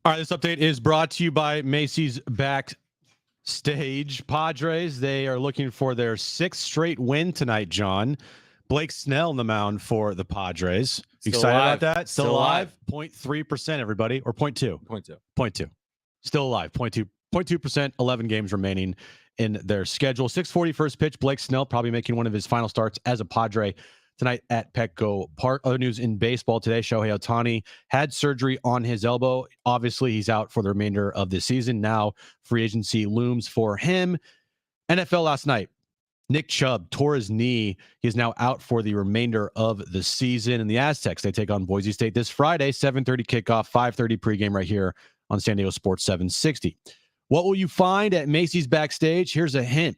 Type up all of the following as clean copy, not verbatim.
All right, this update is brought to you by Macy's Backstage. Padres, they are looking for their sixth straight win tonight, John. Blake Snell on the mound for the Padres. You excited about that? Still alive? 0.3%, everybody, or 0.2? 0.2. 0.2. Still alive, 0.2%, 11 games remaining in their schedule. 6:40 first pitch, Blake Snell probably making one of his final starts as a Padre tonight at Petco Park. Other news in baseball today, Shohei Ohtani had surgery on his elbow. Obviously, he's out for the remainder of the season. Now, free agency looms for him. NFL last night, Nick Chubb tore his knee. He is now out for the remainder of the season. And the Aztecs, they take on Boise State this Friday, 7:30 kickoff, 5:30 pregame right here on San Diego Sports 760. What will you find at Macy's Backstage? Here's a hint.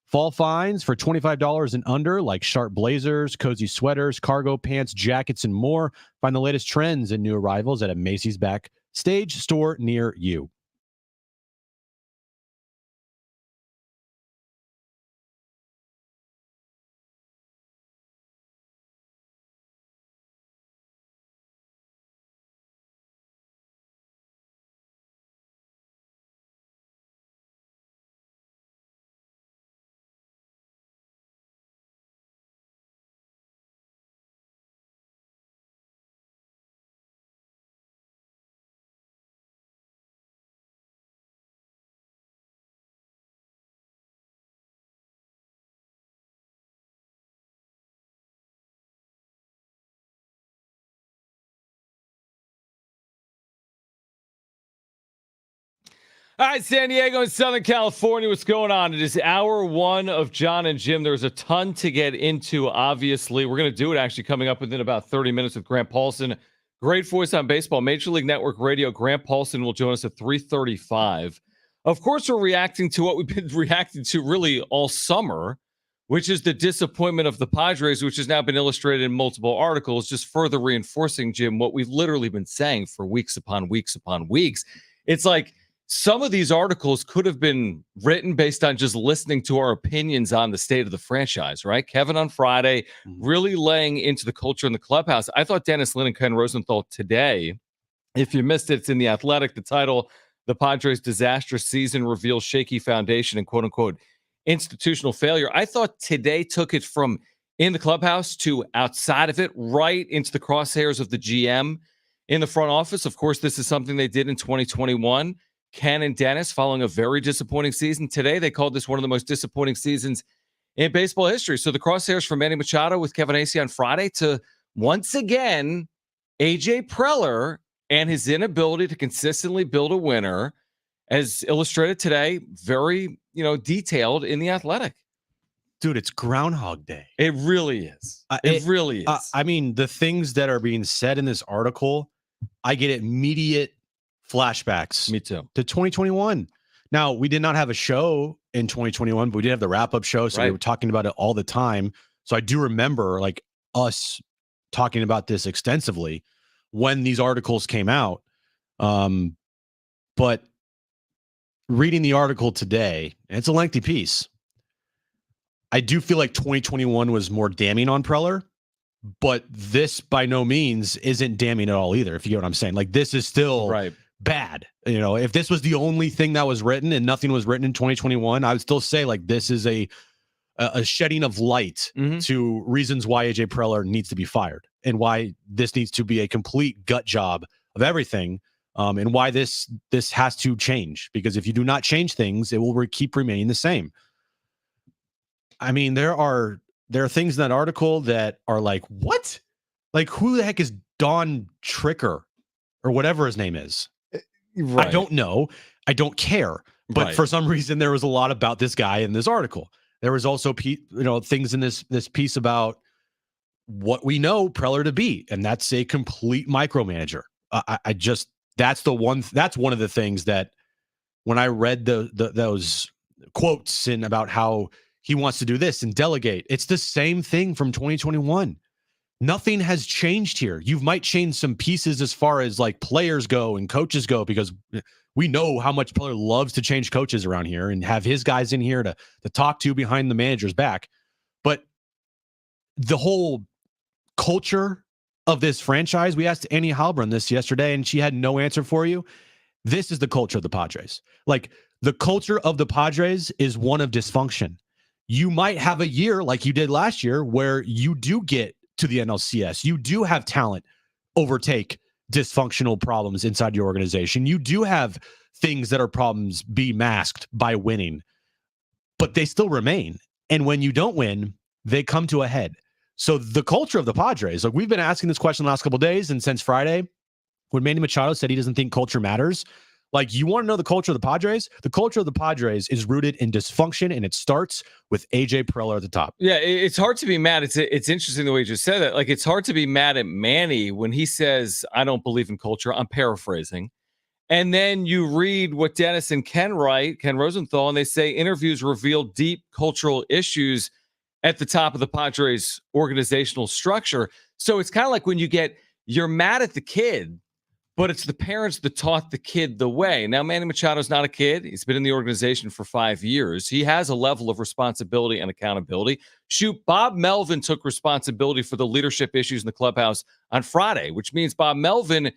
Fall finds for $25 and under, like sharp blazers, cozy sweaters, cargo pants, jackets, and more. Find the latest trends and new arrivals at a Macy's Backstage store near you. All right, San Diego and Southern California, what's going on? It is hour one of Jon and Jim. There's a ton to get into, obviously. We're going to do it actually coming up within about 30 minutes with Grant Paulson. Great voice on baseball. Major League Network Radio. Grant Paulson will join us at 3:35. Of course, we're reacting to what we've been reacting to really all summer, which is the disappointment of the Padres, which has now been illustrated in multiple articles, just further reinforcing, Jim, what we've literally been saying for weeks upon weeks upon weeks. It's like, some of these articles could have been written based on just listening to our opinions on the state of the franchise, right? Kevin on Friday really laying into the culture in the clubhouse. I thought Dennis Lin and Ken Rosenthal today, if you missed it, it's in The Athletic, the title, The Padres' Disastrous Season Reveals Shaky Foundation and quote-unquote institutional failure. I thought today took it from in the clubhouse to outside of it, right into the crosshairs of the GM in the front office. Of course, this is something they did in 2021. Ken and Dennis, following a very disappointing season. Today, they called this one of the most disappointing seasons in baseball history. So the crosshairs from Manny Machado with Kevin Acee on Friday to, once again, AJ Preller and his inability to consistently build a winner, as illustrated today, very, detailed in The Athletic. Dude, it's Groundhog Day. It really is. It really is. I mean, the things that are being said in this article, I get immediate flashbacks. Me too. To 2021. Now, we did not have a show in 2021, but we did have the wrap-up show, so we were talking about it all the time. So I do remember like us talking about this extensively when these articles came out. But reading the article today, and it's a lengthy piece, I do feel like 2021 was more damning on Preller, but this by no means isn't damning at all either, if you get what I'm saying. Like, this is still bad. If this was the only thing that was written and nothing was written in 2021, I would still say like this is a shedding of light to reasons why AJ Preller needs to be fired and why this needs to be a complete gut job of everything, and why this has to change, because if you do not change things, it will keep remaining the same. I mean, there are things in that article that are like, what? Like, who the heck is Don Tricker or whatever his name is? Right. I don't know. I don't care. But for some reason, there was a lot about this guy in this article. There was also, things in this piece about what we know Preller to be, and that's a complete micromanager. That's one of the things that when I read those quotes and about how he wants to do this and delegate, it's the same thing from 2021. Nothing has changed here. You might change some pieces as far as like players go and coaches go, because we know how much Preller loves to change coaches around here and have his guys in here to talk to behind the manager's back. But the whole culture of this franchise, we asked Annie Halbrun this yesterday and she had no answer for you. This is the culture of the Padres. Like, the culture of the Padres is one of dysfunction. You might have a year like you did last year where you do get to the NLCS. You do have talent overtake dysfunctional problems inside your organization. You do have things that are problems be masked by winning, but they still remain. And when you don't win, they come to a head. So the culture of the Padres, like, we've been asking this question the last couple of days, and since Friday, when Manny Machado said he doesn't think culture matters, like, you want to know the culture of the Padres? The culture of the Padres is rooted in dysfunction, and it starts with AJ Preller at the top. Yeah, it's hard to be mad. It's interesting the way you just said that. Like, it's hard to be mad at Manny when he says, I don't believe in culture. I'm paraphrasing. And then you read what Dennis and Ken write, Ken Rosenthal, and they say interviews reveal deep cultural issues at the top of the Padres organizational structure. So it's kind of like when you're mad at the kid, but it's the parents that taught the kid the way. Now, Manny Machado's not a kid. He's been in the organization for 5 years. He has a level of responsibility and accountability. Shoot, Bob Melvin took responsibility for the leadership issues in the clubhouse on Friday, which means Bob Melvin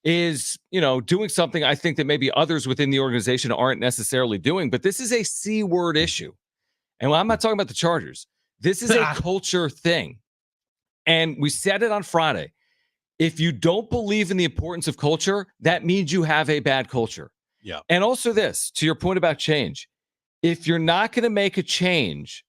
is, doing something I think that maybe others within the organization aren't necessarily doing. But this is a C-word issue. And I'm not talking about the Chargers. This is a culture thing. And we said it on Friday. If you don't believe in the importance of culture, that means you have a bad culture. Yeah. And also this, to your point about change, if you're not going to make a change,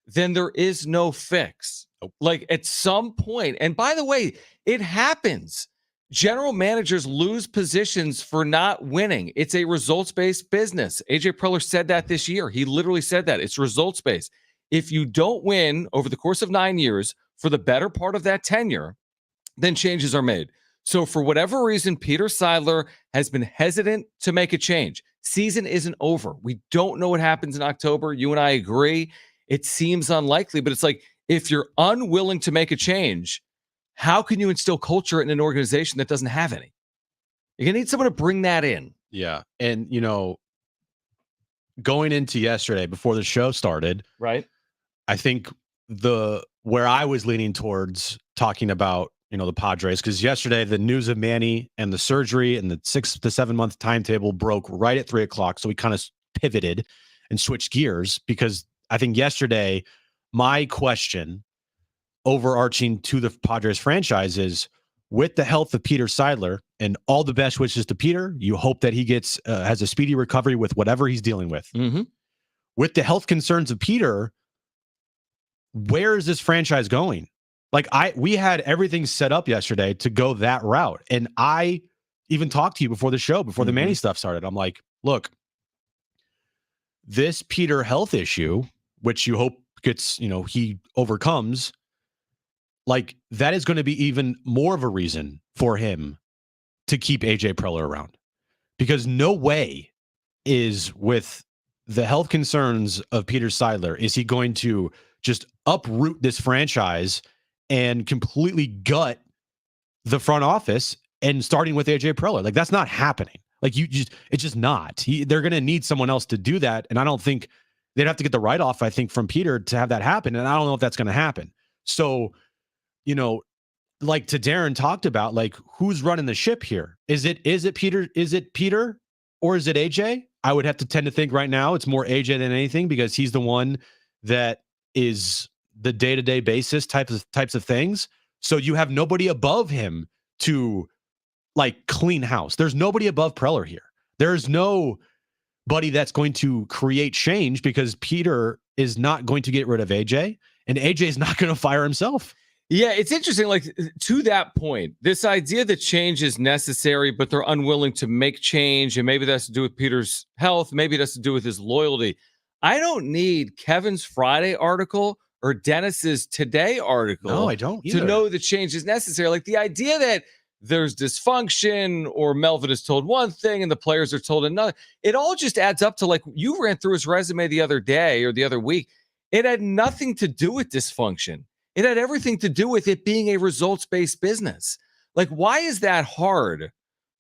then there is no fix. Nope. Like, at some point, and by the way, it happens. General managers lose positions for not winning. It's a results-based business. AJ Preller said that this year. He literally said that. It's results-based. If you don't win over the course of 9 years for the better part of that tenure, then changes are made. So for whatever reason, Peter Seidler has been hesitant to make a change. Season isn't over. We don't know what happens in October. You and I agree. It seems unlikely, but it's like, if you're unwilling to make a change, how can you instill culture in an organization that doesn't have any? You're going to need someone to bring that in. Yeah. And, going into yesterday before the show started, right? I think where I was leaning towards talking about, the Padres, because yesterday the news of Manny and the surgery and the 6 to 7 month timetable broke right at 3:00. So we kind of pivoted and switched gears, because I think yesterday my question overarching to the Padres franchise is, with the health of Peter Seidler, and all the best wishes to Peter, you hope that he has a speedy recovery with whatever he's dealing with. Mm-hmm. With the health concerns of Peter, where is this franchise going? Like, we had everything set up yesterday to go that route. And I even talked to you before the show, before the Manny stuff started. I'm like, look, this Peter health issue, which you hope gets, he overcomes, like, that is going to be even more of a reason for him to keep AJ Preller around. Because no way is, with the health concerns of Peter Seidler, is he going to just uproot this franchise and completely gut the front office, and starting with AJ Preller. Like, that's not happening. Like, it's just not. They're going to need someone else to do that. And I don't think they'd have to get the write-off, I think, from Peter to have that happen. And I don't know if that's going to happen. So, like to Darren talked about, like, who's running the ship here? Is it Peter? Is it Peter or is it AJ? I would have to tend to think right now it's more AJ than anything, because he's the one that is the day-to-day basis types of things. So you have nobody above him to, like, clean house. There's nobody above Preller here. There's nobody that's going to create change, because Peter is not going to get rid of AJ, and AJ is not going to fire himself. Yeah, it's interesting. Like, to that point, this idea that change is necessary, but they're unwilling to make change, and maybe that's to do with Peter's health, maybe it has to do with his loyalty. I don't need Kevin's Friday article or Dennis's Today article. No, I don't either. To know that change is necessary. Like, the idea that there's dysfunction, or Melvin is told one thing and the players are told another, it all just adds up to, like, you ran through his resume the other day or the other week. It had nothing to do with dysfunction. It had everything to do with it being a results-based business. Like, why is that hard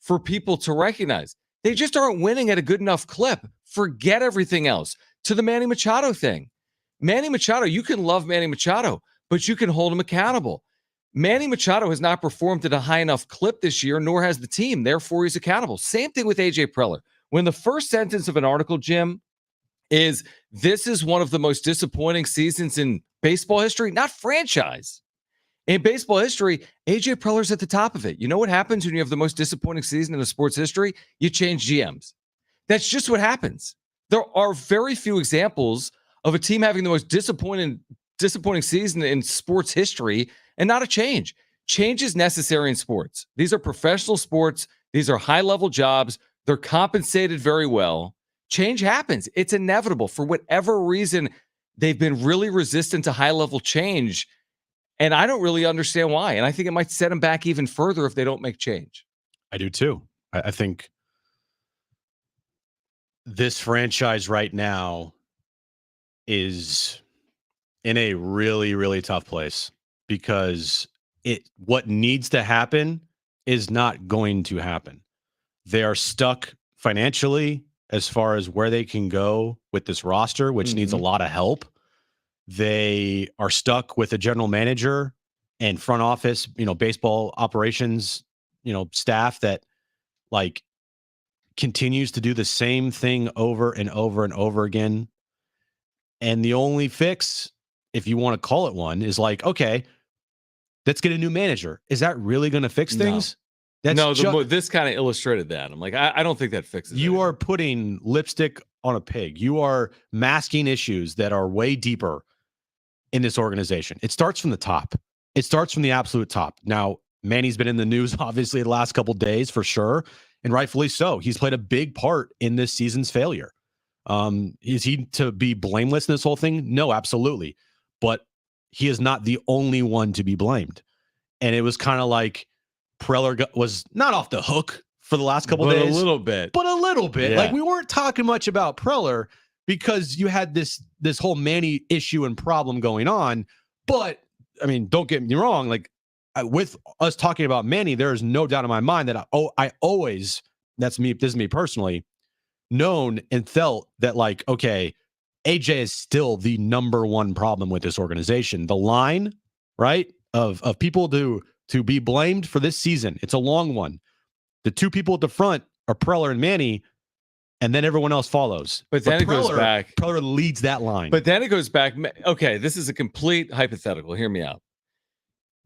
for people to recognize? They just aren't winning at a good enough clip. Forget everything else. To the Manny Machado thing. Manny Machado, you can love Manny Machado, but you can hold him accountable. Manny Machado has not performed at a high enough clip this year, nor has the team. Therefore, he's accountable. Same thing with AJ Preller. When the first sentence of an article, Jim, is this is one of the most disappointing seasons in baseball history, not franchise. In baseball history, AJ Preller's at the top of it. You know what happens when you have the most disappointing season in the sports history? You change GMs. That's just what happens. There are very few examples of a team having the most disappointing season in sports history and not a change. Change is necessary in sports. These are professional sports. These are high-level jobs. They're compensated very well. Change happens. It's inevitable. For whatever reason, they've been really resistant to high-level change, and I don't really understand why. And I think it might set them back even further if they don't make change. I do too. I think this franchise right now is in a really, really tough place because what needs to happen is not going to happen. They are stuck financially as far as where they can go with this roster, which needs a lot of help. They are stuck with a general manager and front office, baseball operations, staff that like continues to do the same thing over and over and over again. And the only fix, if you want to call it one, is like, okay, let's get a new manager. Is that really going to fix things? This kind of illustrated that. I'm like, I don't think that fixes it. You are putting lipstick on a pig. You are masking issues that are way deeper in this organization. It starts from the top. It starts from the absolute top. Now, Manny's been in the news, obviously, the last couple of days for sure, and rightfully so. He's played a big part in this season's failure. Is he to be blameless in this whole thing? No, absolutely. But he is not the only one to be blamed. And it was kind of like Preller was not off the hook for the last couple of days. A little bit. Yeah. Like, we weren't talking much about Preller because you had this whole Manny issue and problem going on. But, I mean, don't get me wrong. Like, with us talking about Manny, there is no doubt in my mind that I always, this is me personally, known and felt that, like, okay, AJ is still the number one problem with this organization. The line, right, of people to be blamed for this season, it's a long one. The two people at the front are Preller and Manny, and then everyone else follows. But then it goes back. Preller leads that line. But then it goes back. Okay, this is a complete hypothetical. Hear me out.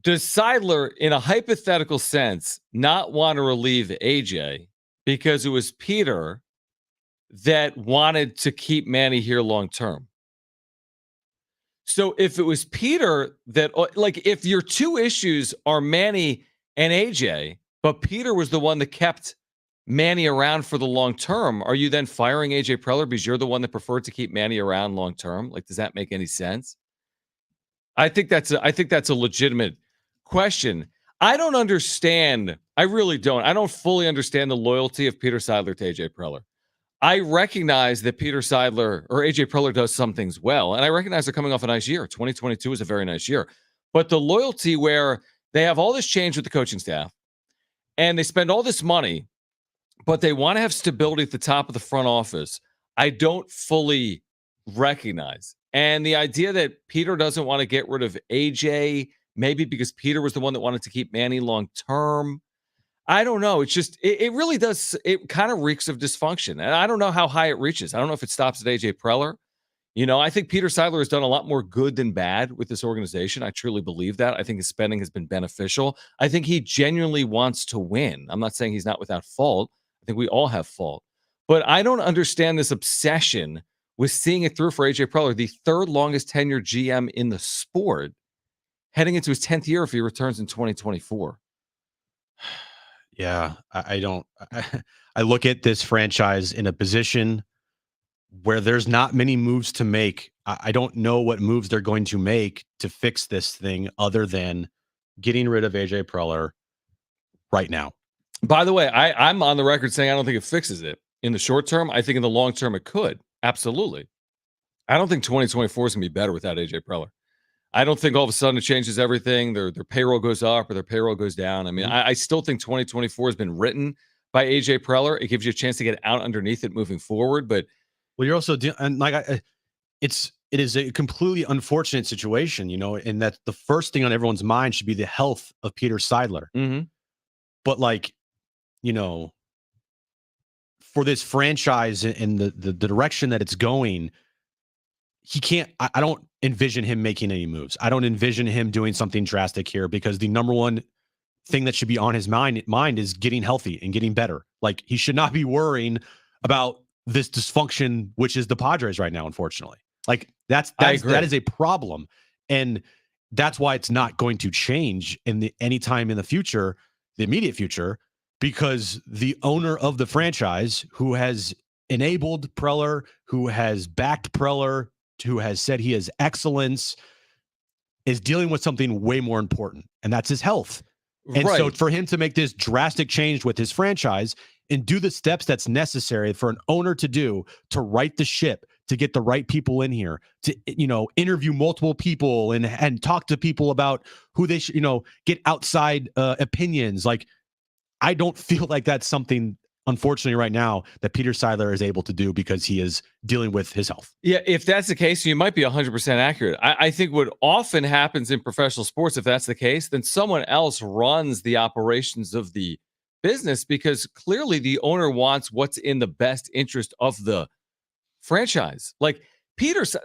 Does Seidler, in a hypothetical sense, not want to relieve AJ because it was Peter that wanted to keep Manny here long term? So if it was Peter that, like, if your two issues are Manny and AJ, but Peter was the one that kept Manny around for the long term, are you then firing AJ Preller because you're the one that preferred to keep Manny around long term? Like, does that make any sense? I think that's a legitimate question. I don't understand. I really don't. I don't fully understand the loyalty of Peter Seidler to AJ Preller. I recognize that Peter Seidler or AJ Preller does some things well, and I recognize they're coming off a nice year. 2022 is a very nice year. But the loyalty where they have all this change with the coaching staff, and they spend all this money, but they want to have stability at the top of the front office, I don't fully recognize. And the idea that Peter doesn't want to get rid of AJ, maybe because Peter was the one that wanted to keep Manny long term, I don't know. It's just, it really does. It kind of reeks of dysfunction. And I don't know how high it reaches. I don't know if it stops at AJ Preller. I think Peter Seidler has done a lot more good than bad with this organization. I truly believe that. I think his spending has been beneficial. I think he genuinely wants to win. I'm not saying he's not without fault. I think we all have fault. But I don't understand this obsession with seeing it through for AJ Preller, the third longest tenured GM in the sport, heading into his 10th year if he returns in 2024. Yeah, I don't. I look at this franchise in a position where there's not many moves to make. I don't know what moves they're going to make to fix this thing other than getting rid of AJ Preller right now. By the way, I'm on the record saying I don't think it fixes it in the short term. I think in the long term it could. Absolutely. I don't think 2024 is going to be better without AJ Preller. I don't think all of a sudden it changes everything. Their payroll goes up or their payroll goes down. I mean, I still think 2024 has been written by AJ Preller. It gives you a chance to get out underneath it moving forward. But well, you're also it's it is a completely unfortunate situation, and that the first thing on everyone's mind should be the health of Peter Seidler. Mm-hmm. But for this franchise and the direction that it's going, he can't. I don't envision him making any moves. I don't envision him doing something drastic here, because the number one thing that should be on his mind is getting healthy and getting better. Like, he should not be worrying about this dysfunction, which is the Padres right now, unfortunately. Like, that is a problem. And that's why it's not going to change anytime in the future, the immediate future, because the owner of the franchise, who has enabled Preller, who has backed Preller, who has said he is excellence, is dealing with something way more important, and that's his health. And so for him to make this drastic change with his franchise and do the steps that's necessary for an owner to do, to right the ship, to get the right people in here, to, interview multiple people and talk to people about who they should, get outside opinions. Like, I don't feel like that's something, unfortunately, right now, that Peter Seidler is able to do, because he is dealing with his health. Yeah, if that's the case, you might be 100% accurate. I think what often happens in professional sports, if that's the case, then someone else runs the operations of the business, because clearly the owner wants what's in the best interest of the franchise. Like,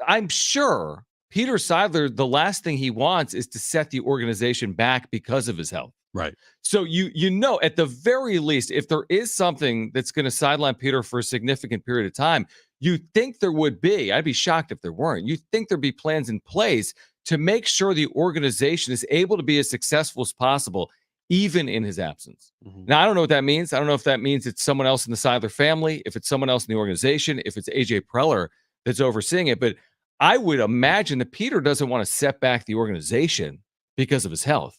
I'm sure Peter Seidler, the last thing he wants is to set the organization back because of his health. Right. So at the very least, if there is something that's going to sideline Peter for a significant period of time, you think there would be. I'd be shocked if there weren't. You think there'd be plans in place to make sure the organization is able to be as successful as possible, even in his absence. Mm-hmm. Now, I don't know what that means. I don't know if that means it's someone else in the Seidler family, if it's someone else in the organization, if it's AJ Preller that's overseeing it. But I would imagine that Peter doesn't want to set back the organization because of his health.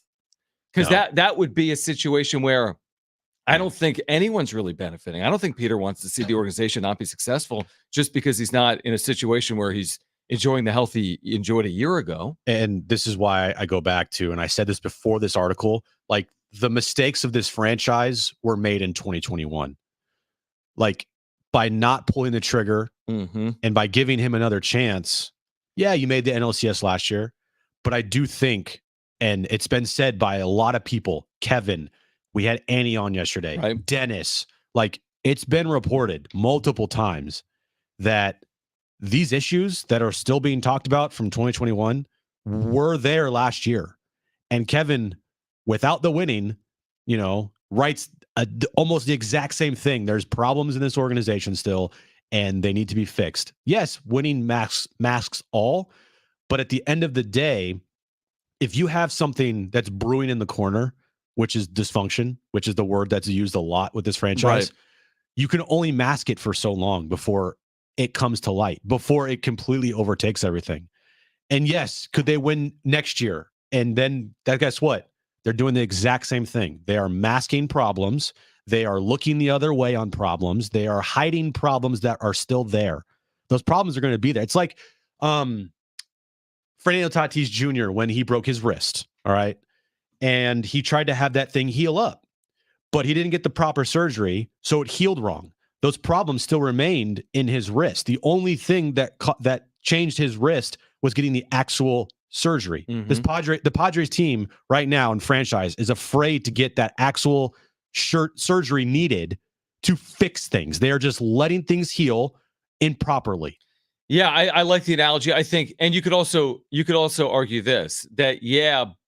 Because that would be a situation where I don't think anyone's really benefiting. I don't think Peter wants to see the organization not be successful just because he's not in a situation where he's enjoying the health he enjoyed a year ago. And this is why I go back to, and I said this before this article, like, the mistakes of this franchise were made in 2021. Like, by not pulling the trigger and by giving him another chance. Yeah, you made the NLCS last year, but I do think, and it's been said by a lot of people, Kevin, we had Annie on yesterday, right? Dennis, like, it's been reported multiple times that these issues that are still being talked about from 2021 were there last year. And Kevin, without the winning, writes almost the exact same thing. There's problems in this organization still, and they need to be fixed. Yes, winning masks all, but at the end of the day, if you have something that's brewing in the corner, which is dysfunction, which is the word that's used a lot with this franchise, you can only mask it for so long before it comes to light, before it completely overtakes everything. And yes, could they win next year? And then guess what? They're doing the exact same thing. They are masking problems. They are looking the other way on problems. They are hiding problems that are still there. Those problems are going to be there. It's like Fernando Tatis Jr. when he broke his wrist, all right? And he tried to have that thing heal up, but he didn't get the proper surgery, so it healed wrong. Those problems still remained in his wrist. The only thing that changed his wrist was getting the actual surgery. The Padres team right now in franchise is afraid to get that actual surgery needed to fix things. They are just letting things heal improperly. Yeah, I like the analogy. I think, and you could also argue this, that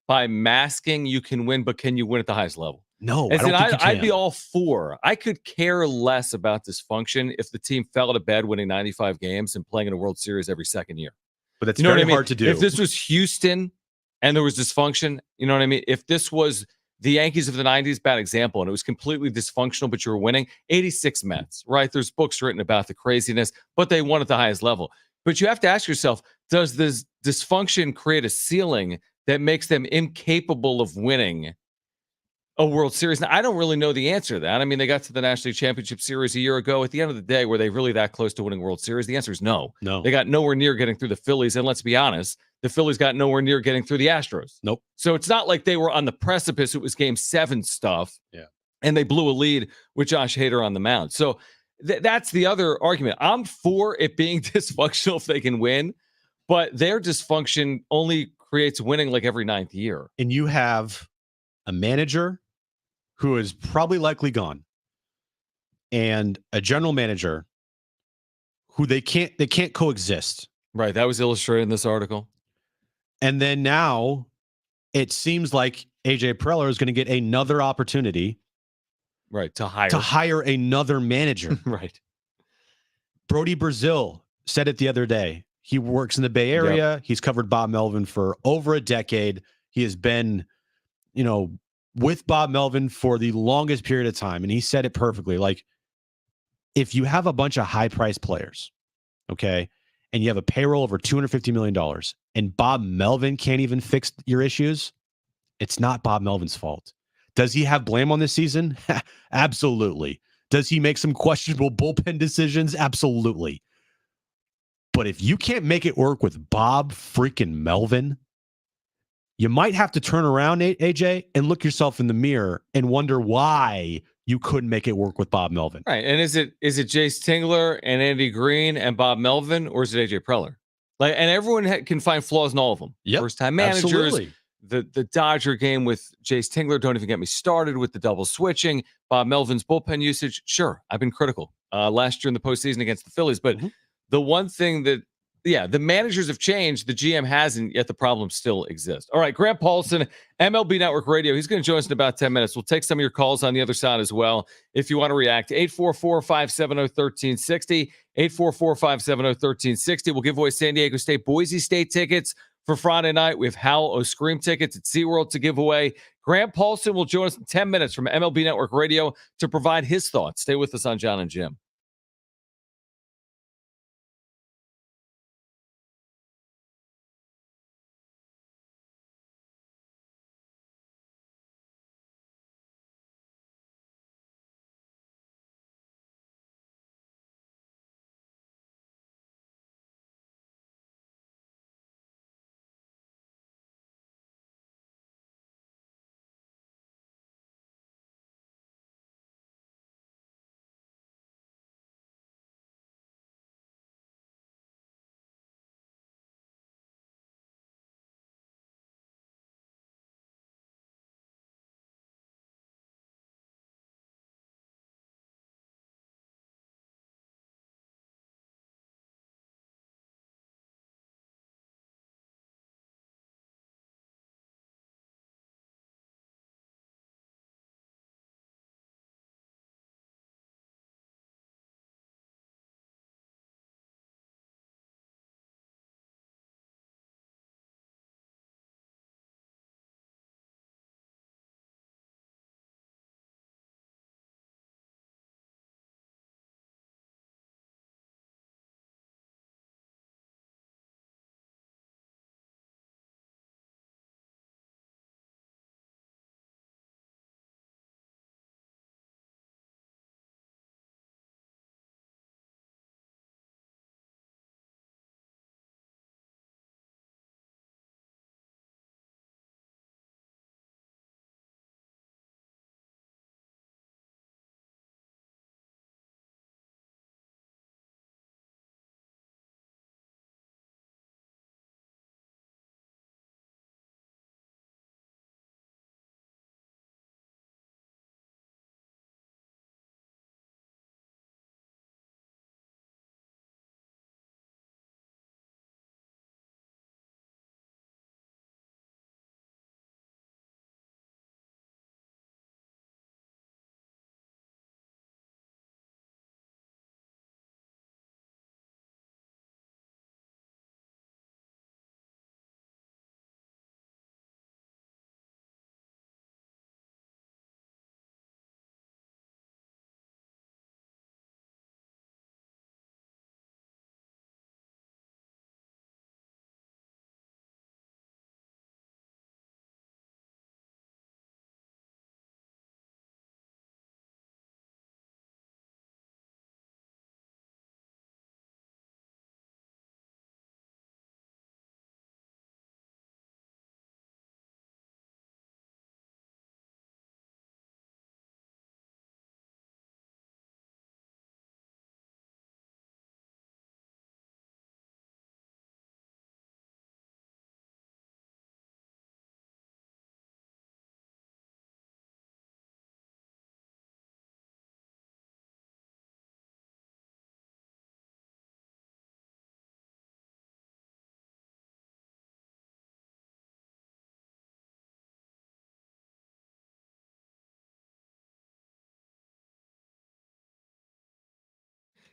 by masking you can win, but can you win at the highest level? No, I don't think you can. I'd be all for. I could care less about dysfunction if the team fell to bed winning 95 games and playing in a World Series every second year. But that's very hard to do. If this was Houston and there was dysfunction, you know what I mean? If this was the Yankees of the 90s, bad example, and it was completely dysfunctional, but you were winning, 86 Mets, right? There's books written about the craziness, but they won at the highest level. But you have to ask yourself, does this dysfunction create a ceiling that makes them incapable of winning a World Series? Now, I don't really know the answer to that. I mean, they got to the National League Championship Series a year ago. At the end of the day, were they really that close to winning World Series? The answer is no. No. They got nowhere near getting through the Phillies. And let's be honest, the Phillies got nowhere near getting through the Astros. Nope. So it's not like they were on the precipice. It was Game 7 stuff. Yeah. And they blew a lead with Josh Hader on the mound. So that's the other argument. I'm for it being dysfunctional if they can win. but their dysfunction only creates winning like every 9th year. And you have a manager who is probably likely gone, and a general manager who they can't coexist. Right. That was illustrated in this article. And then now it seems like AJ Preller is going to get another opportunity, right, to hire another manager. Right. Brody Brazil said it the other day. He works in the Bay Area. He's covered Bob Melvin for over a decade. He has been, with Bob Melvin for the longest period of time. And he said it perfectly. Like, if you have a bunch of high-priced players, okay, and you have a payroll over $250 million, and Bob Melvin can't even fix your issues, it's not Bob Melvin's fault. Does he have blame on this season? Absolutely. Does he make some questionable bullpen decisions? Absolutely. But if you can't make it work with Bob freaking Melvin, you might have to turn around, AJ, and look yourself in the mirror and wonder why you couldn't make it work with Bob Melvin. Right. And is it Jace Tingler and Andy Green and Bob Melvin, or is it AJ Preller? Like, and everyone can find flaws in all of them. Yep, first-time managers. Absolutely. The Dodger game with Jace Tingler, don't even get me started with the double switching. Bob Melvin's bullpen usage, sure, I've been critical last year in the postseason against the Phillies. But the one thing that, the managers have changed, the GM hasn't, yet the problem still exists. All right, Grant Paulson, MLB Network Radio. He's going to join us in about 10 minutes. We'll take some of your calls on the other side as well. If you want to react, 844-570-1360, 844-570-1360. We'll give away San Diego State, Boise State tickets for Friday night. We have Hal O'Scream tickets at SeaWorld to give away. Grant Paulson will join us in 10 minutes from MLB Network Radio to provide his thoughts. Stay with us on Jon and Jim.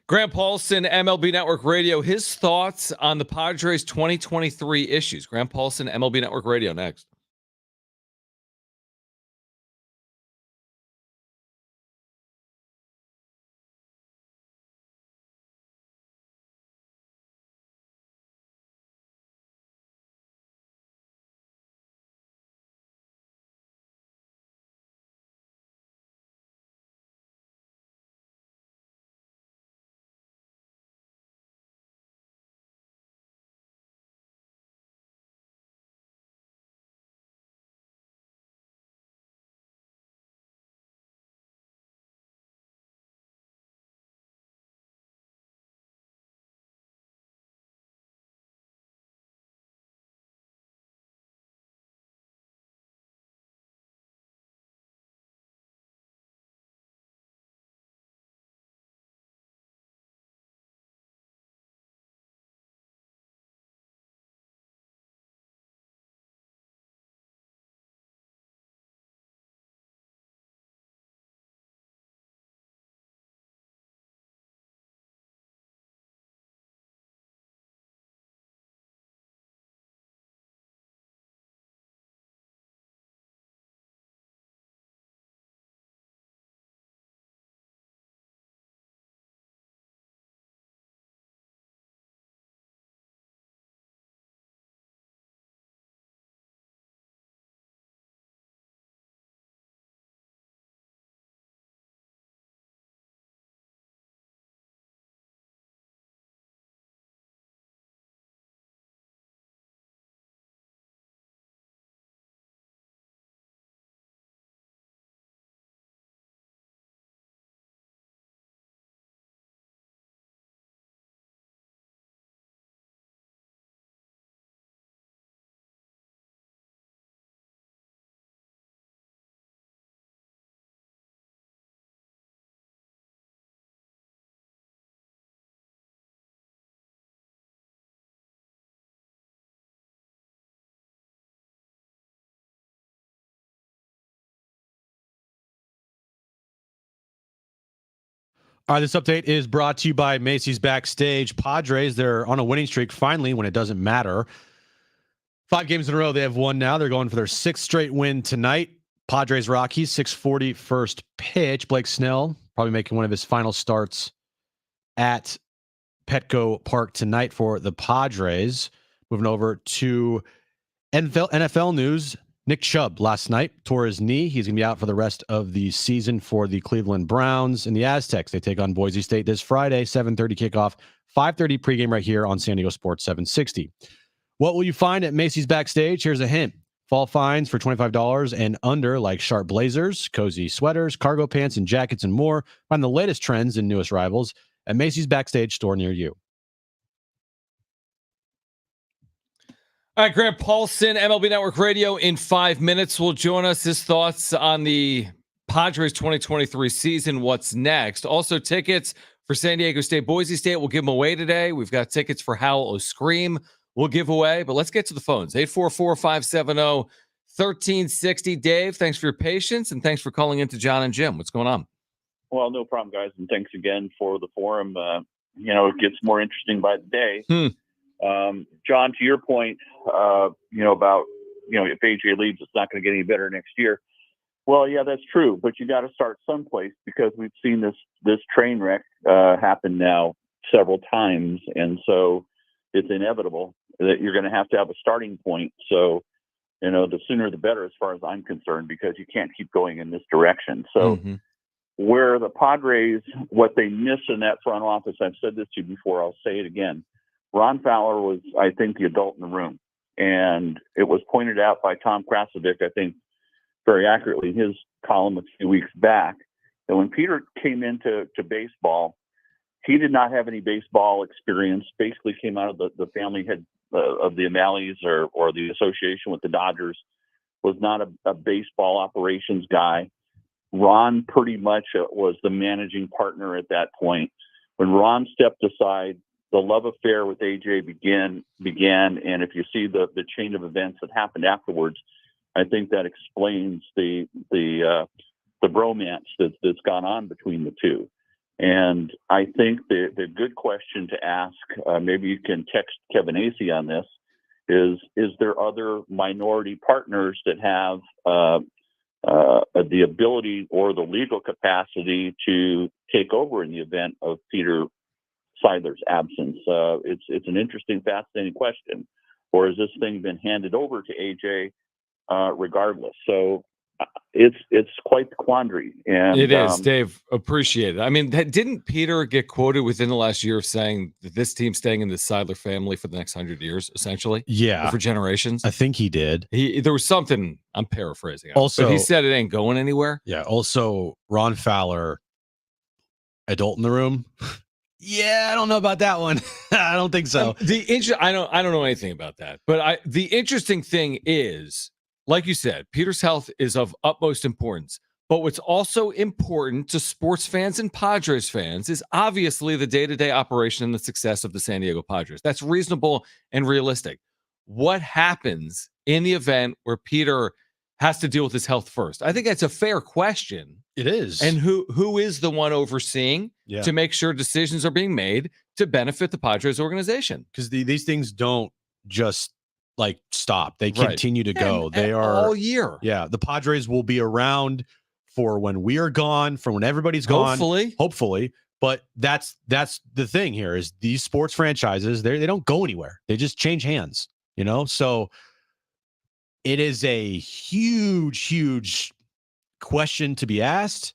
Grant Paulson, MLB Network Radio, his thoughts on the Padres 2023 issues. Grant Paulson, MLB Network Radio, next. All right, this update is brought to you by Macy's Backstage. Padres, they're on a winning streak finally when it doesn't matter. 5 games in a row, they have won now. They're going for their 6th straight win tonight. Padres Rockies, 6:40 first pitch. Blake Snell probably making one of his final starts at Petco Park tonight for the Padres. Moving over to NFL news. Nick Chubb last night tore his knee. He's going to be out for the rest of the season for the Cleveland Browns and the Aztecs. They take on Boise State this Friday, 7:30 kickoff, 5:30 pregame right here on San Diego Sports 760. What will you find at Macy's Backstage? Here's a hint. Fall finds for $25 and under, like sharp blazers, cozy sweaters, cargo pants, and jackets, and more. Find the latest trends and newest arrivals at Macy's Backstage store near you. All right, Grant Paulson, MLB Network Radio, in 5 minutes will join us. His thoughts on the Padres 2023 season. What's next? Also, tickets for San Diego State, Boise State. We'll give them away today. We've got tickets for Howl O Scream. We'll give away, but let's get to the phones. 844-570-1360. Dave, thanks for your patience, and thanks for calling into Jon and Jim. What's going on? Well, no problem, guys, and thanks again for the forum. It gets more interesting by the day. Jon, to your point, about if AJ leaves, it's not going to get any better next year. Well, yeah, that's true, but you got to start someplace because we've seen this train wreck happen now several times, and so it's inevitable that you're going to have a starting point. So, the sooner the better, as far as I'm concerned, because you can't keep going in this direction. So. Where the Padres, what they miss in that front office, I've said this to you before, I'll say it again. Ron Fowler was, I think, the adult in the room. And it was pointed out by Tom Krasovic, I think, very accurately in his column a few weeks back, that when Peter came into baseball, he did not have any baseball experience, basically came out of the family head of the O'Malleys or the association with the Dodgers, was not a baseball operations guy. Ron pretty much was the managing partner at that point. When Ron stepped aside, the love affair with AJ began. And if you see the chain of events that happened afterwards, I think that explains the bromance that's gone on between the two. And I think the good question to ask, maybe you can text Kevin Acey on this, is there other minority partners that have the ability or the legal capacity to take over in the event of Peter Seidler's absence? It's an interesting, fascinating question. Or has this thing been handed over to AJ regardless? So it's quite the quandary. And it is, Dave. Appreciate it. I mean, didn't Peter get quoted within the last year of saying that this team's staying in the Seidler family for the next 100 years, essentially? Yeah. Or for generations? I think he did. There was something, I'm paraphrasing. Also, but he said it ain't going anywhere. Yeah. Also, Ron Fowler, adult in the room. Yeah, I don't know about that one. I don't think so. I don't know anything about that. But the interesting thing is, like you said, Peter's health is of utmost importance. But what's also important to sports fans and Padres fans is obviously the day-to-day operation and the success of the San Diego Padres. That's reasonable and realistic. What happens in the event where Peter has to deal with his health first? I think that's a fair question. It is. And who is the one overseeing to make sure decisions are being made to benefit the Padres organization? Because these things don't just like stop. They continue to go. They are all year. Yeah. The Padres will be around for when we are gone, for when everybody's gone. Hopefully. But that's the thing here is these sports franchises, they don't go anywhere. They just change hands, So it is a huge, huge question to be asked.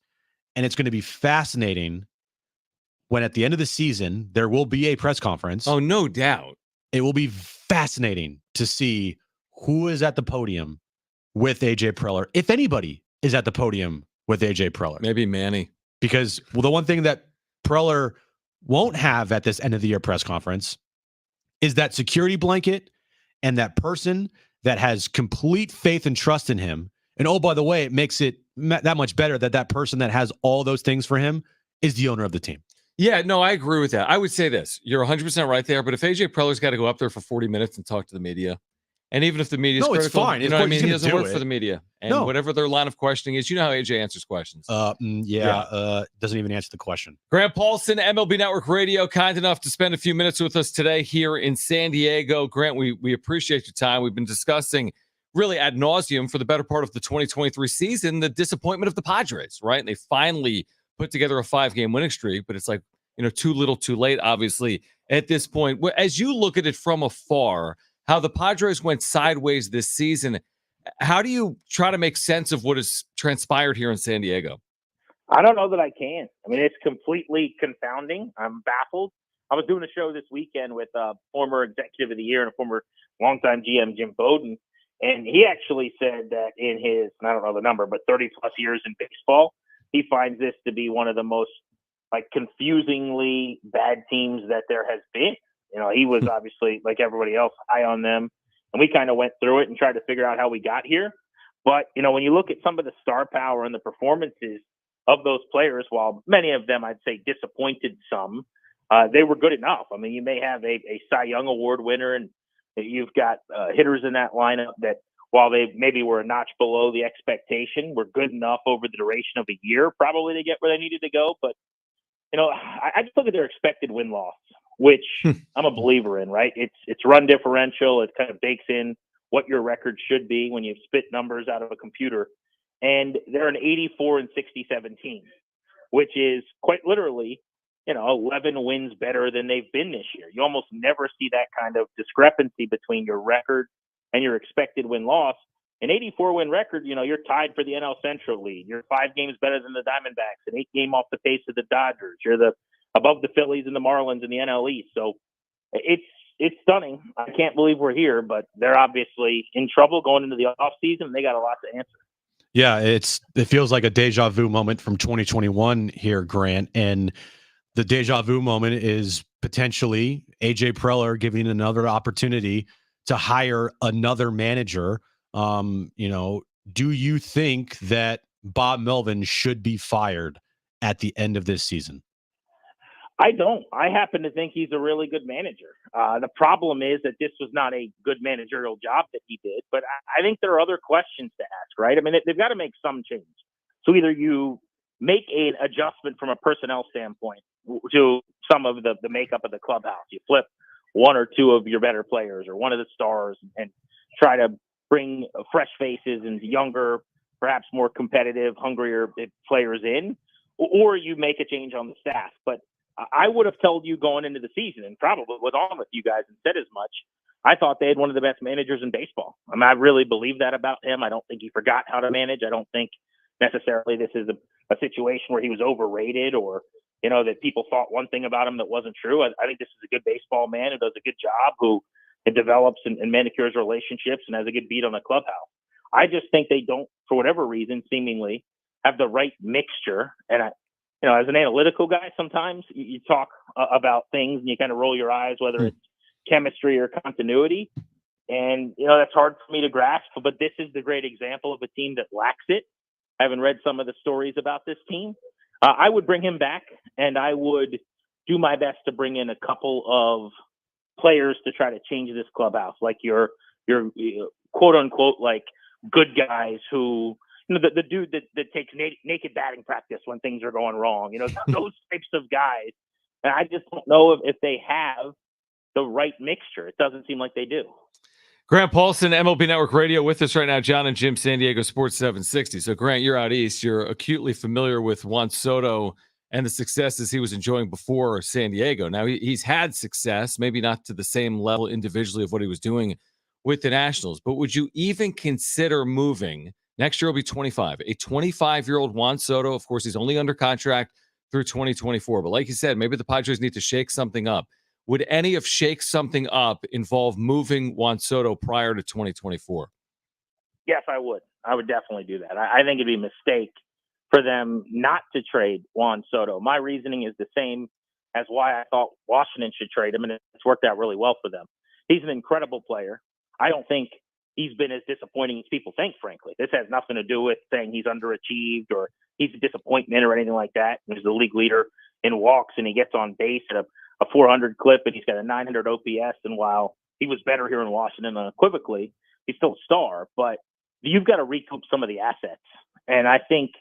And it's going to be fascinating when at the end of the season, there will be a press conference. Oh, no doubt. It will be fascinating to see who is at the podium with AJ Preller, if anybody is at the podium with AJ Preller. Maybe Manny. Because the one thing that Preller won't have at this end of the year press conference is that security blanket and that person that has complete faith and trust in him. And oh, by the way, it makes it that much better that person that has all those things for him is the owner of the team. Yeah, no, I agree with that. I would say this. You're 100% right there. But if AJ Preller's got to go up there for 40 minutes and talk to the media, and even if the media is critical, it's fine. You know what I mean? He doesn't work for the media. And whatever their line of questioning is, you know how AJ answers questions. Doesn't even answer the question. Grant Paulson, MLB Network Radio, kind enough to spend a few minutes with us today here in San Diego. Grant, we appreciate your time. We've been discussing really ad nauseum for the better part of the 2023 season, the disappointment of the Padres, right? And they finally put together a 5-game winning streak, but it's like, too little, too late, obviously, at this point. As you look at it from afar, how the Padres went sideways this season, how do you try to make sense of what has transpired here in San Diego? I don't know that I can. I mean, it's completely confounding. I'm baffled. I was doing a show this weekend with a former executive of the year and a former longtime GM, Jim Bowden, and he actually said that in his, I don't know the number, but 30-plus years in baseball, he finds this to be one of the most confusingly bad teams that there has been. He was obviously, like everybody else, high on them, and we kind of went through it and tried to figure out how we got here. But, when you look at some of the star power and the performances of those players, while many of them, I'd say, disappointed some, they were good enough. I mean, you may have a Cy Young Award winner, and you've got hitters in that lineup that, while they maybe were a notch below the expectation, were good enough over the duration of a year probably to get where they needed to go. But, I just look at their expected win-loss, which I'm a believer in, right? It's run differential. It kind of bakes in what your record should be when you spit numbers out of a computer. And they're an 84-67 team, which is quite literally, 11 wins better than they've been this year. You almost never see that kind of discrepancy between your record and your expected win-loss. An 84-win record, you're tied for the NL Central lead. You're 5 games better than the Diamondbacks, an 8-game off the pace of the Dodgers. You're above the Phillies and the Marlins in the NL East. So it's stunning. I can't believe we're here, but they're obviously in trouble going into the offseason, and they got a lot to answer. Yeah, it feels like a deja vu moment from 2021 here, Grant. And the deja vu moment is potentially AJ Preller giving another opportunity to hire another manager. Do you think that Bob Melvin should be fired at the end of this season? I don't. I happen to think he's a really good manager. The problem is that this was not a good managerial job that he did, but I think there are other questions to ask, right? I mean, they've got to make some change. So either you make an adjustment from a personnel standpoint to some of the makeup of the clubhouse. You flip one or two of your better players or one of the stars and try to bring fresh faces and younger, perhaps more competitive, hungrier players in, or you make a change on the staff. But I would have told you going into the season, and probably was on with you guys and said as much, I thought they had one of the best managers in baseball. I mean, I really believe that about him. I don't think he forgot how to manage. I don't think necessarily this is a situation where he was overrated or, that people thought one thing about him that wasn't true. I think this is a good baseball man who does a good job, who develops and manicures relationships and has a good beat on the clubhouse. I just think they don't, for whatever reason, seemingly have the right mixture. And as an analytical guy, sometimes you talk about things and you kind of roll your eyes, whether it's chemistry or continuity. And, that's hard for me to grasp, but this is the great example of a team that lacks it. I haven't read some of the stories about this team. I would bring him back, and I would do my best to bring in a couple of players to try to change this clubhouse, like your quote unquote, like good guys who, the dude that takes naked batting practice when things are going wrong, those types of guys. And I just don't know if they have the right mixture. It doesn't seem like they do. Grant Paulson, MLB Network Radio, with us right now. Jon and Jim, San Diego Sports 760. So, Grant, you're out east. You're acutely familiar with Juan Soto and the successes he was enjoying before San Diego. Now, he's had success, maybe not to the same level individually of what he was doing with the Nationals. But would you even consider moving? Next year will be 25. A 25-year-old Juan Soto, of course, he's only under contract through 2024. But like you said, maybe the Padres need to shake something up. Would any of shake something up involve moving Juan Soto prior to 2024? Yes, I would. I would definitely do that. I think it'd be a mistake for them not to trade Juan Soto. My reasoning is the same as why I thought Washington should trade him, and it's worked out really well for them. He's an incredible player. I don't think he's been as disappointing as people think, frankly. This has nothing to do with saying he's underachieved or he's a disappointment or anything like that. He's the league leader in walks, and he gets on base at a 400 clip, and he's got a 900 OPS. And while he was better here in Washington unequivocally, he's still a star. But you've got to recoup some of the assets. And I think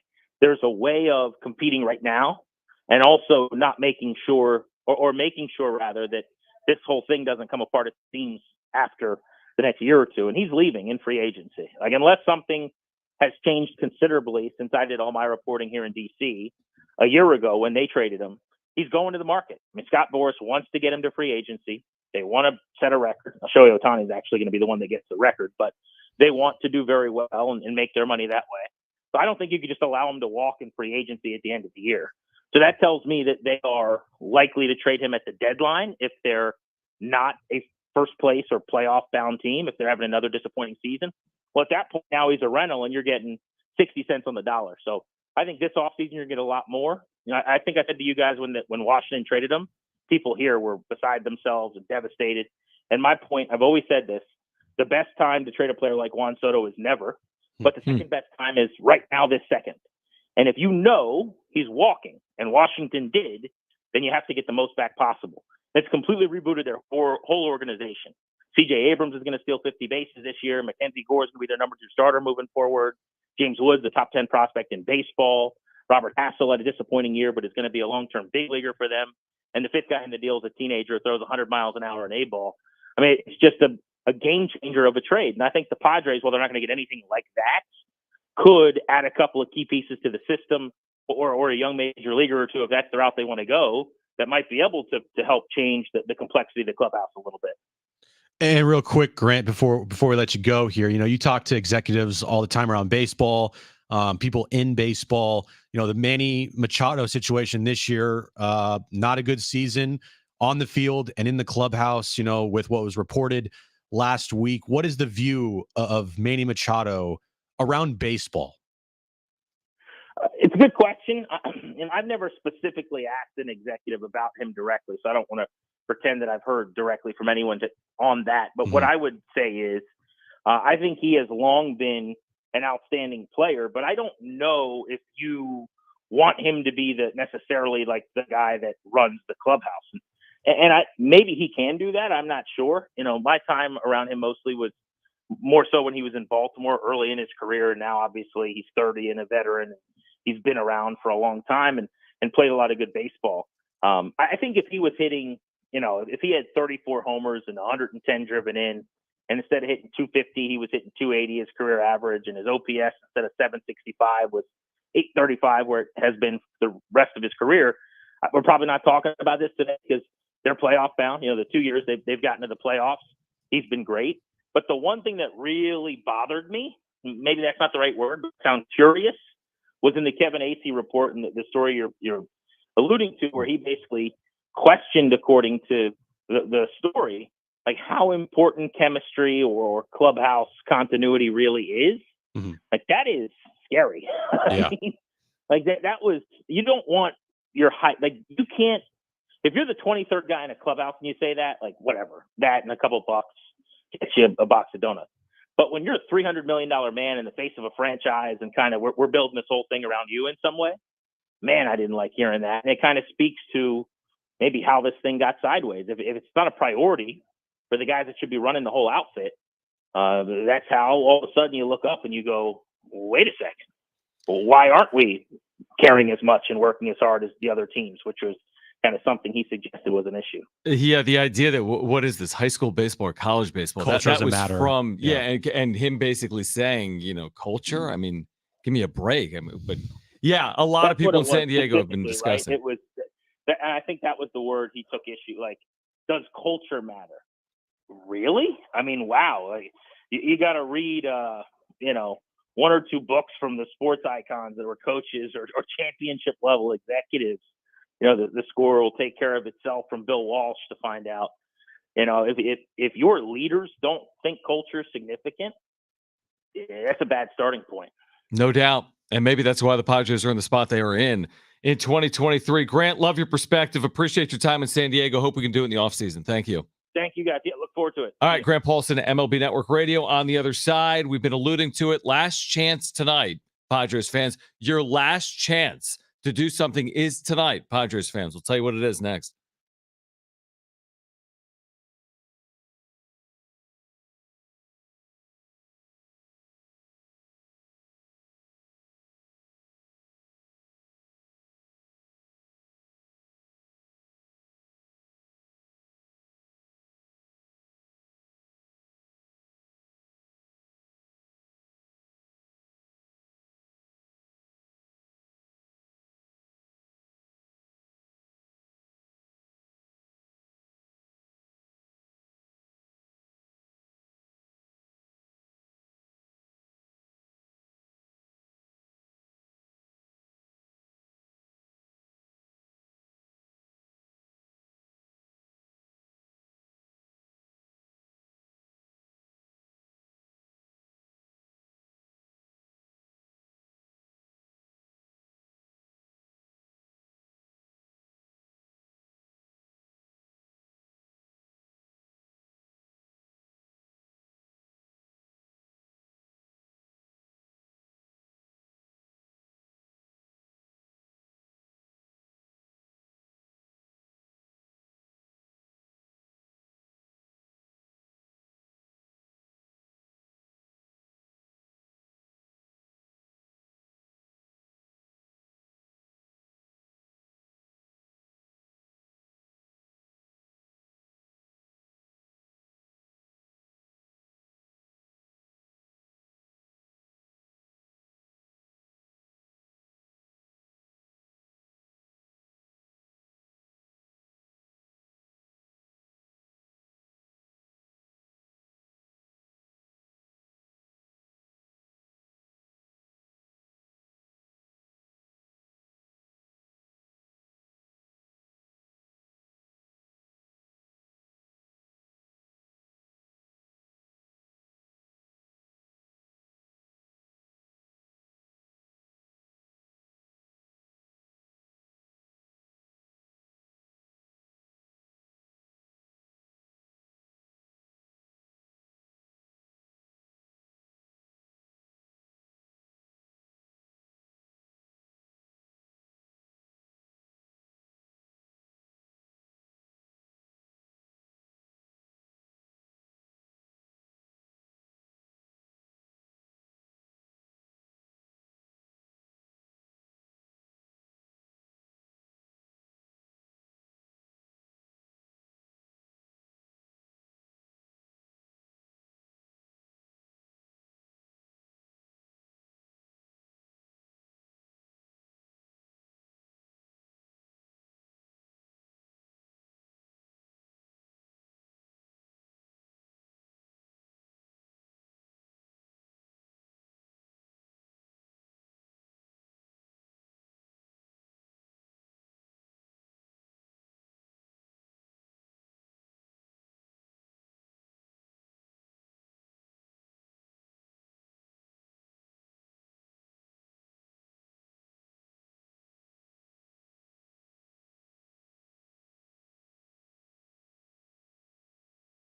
there's a way of competing right now and also not making sure or making sure rather that this whole thing doesn't come apart at the seams after the next year or two. And he's leaving in free agency. Like, unless something has changed considerably since I did all my reporting here in DC a year ago when they traded him, he's going to the market. I mean, Scott Boras wants to get him to free agency. They want to set a record. Shohei Ohtani is actually going to be the one that gets the record, but they want to do very well and make their money that way. So I don't think you could just allow him to walk in free agency at the end of the year. So that tells me that they are likely to trade him at the deadline if they're not a first place or playoff bound team, if they're having another disappointing season. Well, at that point now he's a rental and you're getting 60 cents on the dollar. So I think this offseason you're going to get a lot more. I think I said to you guys when Washington traded him, people here were beside themselves and devastated. And my point, I've always said this, the best time to trade a player like Juan Soto is never, but the second best time is right now, this second. And if you know he's walking, and Washington did, then you have to get the most back possible. It's completely rebooted their whole organization. CJ Abrams is going to steal 50 bases this year. Mackenzie Gore is going to be their number 2 starter moving forward. James Woods, the top 10 prospect in baseball. Robert Hassel had a disappointing year, but is going to be a long-term big leaguer for them. And the fifth guy in the deal is a teenager who throws 100 miles an hour in A-ball. I mean, it's just a game changer of a trade. And I think the Padres, while they're not going to get anything like that, could add a couple of key pieces to the system or a young major leaguer or two, if that's the route they want to go, that might be able to help change the complexity of the clubhouse a little bit. And real quick, Grant, before we let you go here, you talk to executives all the time around baseball, people in baseball. The Manny Machado situation this year, not a good season on the field and in the clubhouse, with what was reported last week. What is the view of Manny Machado around baseball? It's a good question. I've never specifically asked an executive about him directly, so I don't want to pretend that I've heard directly from anyone on that. But what I would say is I think he has long been an outstanding player, but I don't know if you want him to be necessarily like the guy that runs the clubhouse. And maybe he can do that. I'm not sure. My time around him mostly was more so when he was in Baltimore early in his career. And now obviously he's 30 and a veteran. he's been around for a long time and played a lot of good baseball. I think if he was hitting, if he had 34 homers and 110 driven in, and instead of hitting 250, he was hitting 280 his career average, and his OPS instead of 765 was 835, where it has been the rest of his career. We're probably not talking about this today because they're playoff bound. The 2 years they've gotten to the playoffs, he's been great. But the one thing that really bothered me, maybe that's not the right word, but sound curious, was in the Kevin Acee report and the story you're alluding to, where he basically questioned, according to the story, like how important chemistry or clubhouse continuity really is. Mm-hmm. Like that is scary. Yeah. I mean, like that was, you don't want your height. Like you can't, if you're the 23rd guy in a clubhouse and you say that, like whatever, that and a couple of bucks gets you a box of donuts. But when you're a $300 million man in the face of a franchise and kind of we're building this whole thing around you in some way, man, I didn't like hearing that. And it kind of speaks to maybe how this thing got sideways. If it's not a priority for the guys that should be running the whole outfit, that's how all of a sudden you look up and you go, wait a second, well, why aren't we caring as much and working as hard as the other teams, which was kind of something he suggested was an issue. Yeah, the idea that what is this, high school baseball or college baseball? Culture that doesn't was matter. from and him basically saying, culture. I mean, give me a break. I mean, but yeah, a lot of people in San Diego have been discussing. Right? It was, and I think that was the word he took issue. Like, does culture matter? Really? I mean, wow. Like, you got to read, one or two books from the sports icons that were coaches or championship level executives. The score will take care of itself from Bill Walsh to find out. If your leaders don't think culture is significant, that's a bad starting point. No doubt. And maybe that's why the Padres are in the spot they are in 2023. Grant, love your perspective. Appreciate your time in San Diego. Hope we can do it in the offseason. Thank you. Thank you, guys. Yeah, look forward to it. All right, Grant Paulson, MLB Network Radio. On the other side, we've been alluding to it. Last chance tonight, Padres fans. Your last chance to do something is tonight, Padres fans. We'll tell you what it is next.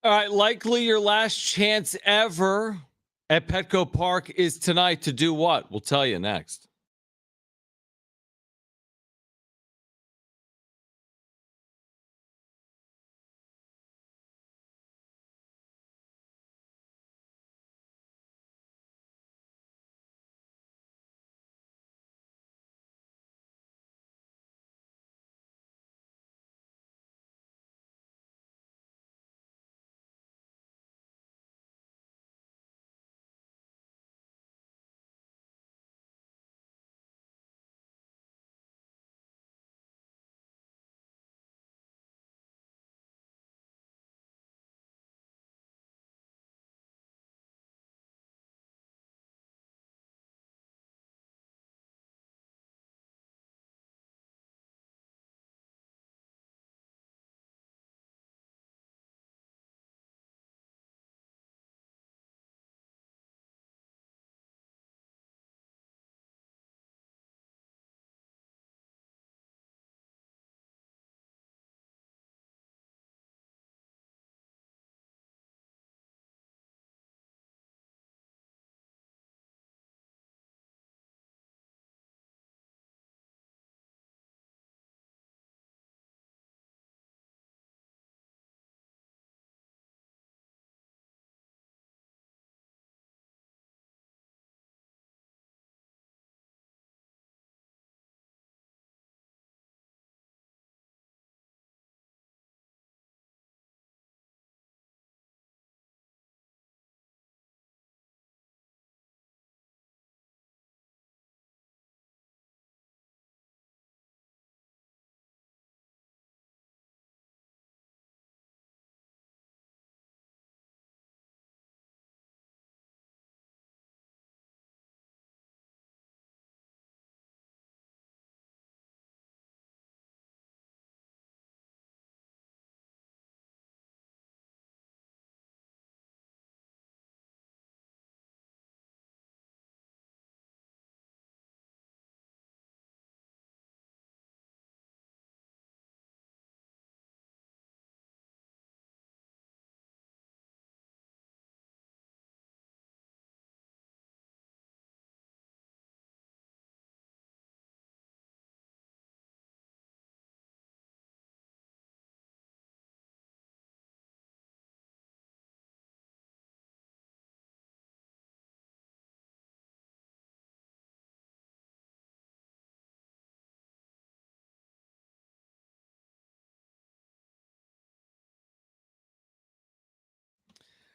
All right, likely your last chance ever at Petco Park is tonight to do what? We'll tell you next.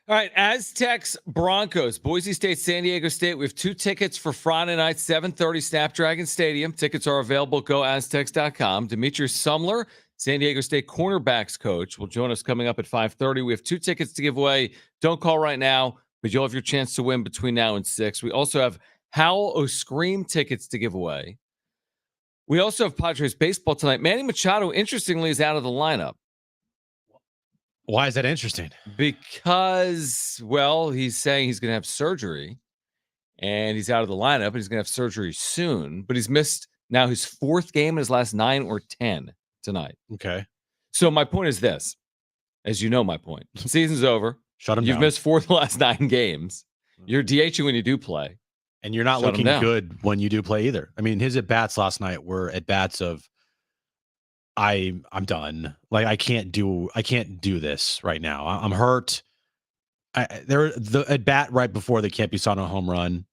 All right, Aztecs, Broncos, Boise State, San Diego State. We have 2 tickets for Friday night, 7:30, Snapdragon Stadium. Tickets are available. GoAztecs.com. Demetrius Sumler, San Diego State cornerbacks coach, will join us coming up at 5:30. We have 2 tickets to give away. Don't call right now, but you'll have your chance to win between now and 6. We also have Howl O Scream tickets to give away. We also have Padres baseball tonight. Manny Machado, interestingly, is out of the lineup. Why is that interesting? Because, well, he's saying he's going to have surgery and he's out of the lineup and he's going to have surgery soon, but he's missed now his 4th game in his last 9 or 10 tonight. Okay. So my point is this, as you know, my point, season's over. Shut him You've down. missed 4 of the last 9 games. You're DHing when you do play. And you're not Shut him looking down. good when you do play either. I mean, his at-bats last night were at-bats of, I'm done. Like, I can't do this right now. I'm hurt. The at bat right before the Campusano home run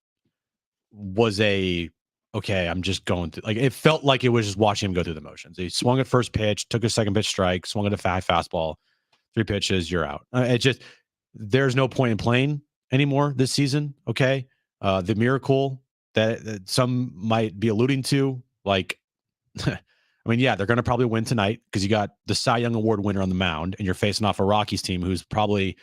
was okay. I'm just going through. Like, it felt like it was just watching him go through the motions. He swung at first pitch, took a second pitch strike, swung at a fastball, 3 pitches, you're out. There's no point in playing anymore this season. Okay, the miracle that some might be alluding to, like. I mean, yeah, they're going to probably win tonight because you got the Cy Young Award winner on the mound, and you're facing off a Rockies team who's probably,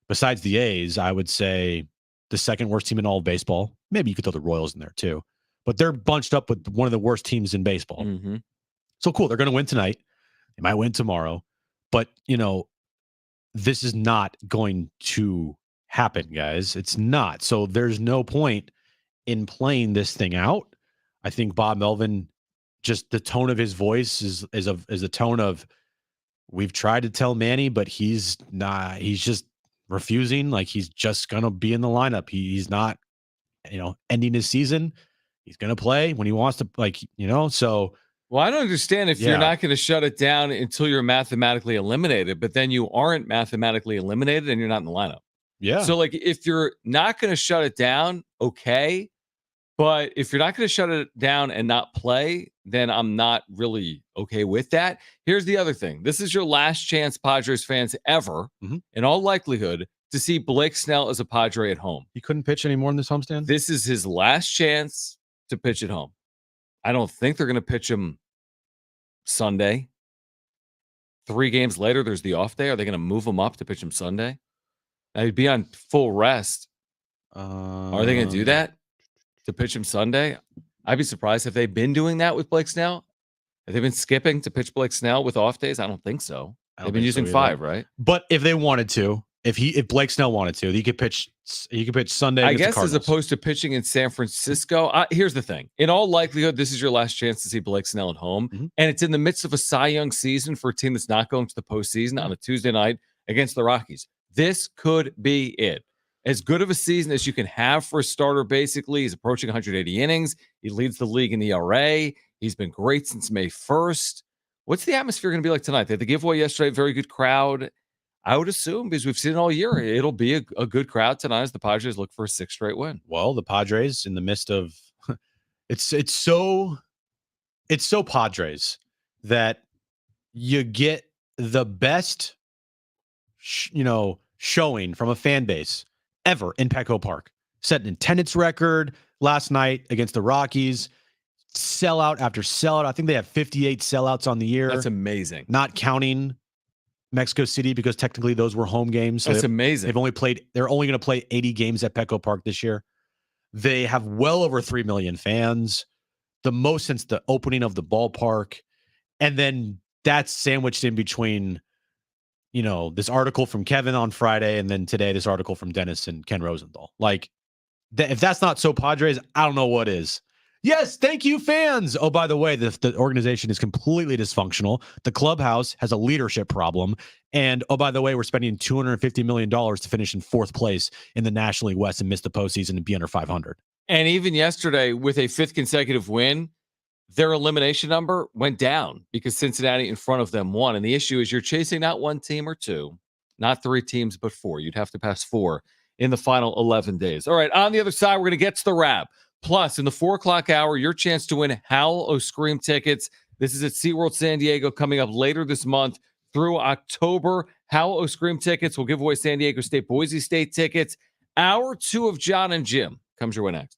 besides the A's, I would say the second worst team in all of baseball. Maybe you could throw the Royals in there too, but they're bunched up with one of the worst teams in baseball. Mm-hmm. So cool, they're going to win tonight. They might win tomorrow, but this is not going to happen, guys. It's not. So there's no point in playing this thing out. I think Bob Melvin, just the tone of his voice is a tone of We've tried to tell Manny, but he's not. He's just refusing. Like he's just gonna be in the lineup. He's not, ending his season. He's gonna play when he wants to. So. Well, I don't understand if you're not going to shut it down until you're mathematically eliminated, but then you aren't mathematically eliminated and you're not in the lineup. Yeah. So, like, if you're not going to shut it down, okay. But if you're not going to shut it down and not play, then I'm not really okay with that. Here's the other thing. This is your last chance, Padres fans, ever, in all likelihood, to see Blake Snell as a Padre at home. He couldn't pitch anymore in this homestand? This is his last chance to pitch at home. I don't think they're going to pitch him Sunday. 3 games later, there's the off day. Are they going to move him up to pitch him Sunday? Now, he'd be on full rest. Are they going to do that to pitch him Sunday? I'd be surprised if they've been doing that with Blake Snell. Have they been skipping to pitch Blake Snell with off days? I don't think so. They've been using 5, right? But if they wanted to, if Blake Snell wanted to, he could pitch Sunday. I guess as opposed to pitching in San Francisco. Here's the thing: in all likelihood, this is your last chance to see Blake Snell at home, and it's in the midst of a Cy Young season for a team that's not going to the postseason on a Tuesday night against the Rockies. This could be it. As good of a season as you can have for a starter. Basically, he's approaching 180 innings. He leads the league in ERA. He's been great since May 1st. What's the atmosphere going to be like tonight? They had the giveaway yesterday. Very good crowd. I would assume, because we've seen it all year, it'll be a good crowd tonight as the Padres look for a 6th straight win. Well, the Padres in the midst of it's so Padres that you get the best showing from a fan base ever in Petco Park. Set an attendance record last night against the Rockies. Sellout after sellout. I think they have 58 sellouts on the year. That's amazing. Not counting Mexico City, because technically those were home games. So that's amazing. They're only going to play 80 games at Petco Park this year. They have well over 3 million fans, the most since the opening of the ballpark. And then that's sandwiched in between, this article from Kevin on Friday, and then today, this article from Dennis and Ken Rosenthal. Like, if that's not so Padres, I don't know what is. Yes, thank you, fans. Oh, by the way, the organization is completely dysfunctional. The clubhouse has a leadership problem. And, oh, by the way, we're spending $250 million to finish in 4th place in the National League West and miss the postseason and be under 500. And even yesterday, with a 5th consecutive win, their elimination number went down because Cincinnati in front of them won. And the issue is you're chasing not 1 team or 2, not 3 teams, but 4. You'd have to pass 4 in the final 11 days. All right, on the other side, we're going to get to the wrap. Plus, in the 4 o'clock hour, your chance to win Howl O Scream tickets. This is at SeaWorld San Diego coming up later this month through October. Howl O Scream tickets. We'll give away San Diego State, Boise State tickets. Hour 2 of Jon and Jim comes your way next.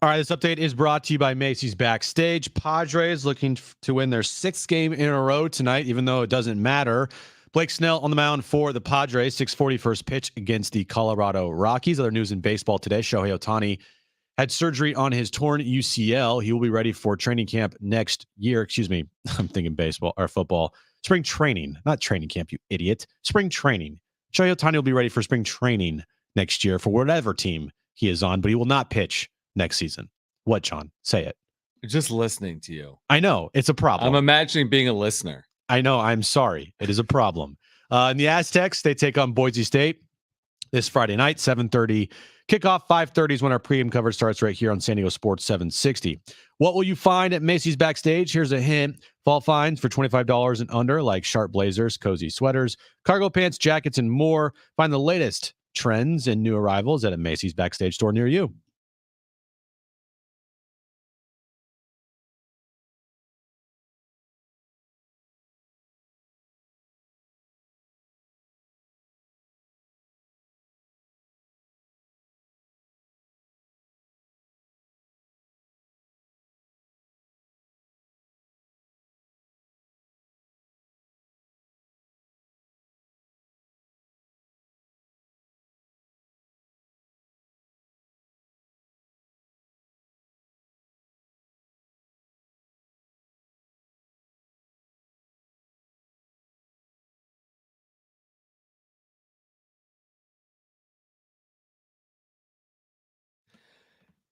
All right, this update is brought to you by Macy's Backstage. Padres looking to win their 6th game in a row tonight, even though it doesn't matter. Blake Snell on the mound for the Padres, 6:40 first pitch against the Colorado Rockies. Other news in baseball today, Shohei Ohtani had surgery on his torn UCL. He will be ready for training camp next year. Excuse me, I'm thinking baseball or football. Spring training, not training camp, you idiot. Spring training. Shohei Ohtani will be ready for spring training next year for whatever team he is on, but he will not pitch next season. What, John? Say it. Just listening to you. I know. It's a problem. I'm imagining being a listener. I know. I'm sorry. It is a problem. And the Aztecs, they take on Boise State this Friday night, 7:30. Kickoff 5:30 is when our pregame coverage starts right here on San Diego Sports 760. What will you find at Macy's Backstage? Here's a hint. Fall finds for $25 and under, like sharp blazers, cozy sweaters, cargo pants, jackets, and more. Find the latest trends and new arrivals at a Macy's Backstage store near you.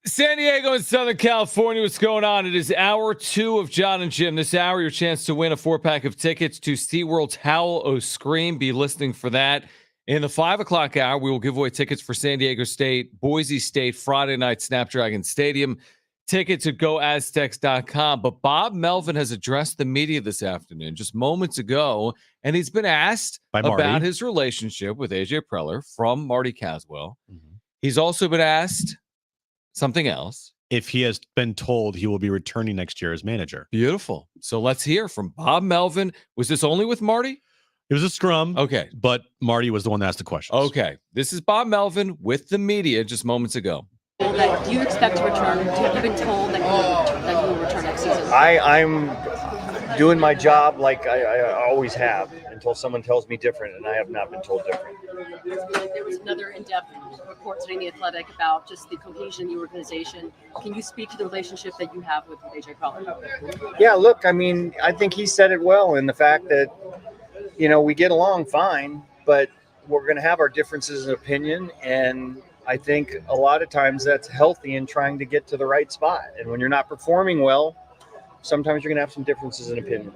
San Diego and Southern California, what's going on? It is hour 2 of Jon and Jim. This hour, your chance to win a 4-pack of tickets to SeaWorld's Howl O Scream. Be listening for that. In the 5 o'clock hour, we will give away tickets for San Diego State, Boise State, Friday night, Snapdragon Stadium. Tickets at goaztecs.com. But Bob Melvin has addressed the media this afternoon, just moments ago, and he's been asked about his relationship with AJ Preller from Marty Caswell. Mm-hmm. He's also been asked something else. If he has been told he will be returning next year as manager. Beautiful. So let's hear from Bob Melvin. Was this only with Marty? It was a scrum. Okay. But Marty was the one that asked the questions. Okay. This is Bob Melvin with the media just moments ago. Do you expect to return? Have you been told that you will return next season? I'm doing my job like I always have until someone tells me different, and I have not been told different. There was another in-depth report today in The Athletic about just the cohesion in the organization. Can you speak to the relationship that you have with AJ Preller? Yeah, look, I mean, I think he said it well in the fact that, you know, we get along fine, but we're going to have our differences in opinion, and I think a lot of times that's healthy in trying to get to the right spot. And when you're not performing well, sometimes you're going to have some differences in opinion.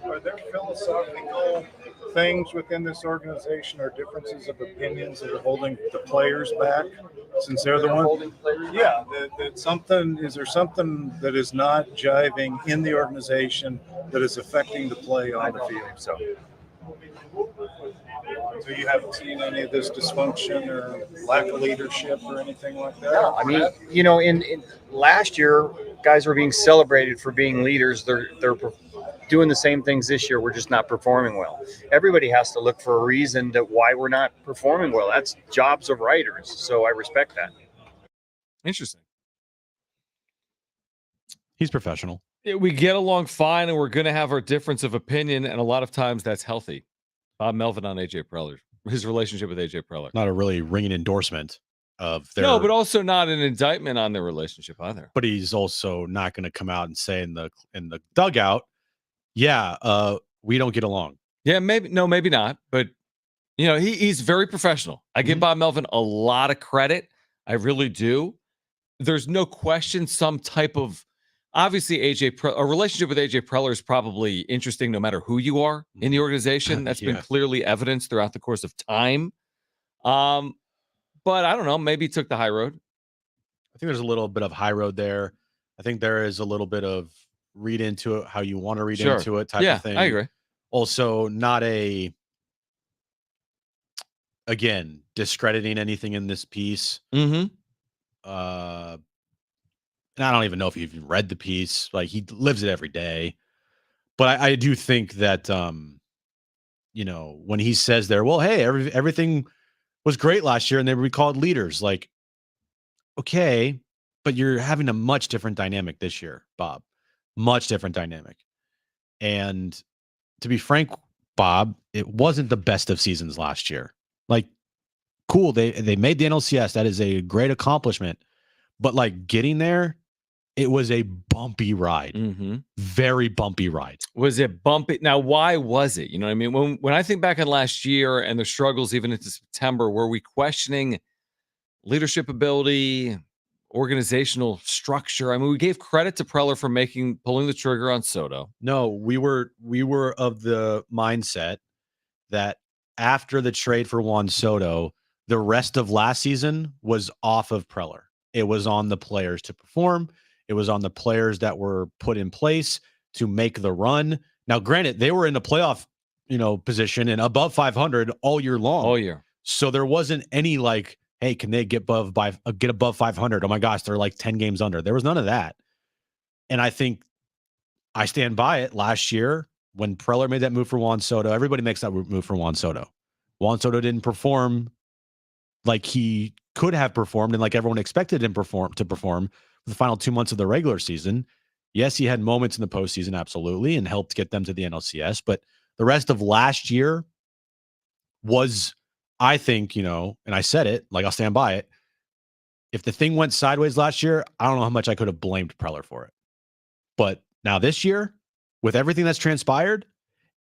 Are there philosophical things within this organization or differences of opinions that are holding the players back, since they're the ones? Yeah, that something, is there something that is not jiving in the organization that is affecting the play on the field? So you haven't seen any of this dysfunction or lack of leadership or anything like that? No, I mean, you know, in last year, guys were being celebrated for being leaders. They're doing the same things this year. We're just not performing well. Everybody has to look for a reason to why we're not performing well. That's jobs of writers. So I respect that. Interesting. He's professional. We get along fine, and we're going to have our difference of opinion, and a lot of times that's healthy. Bob Melvin on AJ Preller, his relationship with AJ Preller. Not a really ringing endorsement of their... No, but also not an indictment on their relationship either. But he's also not going to come out and say in the dugout, yeah, we don't get along. Yeah, maybe not. But you know, he's very professional. I give Bob Melvin a lot of credit. I really do. There's no question some type of, obviously a relationship with AJ Preller is probably interesting no matter who you are in the organization. That's been clearly evidenced throughout the course of time. But I don't know, maybe he took the high road. I think there's a little bit of high road there. I think there is a little bit of read into it how you want to read into it type of thing. I agree. Also, not again, discrediting anything in this piece. Mm-hmm. And I don't even know if you even read the piece. Like, he lives it every day. But I do think that, you know, when he says there, well, hey, everything was great last year and they were called leaders. Like, okay, but you're having a much different dynamic this year, Bob. Much different dynamic. And to be frank, Bob, it wasn't the best of seasons last year. Like, cool, they made the NLCS. That is a great accomplishment. But like getting there, it was a bumpy ride. Very bumpy ride. Was it bumpy? Now, why was it? You know what I mean? When I think back on last year and the struggles even into September, were we questioning leadership ability, organizational structure? I mean, we gave credit to Preller for pulling the trigger on Soto. No, we were of the mindset that after the trade for Juan Soto, the rest of last season was off of Preller. It was on the players to perform. It was on the players that were put in place to make the run. Now, granted, they were in the playoff, position and above 500 all year long. All year. So there wasn't any like, hey, can they get above 500? Oh my gosh, they're like 10 games under. There was none of that. And I think I stand by it. Last year, when Preller made that move for Juan Soto, everybody makes that move for Juan Soto. Juan Soto didn't perform like he could have performed and like everyone expected him to perform the final 2 months of the regular season. Yes, he had moments in the postseason, absolutely, and helped get them to the NLCS. But the rest of last year was, I think, and I said it, like I'll stand by it. If the thing went sideways last year, I don't know how much I could have blamed Preller for it. But now this year, with everything that's transpired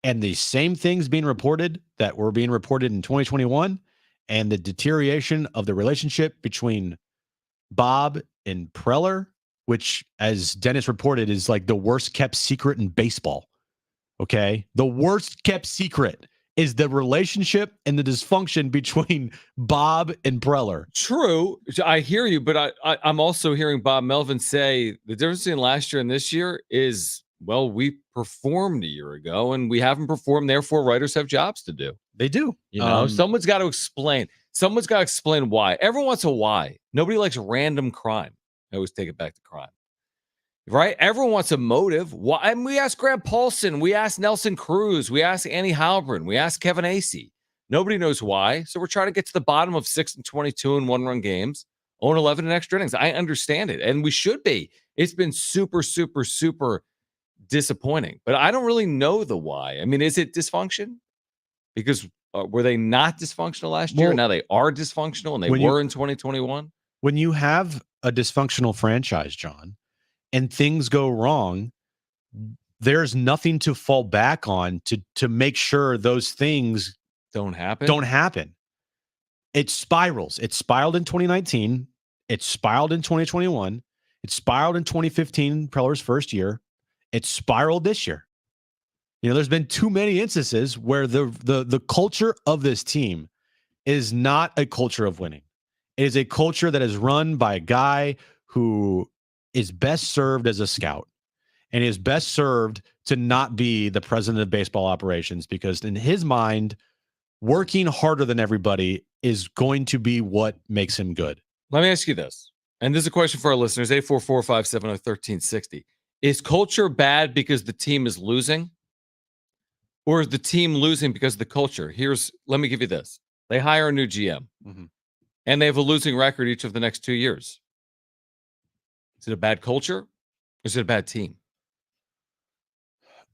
and the same things being reported that were being reported in 2021 and the deterioration of the relationship between Bob and Preller, which, as Dennis reported, is like the worst kept secret in baseball. Okay. The worst kept secret is the relationship and the dysfunction between Bob and Preller. True. I hear you, but I'm also hearing Bob Melvin say the difference between last year and this year is, well, we performed a year ago and we haven't performed. Therefore, writers have jobs to do. They do. Someone's got to explain. Someone's got to explain why. Everyone wants a why. Nobody likes random crime. I always take it back to crime. Right? Everyone wants a motive. Why? And we asked Grant Paulson. We asked Nelson Cruz. We asked Annie Halbrin. We asked Kevin Acee. Nobody knows why. So we're trying to get to the bottom of 6-22 in one-run games, 0-11 in extra innings. I understand it. And we should be. It's been super, super, super disappointing. But I don't really know the why. I mean, is it dysfunction? Because were they not dysfunctional last year? Now they are dysfunctional, and they were in 2021. When you have a dysfunctional franchise, John, and things go wrong, there's nothing to fall back on to make sure those things don't happen. It spirals. It spiraled in 2019. It spiraled in 2021. It spiraled in 2015, Preller's first year. It spiraled this year. There's been too many instances where the culture of this team is not a culture of winning. It is a culture that is run by a guy who is best served as a scout and is best served to not be the president of baseball operations, because in his mind, working harder than everybody is going to be what makes him good. Let me ask you this, and this is a question for our listeners, 844-570-1360. Is culture bad because the team is losing? Or is the team losing because of the culture? Let me give you this. They hire a new GM, and they have a losing record each of the next 2 years. Is it a bad culture? Or is it a bad team?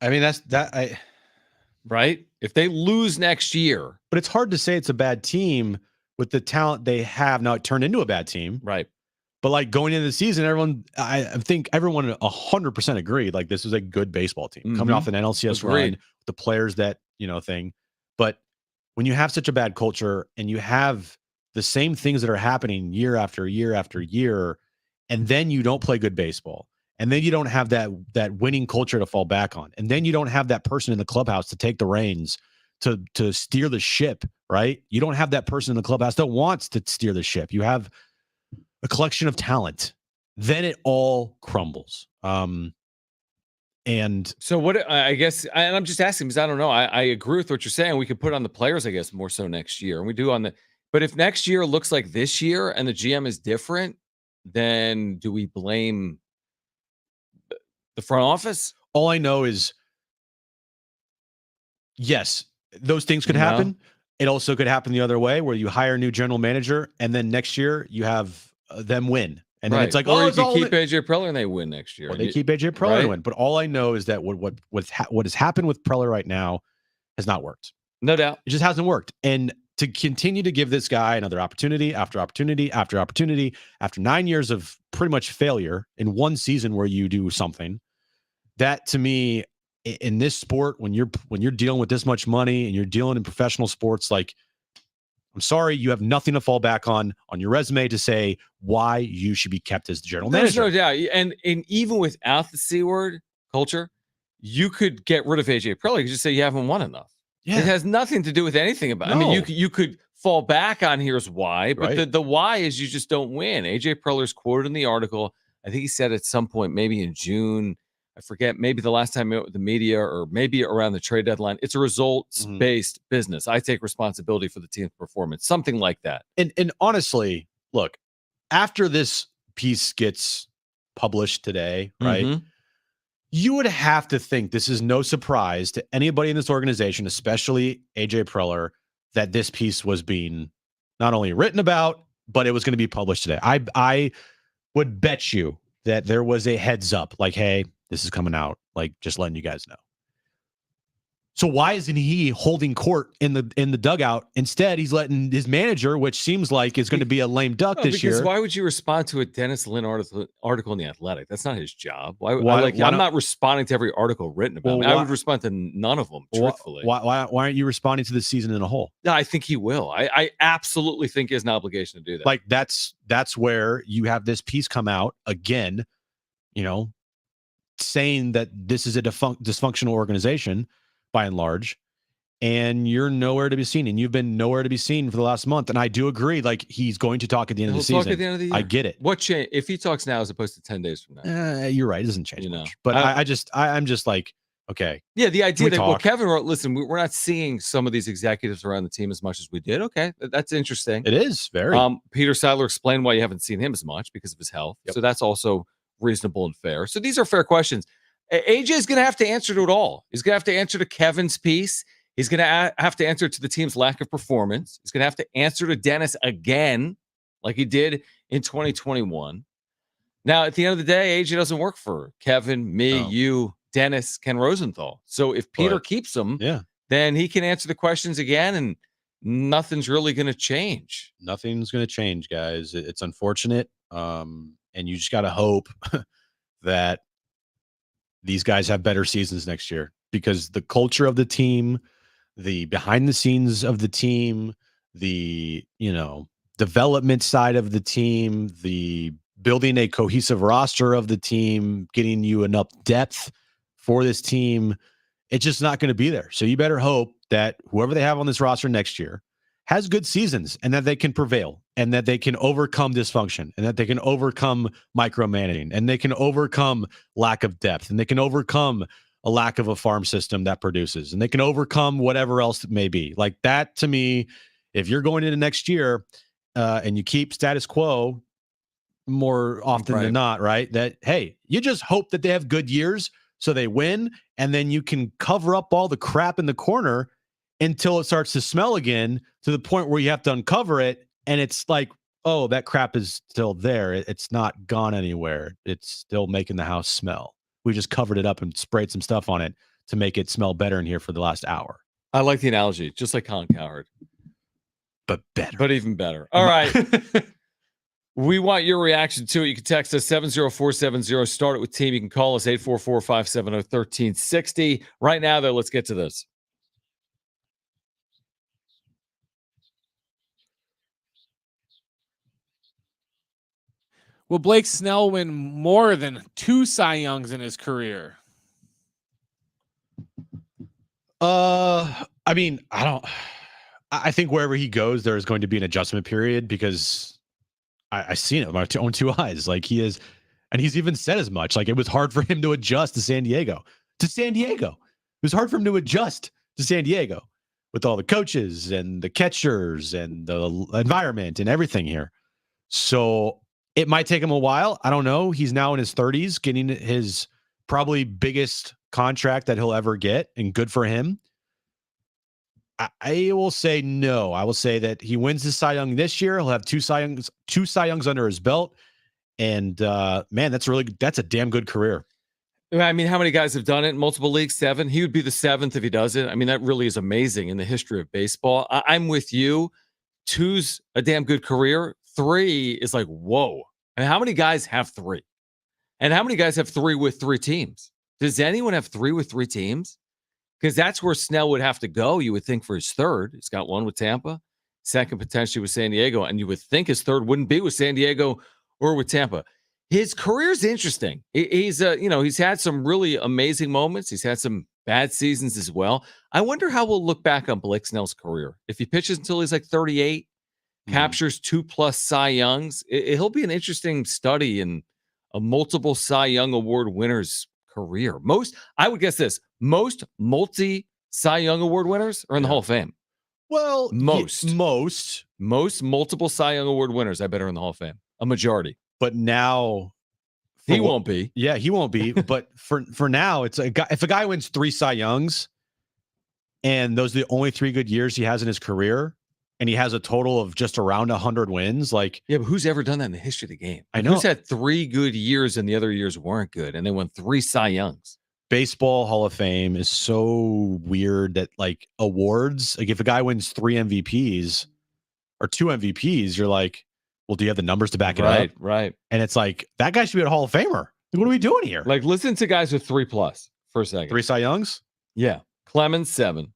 I mean, right? If they lose next year. But it's hard to say it's a bad team with the talent they have. Now it turned into a bad team. Right. But like going into the season, I think everyone 100% agreed, like this is a good baseball team coming off an NLCS run, the players that, thing. But when you have such a bad culture and you have the same things that are happening year after year after year, and then you don't play good baseball, and then you don't have that winning culture to fall back on, and then you don't have that person in the clubhouse to take the reins to steer the ship, right? You don't have that person in the clubhouse that wants to steer the ship. You have a collection of talent, then it all crumbles. And so what, I guess, and I'm just asking because I don't know. I agree with what you're saying. We could put on the players, I guess, more so next year. And we do but if next year looks like this year and the GM is different, then do we blame the front office? All I know is, yes, those things could happen. It also could happen the other way, where you hire a new general manager and then next year you have them win And then it's like, or oh, you it's can all keep AJ Preller and they win next year. or they keep AJ Preller right? and win. But all I know is that what has happened with Preller right now has not worked. No doubt. It just hasn't worked. And to continue to give this guy another opportunity after opportunity after opportunity after 9 years of pretty much failure in one season where you do something, that to me in this sport, when you're dealing with this much money and you're dealing in professional sports, like, I'm sorry, you have nothing to fall back on your resume to say why you should be kept as the general There's manager. no doubt. And even without the C word culture, you could get rid of AJ Preller. You could just say you haven't won enough. Yeah. It has nothing to do with anything about it. I mean, you could fall back on here's why, but Right. the why is you just don't win. AJ Preller's quoted in the article. I think he said at some point, maybe in June, I forget, maybe the last time I met with the media or maybe around the trade deadline. It's a results-based business. I take responsibility for the team's performance, something like that. And honestly, look, after this piece gets published today, right? You would have to think this is no surprise to anybody in this organization, especially AJ Preller, that this piece was being not only written about, but it was going to be published today. I would bet you that there was a heads up, like, hey, this is coming out, like, just letting you guys know. So why isn't he holding court in the dugout? Instead, he's letting his manager, which seems like is going to be a lame duck this year. Why would you respond to a Dennis Lynn article in The Athletic? That's not his job. Why I'm not responding to every article written about me. I would respond to none of them, truthfully. Why aren't you responding to the season in a whole? Yeah, I think he will. I absolutely think he has an obligation to do that. Like, that's where you have this piece come out again, saying that this is a dysfunctional organization by and large, and you're nowhere to be seen, and you've been nowhere to be seen for the last month. And I do agree, like, he's going to talk at the end of the season. At the end of the year. I get it. What change if he talks now as opposed to 10 days from now? You're right. It doesn't change much. But I'm just like, okay. Yeah, the idea that, well, talk? Kevin wrote, listen, we're not seeing some of these executives around the team as much as we did. Okay, that's interesting. It is very. Peter Sadler explained why you haven't seen him as much because of his health. Yep. So that's also reasonable and fair. So these are fair questions. AJ is going to have to answer to it all. He's going to have to answer to Kevin's piece. He's going to have to answer to the team's lack of performance. He's going to have to answer to Dennis again, like he did in 2021. Now, at the end of the day, AJ doesn't work for Kevin, me, you, Dennis, Ken Rosenthal. So if Peter keeps him, then he can answer the questions again, and nothing's really going to change. Nothing's going to change, guys. It's unfortunate, and you just got to hope that these guys have better seasons next year, because the culture of the team, the behind the scenes of the team, the, development side of the team, the building a cohesive roster of the team, getting you enough depth for this team, it's just not going to be there. So you better hope that whoever they have on this roster next year has good seasons, and that they can prevail, and that they can overcome dysfunction, and that they can overcome micromanaging, and they can overcome lack of depth, and they can overcome a lack of a farm system that produces, and they can overcome whatever else it may be. Like that, to me, if you're going into next year and you keep status quo more often than not, right? That, hey, you just hope that they have good years so they win, and then you can cover up all the crap in the corner until it starts to smell again, to the point where you have to uncover it, and it's like, oh, that crap is still there. It's not gone anywhere. It's still making the house smell. We just covered it up and sprayed some stuff on it to make it smell better in here for the last hour. I like the analogy, just like Colin Cowherd. But better. But even better. All right. We want your reaction to it. You can text us 70470. Start it with team. You can call us 844-570-1360. Right now, though, let's get to this. Will Blake Snell win more than 2 Cy Youngs in his career? I mean, I think wherever he goes, there is going to be an adjustment period, because I've seen it with my own 2 eyes. Like, he is, and he's even said as much. Like, it was hard for him to adjust to San Diego. It was hard for him to adjust to San Diego with all the coaches and the catchers and the environment and everything here. So it might take him a while. I don't know. He's now in his 30s, getting his probably biggest contract that he'll ever get, and good for him. I will say no. I will say that he wins the Cy Young this year. He'll have 2 Cy Youngs under his belt, And man, that's a damn good career. I mean, how many guys have done it in multiple leagues? 7. He would be the 7th if he does it. I mean, that really is amazing in the history of baseball. I'm with you. 2's a damn good career. 3 is like, whoa. I mean, how many guys have 3? And how many guys have 3 with 3 teams? Does anyone have 3 with 3 teams? Because that's where Snell would have to go, you would think, for his 3rd. He's got 1 with Tampa, 2nd potentially with San Diego, and you would think his 3rd wouldn't be with San Diego or with Tampa. His career's interesting. He's he's had some really amazing moments. He's had some bad seasons as well. I wonder how we'll look back on Blake Snell's career. If he pitches until he's like 38, captures 2+ Cy Youngs, he'll be an interesting study in a multiple Cy Young Award winner's career. I would guess most multi-Cy Young Award winners are in the Hall of Fame. Well, most multiple Cy Young Award winners, I bet, are in the Hall of Fame. A majority. But now he won't be. Yeah, he won't be. But for now, it's a guy. If a guy wins 3 Cy Youngs, and those are the only 3 good years he has in his career, and he has a total of just around 100 wins, like but who's ever done that in the history of the game? I know. Who's had 3 good years and the other years weren't good, and they won 3 Cy Youngs? Baseball Hall of Fame is so weird that like awards, like if a guy wins 3 MVPs or 2 MVPs, you're like, well, do you have the numbers to back it up? Right. And it's like, that guy should be a Hall of Famer. What are we doing here? Like, listen to guys with 3+ for a second. 3 Cy Youngs? Yeah. Clemens 7,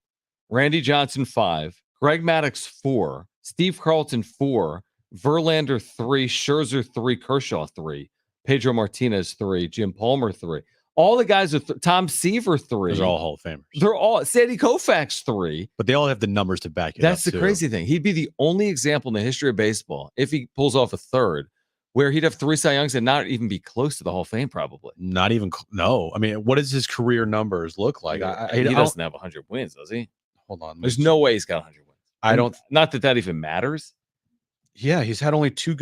Randy Johnson 5, Greg Maddux 4, Steve Carlton 4, Verlander 3, Scherzer 3, Kershaw 3, Pedro Martinez 3, Jim Palmer 3. All the guys with Tom Seaver 3. Those are all Hall of Famers. They're all Sandy Koufax 3. But they all have the numbers to back it up. That's the crazy thing. He'd be the only example in the history of baseball, if he pulls off a 3rd, where he'd have 3 Cy Youngs and not even be close to the Hall of Fame, probably. Not even, no. I mean, what does his career numbers look like? He doesn't have 100 wins, does he? Hold on. There's no way he's got 100 wins. Not that even matters. Yeah, he's had only 2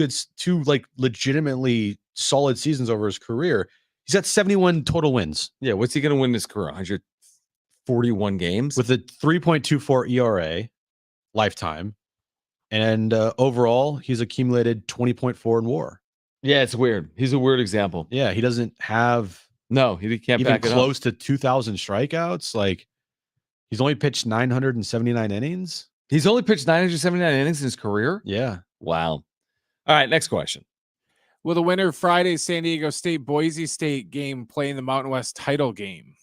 like legitimately solid seasons over his career. He's got 71 total wins. Yeah, what's he going to win this career? 141 games? With a 3.24 ERA lifetime. And overall, he's accumulated 20.4 in WAR. Yeah, it's weird. He's a weird example. Yeah, he doesn't have he can't even back it close up. to 2,000 strikeouts. Like, he's only pitched 979 innings. He's only pitched 979 innings in his career? Yeah. Wow. All right, next question. Will the winner of Friday's San Diego State Boise State game play in the Mountain West title game?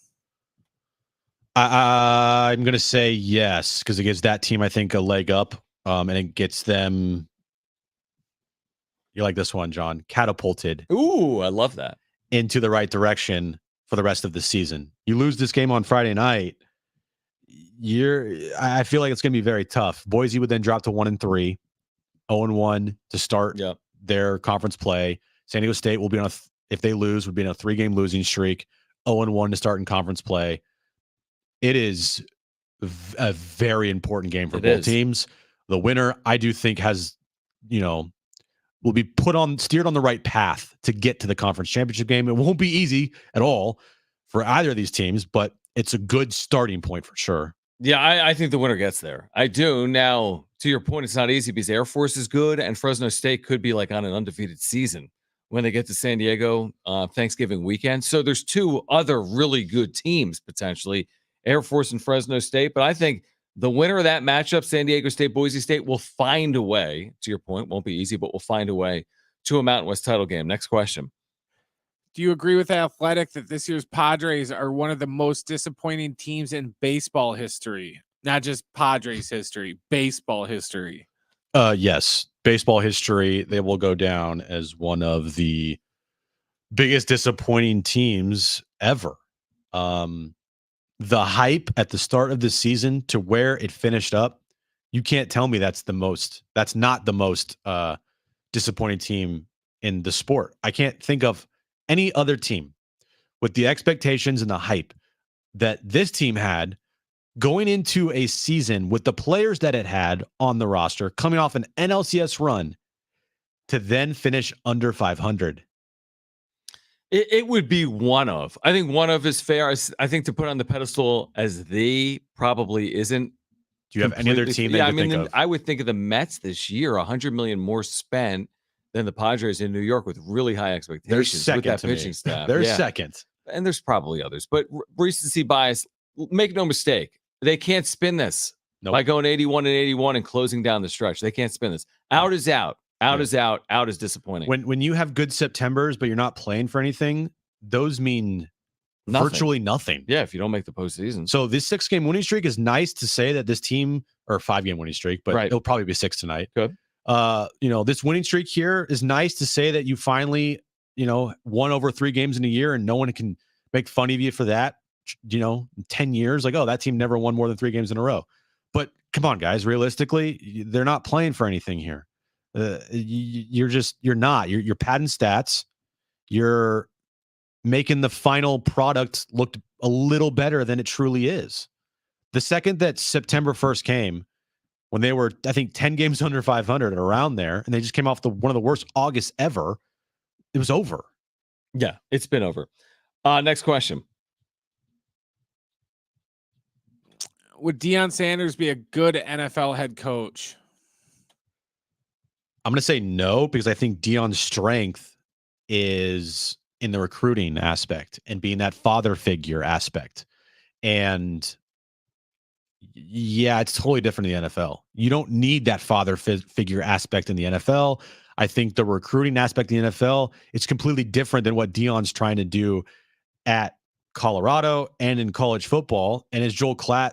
I'm going to say yes, because it gives that team, I think, a leg up, and it gets them. You like this one, John? Catapulted. Ooh, I love that. Into the right direction for the rest of the season. You lose this game on Friday night, I feel like it's going to be very tough. Boise would then drop to 1-3, 0-1 to start their conference play. San Diego State will be on if they lose, would be in a 3-game losing streak, 0-1 to start in conference play. It is a very important game for both teams. The winner, I do think, has, will be steered on the right path to get to the conference championship game. It won't be easy at all for either of these teams, but it's a good starting point for sure. Yeah, I think the winner gets there. I do. Now, to your point, it's not easy because Air Force is good and Fresno State could be like on an undefeated season when they get to San Diego Thanksgiving weekend. So there's 2 other really good teams potentially, Air Force and Fresno State. But I think the winner of that matchup, San Diego State, Boise State, will find a way, to your point, won't be easy, but will find a way to a Mountain West title game. Next question. Do you agree with Athletic that this year's Padres are one of the most disappointing teams in baseball history? Not just Padres history, baseball history. Yes. Baseball history, they will go down as one of the biggest disappointing teams ever. The hype at the start of the season to where it finished up, you can't tell me that's not the most disappointing team in the sport. I can't think of any other team with the expectations and the hype that this team had going into a season with the players that it had on the roster, coming off an NLCS run, to then finish under 500. It would be one of. I think one of is fair. I think to put on the pedestal as the probably isn't. Do you have any other team that you think of? I would think of the Mets this year, $100 million more spent. than the Padres in New York with really high They're expectations second with that to me. pitching staff. They're Yeah. second. And there's probably others, but recency bias, make no mistake, they can't spin this by going 81 and closing down the stretch. They can't spin this. Out is out. Out is out. Out is disappointing. When you have good Septembers, but you're not playing for anything, those mean virtually nothing. Yeah, if you don't make the postseason. So this 6-game winning streak is nice to say that this team, or 5-game winning streak, but it'll probably be 6 tonight. Good. This winning streak here is nice to say that you finally, won over 3 games in a year, and no one can make fun of you for that. 10 years, like, oh, that team never won more than 3 games in a row. But come on, guys, realistically, they're not playing for anything here. You're padding stats. You're making the final product look a little better than it truly is. The second that September 1st came, when they were, I think, 10 games under 500 around there, and they just came off one of the worst Augusts ever, it was over. Yeah, it's been over. Next question. Would Deion Sanders be a good NFL head coach? I'm going to say no, because I think Deion's strength is in the recruiting aspect and being that father figure aspect. And yeah, it's totally different in the NFL. You don't need that father figure aspect in the NFL. I think the recruiting aspect in the NFL, it's completely different than what Deion's trying to do at Colorado and in college football. And as Joel Klatt,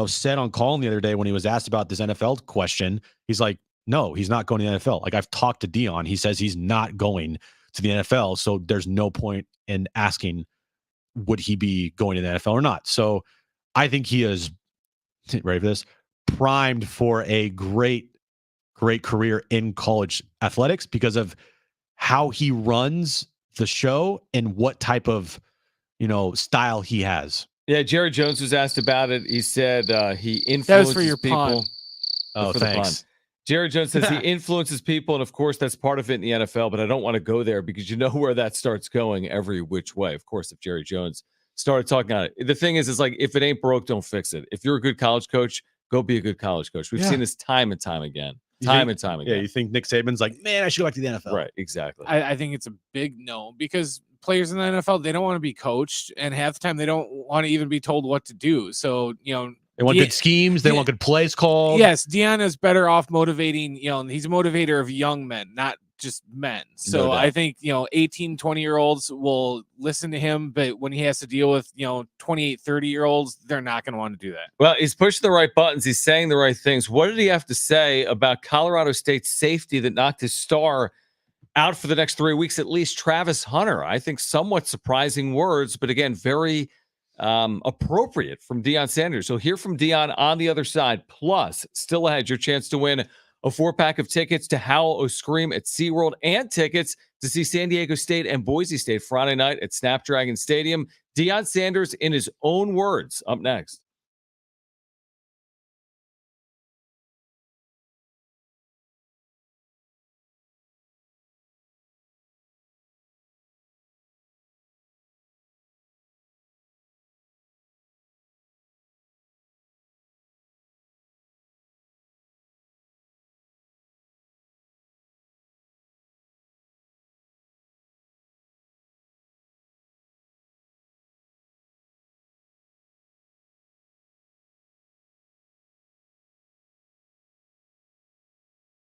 said on Colin the other day when he was asked about this NFL question, he's like, no, he's not going to the NFL. Like, I've talked to Deion. He says he's not going to the NFL. So there's no point in asking, would he be going to the NFL or not? So I think he is, ready for this, primed for a great career in college athletics because of how he runs the show and what type of, style he has. Yeah, Jerry Jones was asked about it. He said he influences for your people. pun. Oh, thanks. Jerry Jones says he influences people, and of course that's part of it in the NFL, but I don't want to go there because you know where that starts going every which way. Of course, if Jerry Jones started talking on it. The thing is like, if it ain't broke, don't fix it. If you're a good college coach, go be a good college coach. We've seen this time and time again. Yeah, you think Nick Saban's like, man, I should go back to the NFL. Right, exactly. I think it's a big no because players in the NFL, they don't want to be coached, and half the time they don't want to even be told what to do. So, they want good schemes. They want good plays called. Yes, Deion is better off motivating, he's a motivator of young men, not just men. So I think, 18, 20-year-olds will listen to him, but when he has to deal with, 28, 30-year-olds, they're not going to want to do that. Well, he's pushing the right buttons. He's saying the right things. What did he have to say about Colorado State's safety that knocked his star out for the next 3 weeks, at least? Travis Hunter. I think somewhat surprising words, but again, very appropriate from Deion Sanders. So hear from Deion on the other side. Plus, still ahead, your chance to win a 4-pack of tickets to Howl O Scream at SeaWorld and tickets to see San Diego State and Boise State Friday night at Snapdragon Stadium. Deion Sanders in his own words up next.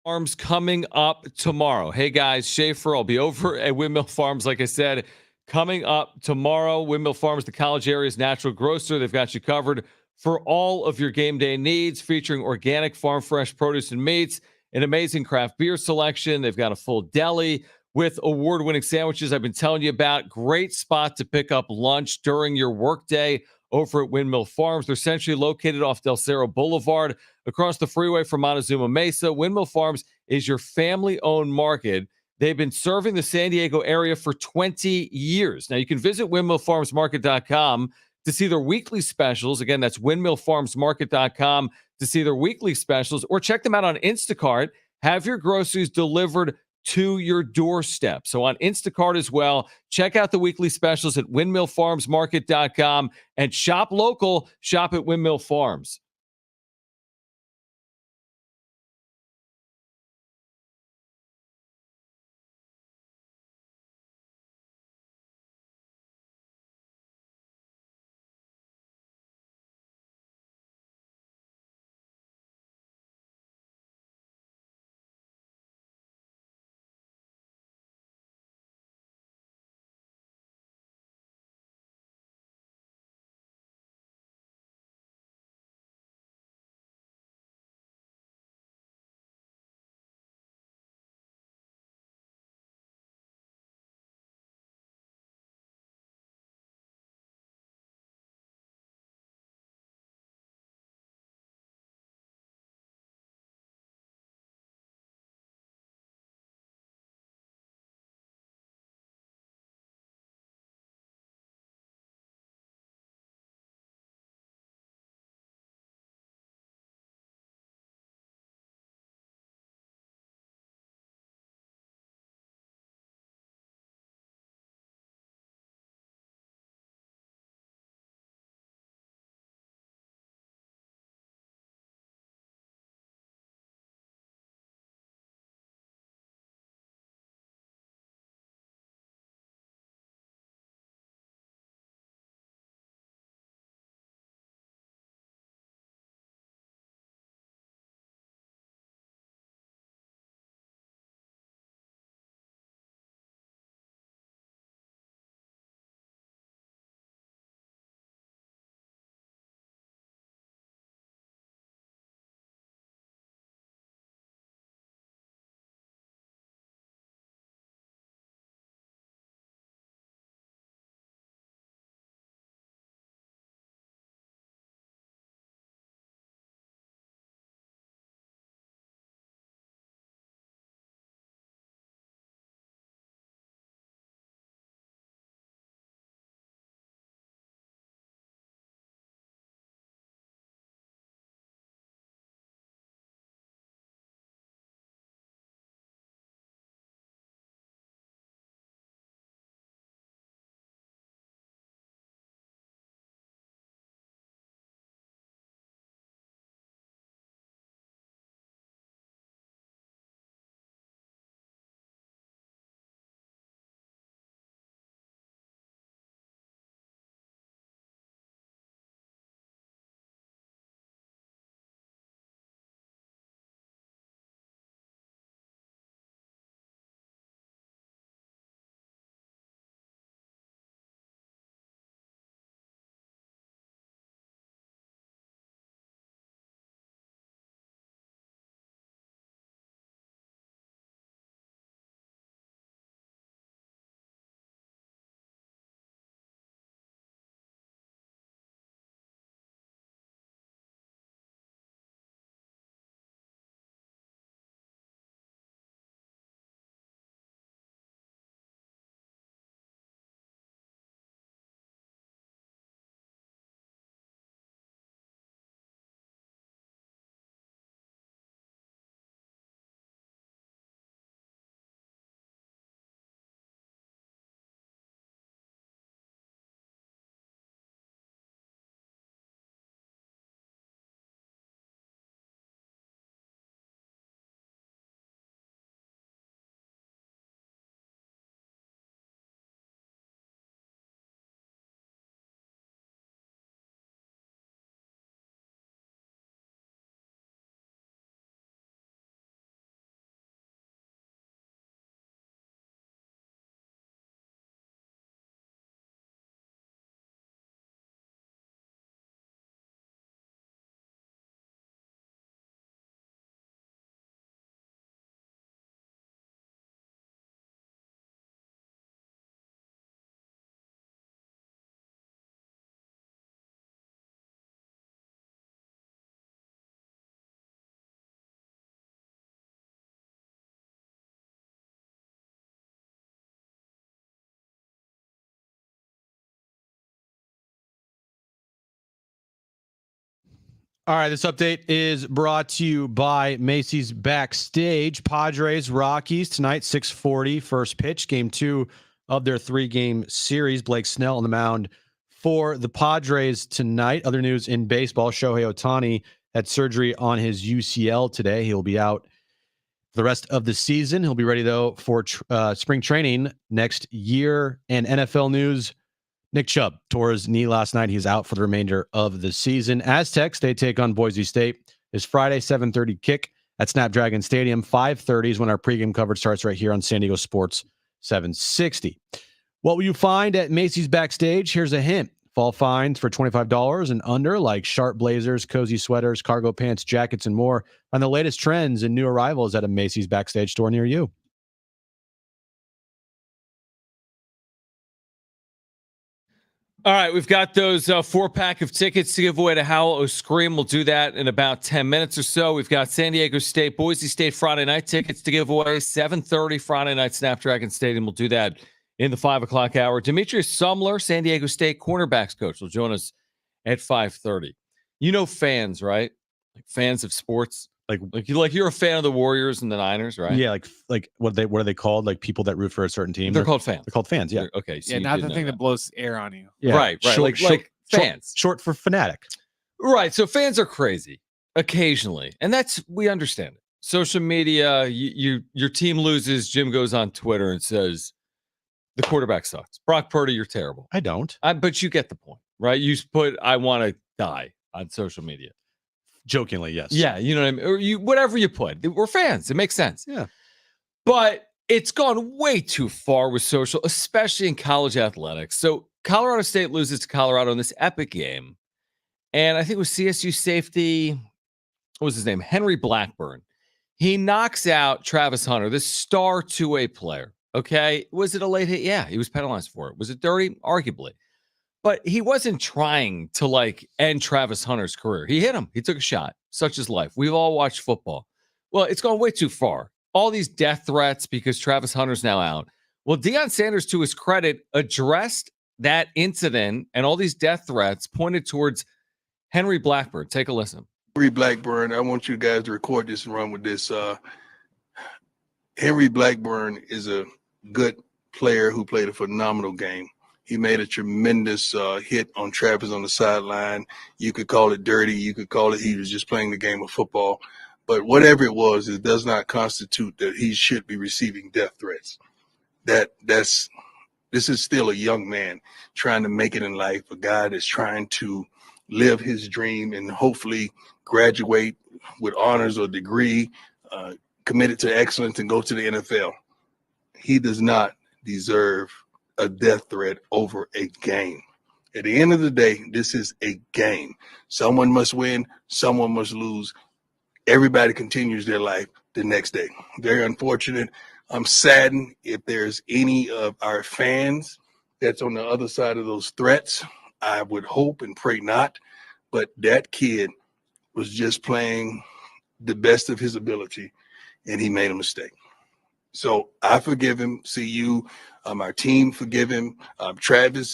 Farms coming up tomorrow. Hey guys, Schaefer, I'll be over at Windmill Farms. Like I said, coming up tomorrow, Windmill Farms, the college area's natural grocer. They've got you covered for all of your game day needs, featuring organic farm fresh produce and meats, an amazing craft beer selection. They've got a full deli with award-winning sandwiches I've been telling you about. Great spot to pick up lunch during your workday over at Windmill Farms. They're centrally located off Del Cerro Boulevard, across the freeway from Montezuma Mesa. Windmill Farms is your family-owned market. They've been serving the San Diego area for 20 years. Now, you can visit windmillfarmsmarket.com to see their weekly specials. Again, that's windmillfarmsmarket.com to see their weekly specials, or check them out on Instacart. Have your groceries delivered to your doorstep. So on Instacart as well, check out the weekly specials at windmillfarmsmarket.com and shop local, shop at Windmill Farms. All right, this update is brought to you by Macy's Backstage. Padres, Rockies tonight, 6:40, first pitch, game 2 of their 3-game series. Blake Snell on the mound for the Padres tonight. Other news in baseball, Shohei Ohtani had surgery on his UCL today. He'll be out for the rest of the season. He'll be ready, though, for spring training next year. And NFL news, Nick Chubb tore his knee last night. He's out for the remainder of the season. Aztecs, they take on Boise State. It's Friday, 7:30 kick at Snapdragon Stadium. 5:30 is when our pregame coverage starts right here on San Diego Sports 760. What will you find at Macy's Backstage? Here's a hint. Fall finds for $25 and under, like sharp blazers, cozy sweaters, cargo pants, jackets, and more. Find the latest trends and new arrivals at a Macy's Backstage store near you. All right, we've got those 4-pack of tickets to give away to Howl O Scream. We'll do that in about 10 minutes or so. We've got San Diego State, Boise State Friday night tickets to give away. 7:30 Friday night, Snapdragon Stadium. We'll do that in the 5 o'clock hour. Demetrius Sumler, San Diego State cornerbacks coach, will join us at 5:30. You know fans, right? Like fans of sports. Like you're a fan of the Warriors and the Niners, right? Yeah, like what are they called? Like people that root for a certain team. They're called fans. They're called fans. Yeah. Okay. So Yeah, not the thing that blows air on you. Yeah. Right. Short, like fans. Short for fanatic. Right. So fans are crazy occasionally, and we understand it. Social media, your team loses. Jim goes on Twitter and says the quarterback sucks. Brock Purdy, you're terrible. I don't. But you get the point, right? You put "I want to die" on social media. Jokingly, yes. Yeah, you know what I mean? Or whatever you put. We're fans. It makes sense. Yeah. But it's gone way too far with social, especially in college athletics. So Colorado State loses to Colorado in this epic game. And I think it was CSU safety, what was his name? Henry Blackburn. He knocks out Travis Hunter, this star two-way player. Okay. Was it a late hit? Yeah, he was penalized for it. Was it dirty? Arguably. But he wasn't trying to end Travis Hunter's career. He hit him. He took a shot. Such is life. We've all watched football. Well, it's gone way too far. All these death threats because Travis Hunter's now out. Well, Deion Sanders, to his credit, addressed that incident, and all these death threats pointed towards Henry Blackburn. Take a listen. Henry Blackburn, I want you guys to record this and run with this. Henry Blackburn is a good player who played a phenomenal game. He made a tremendous hit on Travis on the sideline. You could call it dirty. You could call it he was just playing the game of football. But whatever it was, it does not constitute that he should be receiving death threats. This is still a young man trying to make it in life, a guy that's trying to live his dream and hopefully graduate with honors or degree, committed to excellence and go to the NFL. He does not deserve a death threat over a game. At the end of the day, this is a game. Someone must win, someone must lose. Everybody continues their life the next day. Very unfortunate. I'm saddened if there's any of our fans that's on the other side of those threats. I would hope and pray not, but that kid was just playing the best of his ability, and he made a mistake. So I forgive him. See you. Our team forgive him. Travis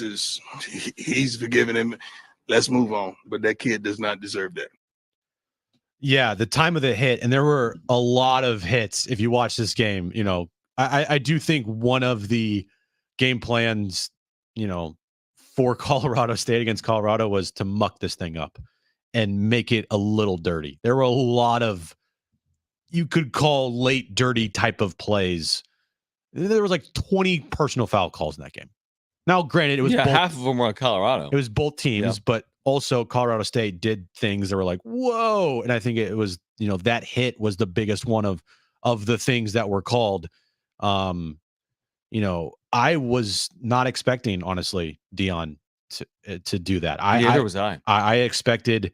he's forgiven him. Let's move on. But that kid does not deserve that. Yeah, the time of the hit, and there were a lot of hits. If you watch this game, I do think one of the game plans, for Colorado State against Colorado was to muck this thing up and make it a little dirty. There were a lot of, you could call late dirty type of plays. There was like 20 personal foul calls in that game. Now, granted, it was half of them were on Colorado. It was both teams, but also Colorado State did things that were like, whoa. And I think it was, that hit was the biggest one of the things that were called. I was not expecting, honestly, Deion to do that. Neither was I. I expected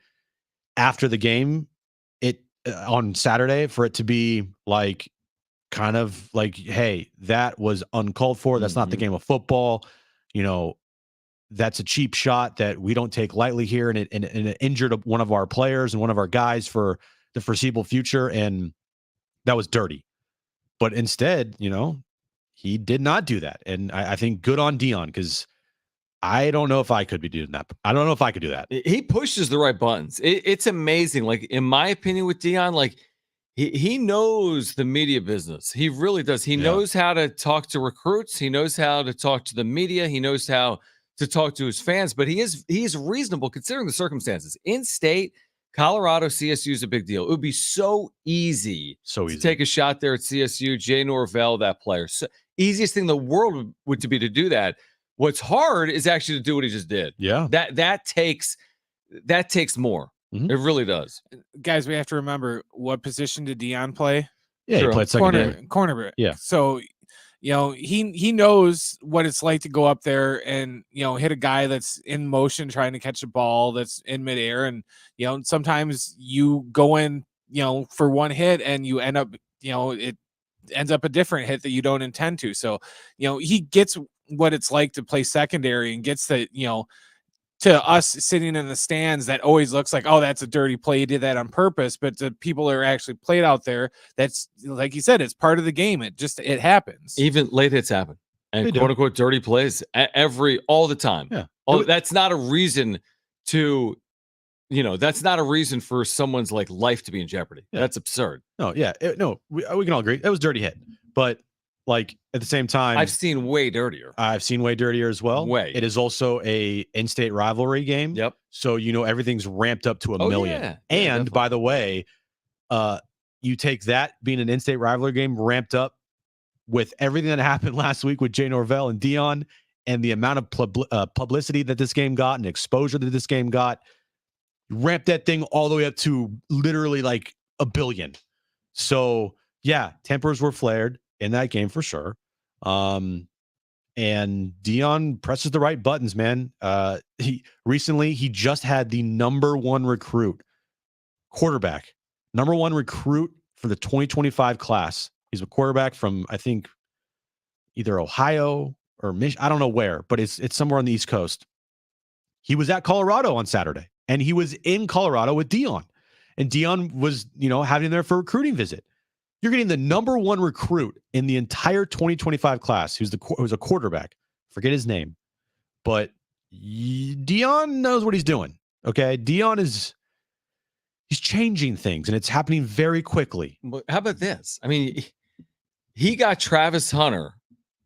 after the game, on Saturday, for it to be like, kind of like, hey, that was uncalled for. That's not the game of football. That's a cheap shot that we don't take lightly here. And it injured one of our players and one of our guys for the foreseeable future. And that was dirty. But instead, he did not do that. And I think good on Deion, because I don't know if I could be doing that. I don't know if I could do that. He pushes the right buttons. It's amazing. Like, in my opinion, with Dion, like he knows the media business. He really does. He knows how to talk to recruits. He knows how to talk to the media. He knows how to talk to his fans. But he's reasonable considering the circumstances. In state, Colorado, CSU is a big deal. It would be so easy to take a shot there at CSU. Jay Norvell, that player, easiest thing in the world would be to do that. What's hard is actually to do what he just did. Yeah. That takes more. Mm-hmm. It really does. Guys, we have to remember, what position did Dion play? Yeah, he played secondary. Cornerback. Yeah. So, he knows what it's like to go up there and, hit a guy that's in motion trying to catch a ball that's in midair. And, sometimes you go in, for one hit and you end up, it ends up a different hit that you don't intend to. So, he gets what it's like to play secondary and gets that, to us sitting in the stands, that always looks like, oh, that's a dirty play. He did that on purpose. But the people that are actually played out there, that's, like you said, it's part of the game. It happens. Even late hits happen, and quote unquote dirty plays all the time. Yeah. That's not a reason to, that's not a reason for someone's like life to be in jeopardy. Yeah. That's absurd. No, yeah, we can all agree it was a dirty hit, but like at the same time, I've seen way dirtier. I've seen way dirtier as well. It is also a in-state rivalry game. Yep. So everything's ramped up to a million. Yeah. And by the way, you take that being an in-state rivalry game ramped up with everything that happened last week with Jay Norvell and Dion, and the amount of publicity that this game got and exposure that this game got, ramp that thing all the way up to literally like a billion. So yeah, tempers were flared in that game for sure. And Dion presses the right buttons, man. He just had the number one recruit quarterback, number one recruit for the 2025 class. He's a quarterback from, I think, either Ohio or Michigan. I don't know where, but it's somewhere on the East Coast. He was at Colorado on Saturday, and he was in Colorado with Dion, and Dion was, having him there for a recruiting visit. You're getting the number one recruit in the entire 2025 class, who's a quarterback. Forget his name, but Dion knows what he's doing. Okay, he's changing things, and it's happening very quickly. But how about this? I mean, he got Travis Hunter,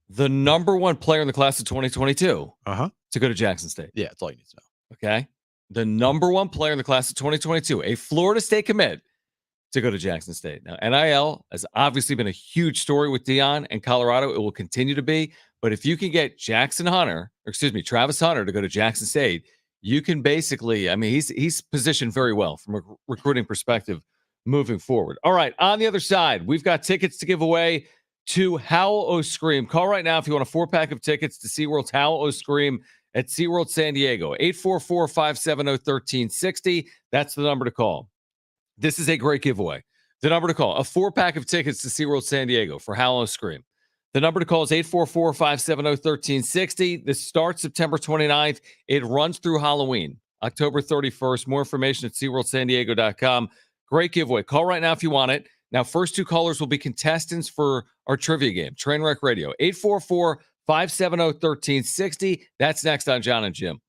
the number one player in the class of 2022, to go to Jackson State. Yeah, that's all you need to know. Okay, the number one player in the class of 2022, a Florida State commit, to go to Jackson State. Now, NIL has obviously been a huge story with Dion and Colorado. It will continue to be. But if you can get Travis Hunter to go to Jackson State, you can basically, he's positioned very well from a recruiting perspective moving forward. All right, on the other side, we've got tickets to give away to Howl O Scream. Call right now if you want a 4-pack of tickets to SeaWorld's Howl O Scream at SeaWorld San Diego. 844-570-1360. That's the number to call. This is a great giveaway. The number to call, a 4-pack of tickets to SeaWorld San Diego for Howl O Scream. The number to call is 844-570-1360. This starts September 29th. It runs through Halloween, October 31st. More information at SeaWorldSanDiego.com. Great giveaway. Call right now if you want it. Now, first two callers will be contestants for our trivia game, Trainwreck Radio. 844-570-1360. That's next on Jon and Jim.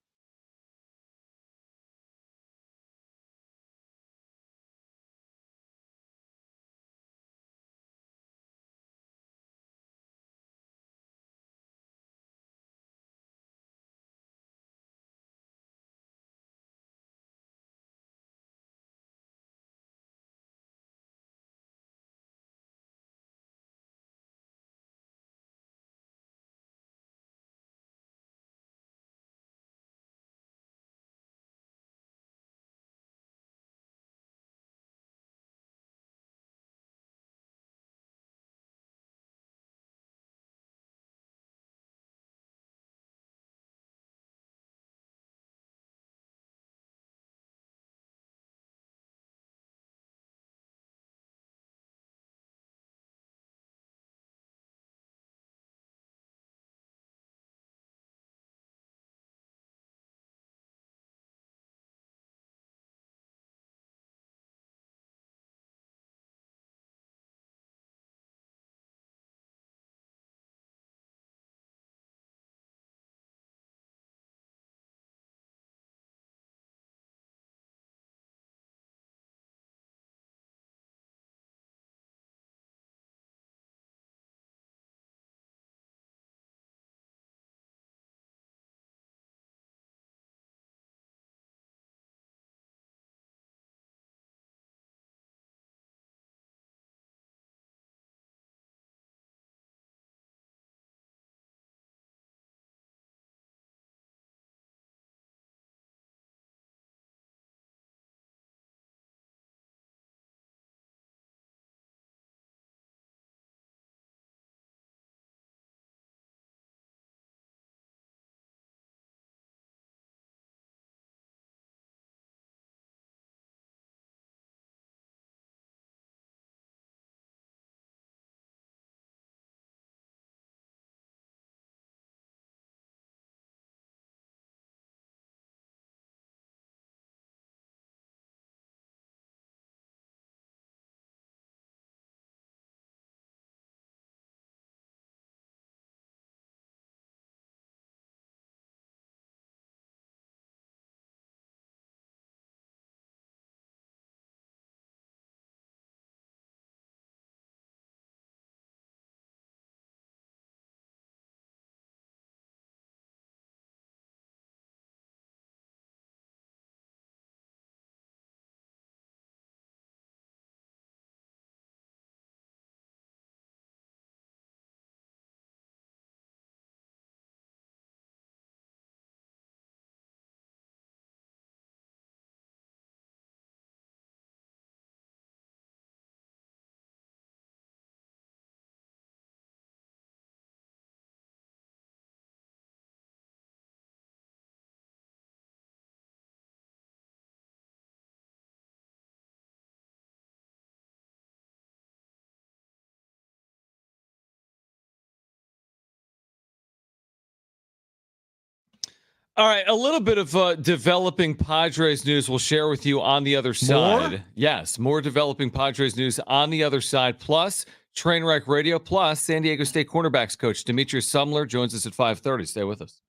All right, a little bit of developing Padres news we'll share with you on the other side. More? Yes, more developing Padres news on the other side. Plus, Trainwreck Radio. Plus, San Diego State cornerbacks coach Demetrius Sumler joins us at 5:30. Stay with us.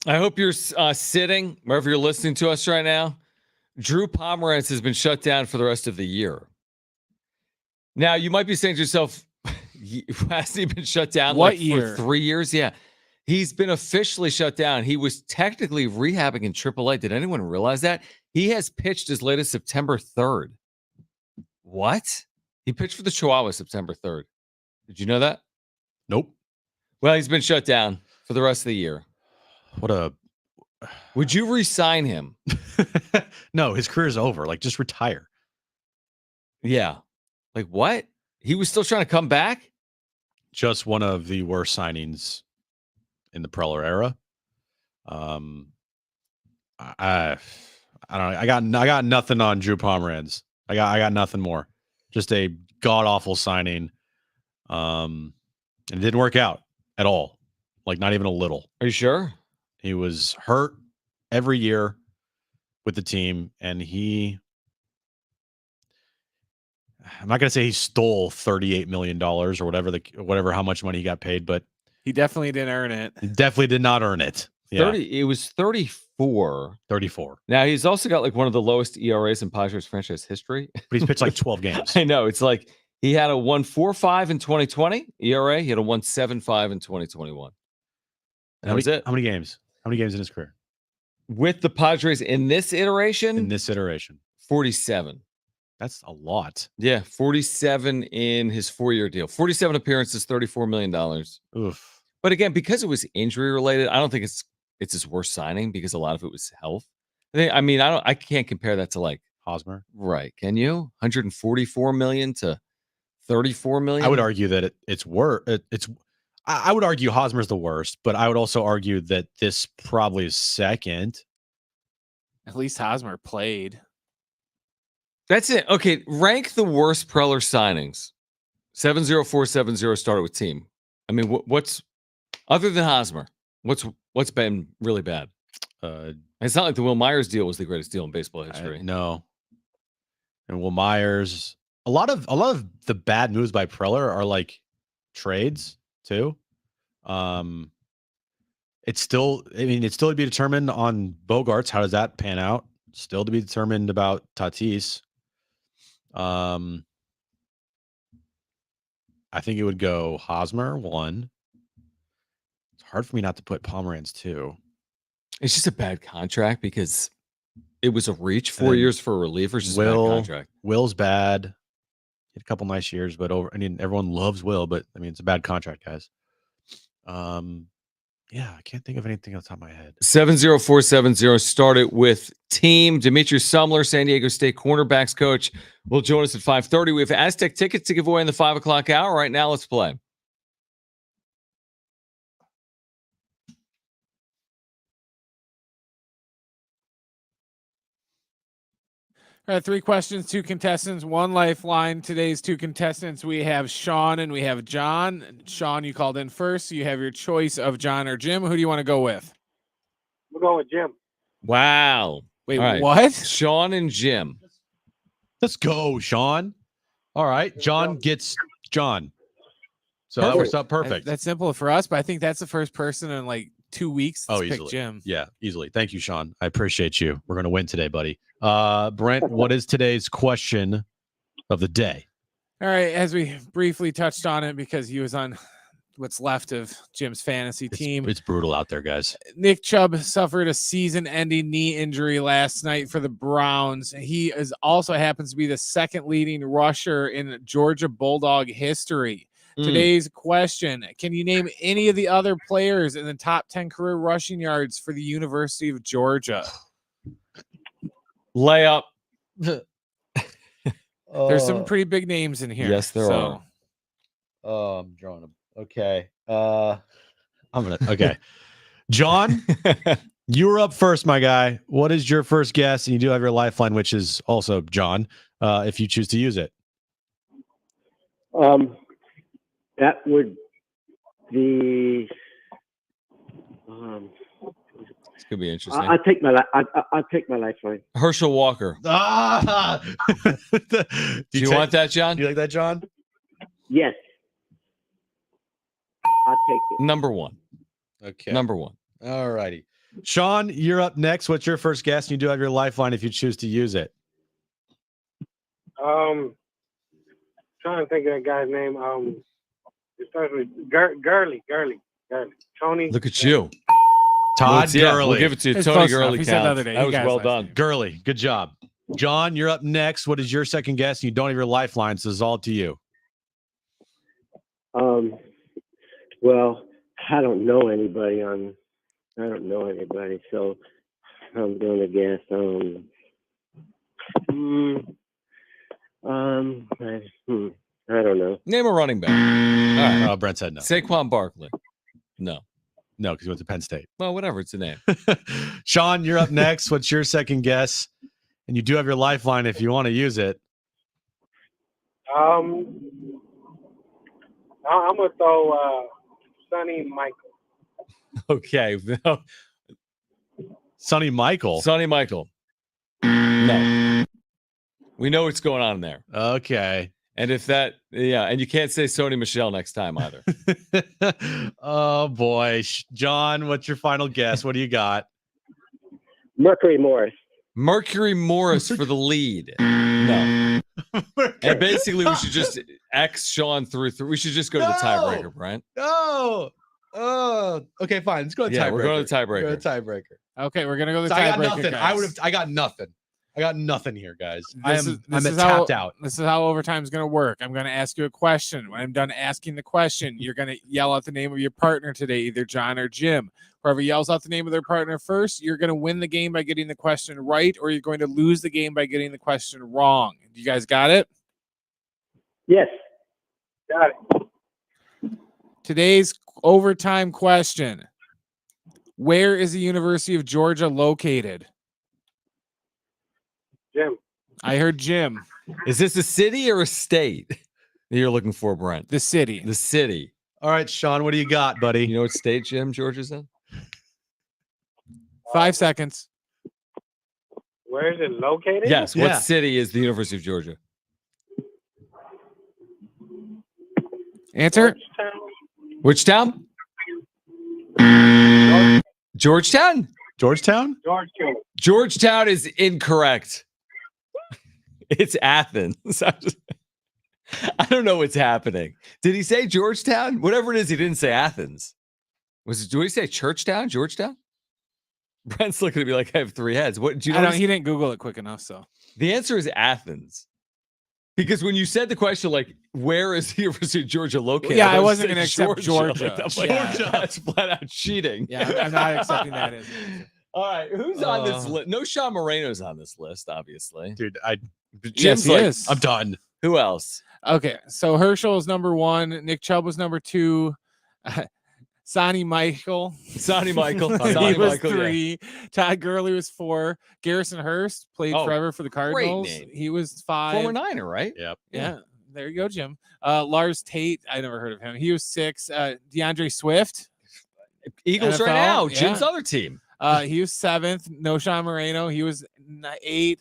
I hope you're sitting wherever you're listening to us right now. Drew Pomeranz has been shut down for the rest of the year. Now, you might be saying to yourself, has he been shut down What like year? for 3 years? Yeah. He's been officially shut down. He was technically rehabbing in AAA. Did anyone realize that? He has pitched as late as September 3rd. What? He pitched for the Chihuahuas September 3rd. Did you know that? Nope. Well, he's been shut down for the rest of the year. What a. Would you re-sign him? No, his career's over. Like, just retire. Yeah. Like, what? He was still trying to come back? Just one of the worst signings in the Preller era. I don't know. I got nothing on Drew Pomeranz. I got nothing more. Just a god awful signing. And it didn't work out at all. Like, not even a little. Are you sure? He was hurt every year with the team, and I'm not going to say he stole $38 million or whatever how much money he got paid, but He definitely didn't earn it. he definitely did not earn it. Yeah. It was 34. 34. Now, he's also got like one of the lowest ERAs in Padres franchise history. But he's pitched like 12 games. I know. It's like he had a 1.45 in 2020 ERA. He had a 1.75 in 2021. That was it. How many games? How many games in his career? With the Padres in this iteration? 47. That's a lot. Yeah, 47 in his 4-year deal. 47 appearances, $34 million. Oof. But again, because it was injury related, I don't think it's his worst signing because a lot of it was health. I can't compare that to like Hosmer. Right. Can you? 144 million to 34 million? I would argue that it's worse. I would argue Hosmer's the worst, but I would also argue that this probably is second. At least Hosmer played. That's it. Okay, rank the worst Preller signings. 70470 started with team. I mean, what's other than Hosmer? What's been really bad? It's not like the Will Myers deal was the greatest deal in baseball history. No. And Will Myers, a lot of the bad moves by Preller are like trades too. It's still to be determined on Bogarts. How does that pan out? Still to be determined about Tatis. I think it would go Hosmer 1. It's hard for me not to put Pomeranz 2. It's just a bad contract because it was a reach 4 years for a reliever. It's just a bad contract. Will's bad. He had a couple nice years, but everyone loves Will, but it's a bad contract, guys. Yeah, I can't think of anything off the top of my head. 70470 started with team. Demetrius Sumler, San Diego State cornerbacks coach, will join us at 5:30. We have Aztec tickets to give away in the 5 o'clock hour. Right now, let's play. All right, 3 questions, 2 contestants, 1 lifeline. Today's 2 contestants, we have Sean and we have John. Sean, you called in first, so you have your choice of John or Jim. Who do you want to go with? We're going with Jim. Wow. Wait, right. What? Sean and Jim. Let's go, Sean. All right, John gets John. So Perfect. that works out perfect. That's simple for us, but I think that's the first person in like 2 weeks to pick easily. Jim. Yeah, easily. Thank you, Sean. I appreciate you. We're going to win today, buddy. Brent, what is today's question of the day? All right, as we briefly touched on it because he was on what's left of Jim's fantasy team. It's brutal out there, guys. Nick Chubb suffered a season-ending knee injury last night for the Browns. He also happens to be the second leading rusher in Georgia Bulldog history. Today's question, can you name any of the other players in the top 10 career rushing yards for the University of Georgia? Layup. There's some pretty big names in here. Yes, there are. I'm drawing them. Okay. Okay. John, you were up first, my guy. What is your first guess? And you do have your lifeline, which is also John, if you choose to use it. That would be. This could be interesting. I'll take my lifeline. Herschel Walker. Ah! Do you want that, John? Do you like that, John? Yes. I'll take it. Number 1. Okay. Number 1. All righty. Sean, you're up next. What's your first guess? And you do have your lifeline if you choose to use it. Trying to think of that guy's name. It starts with Gurley. Tony. Look at you. Todd Yeah, Gurley. we'll give it to you. It's Tony close enough. Gurley He said the counts. other day. That He was got his well lifeline. done. Gurley. Good job. John, you're up next. What is your second guess? You don't have your lifeline, so it's all up to you. Well, I don't know anybody, so I'm going to guess. I don't know. Name a running back. All right. Brent said no. Saquon Barkley. No. No, because he went to Penn State. Well, whatever. It's a name. Sean, you're up next. What's your second guess? And you do have your lifeline if you want to use it. I'm gonna throw Sonny Michael. Okay. Sonny Michael. Sonny Michael. No. We know what's going on there. Okay. And if that, and you can't say Sony Michelle next time either. Oh, boy. John, what's your final guess? What do you got? Mercury Morris. Mercury Morris for the lead. No. And basically, we should just X Sean through. We should just go to the tiebreaker, Brent. No. Oh, okay, fine. Let's go to the tiebreaker. We're going to the tiebreaker. Go to the tiebreaker. Okay, we're gonna go to the So I got tiebreaker. nothing. Guys. I got nothing. I got nothing here, guys. I'm This tapped out. This is how overtime is going to work. I'm going to ask you a question. When I'm done asking the question, you're going to yell out the name of your partner today, either John or Jim. Whoever yells out the name of their partner first, you're going to win the game by getting the question right, or you're going to lose the game by getting the question wrong. You guys got it? Yes. Got it. Today's overtime question. Where is the University of Georgia located? Jim. I heard Jim. Is this a city or a state that you're looking for, Brent? The city. The city. All right, Sean, what do you got, buddy? You know what state Jim Georgia's in? 5 seconds. Where is it located? Yes. What Yeah. city is the University of Georgia? Answer. Which town? Georgetown? Georgetown? Georgetown. Georgetown is incorrect. It's Athens. I don't know what's happening. Did he say Georgetown? Whatever it is, he didn't say Athens. Did he say Churchtown? Georgetown? Brent's looking at me like I have 3 heads. What do you know? He didn't Google it quick enough, so The answer is Athens. Because when you said the question, like, where is the University of Georgia located? yeah, I wasn't going to accept Georgia. Like, I'm like, Yeah. that's flat out cheating. Yeah, I'm not accepting that as All right, who's on this list? No Sean Moreno's on this list, obviously. Dude, Jim's he like, is. I'm done. Who else? Okay, so Herschel is number 1. Nick Chubb was number 2. Sonny Michael. Sonny Michael. He Sonny was Michael, 3. Todd Gurley was 4. Garrison Hurst played forever for the Cardinals. name. He was 5. Former Niner, right? Yep. Yeah, there you go, Jim. Lars Tate, I never heard of him. He was 6. DeAndre Swift, Eagles NFL, right now. yeah. Jim's other team. He was 7th. No Sean Moreno, he was 8.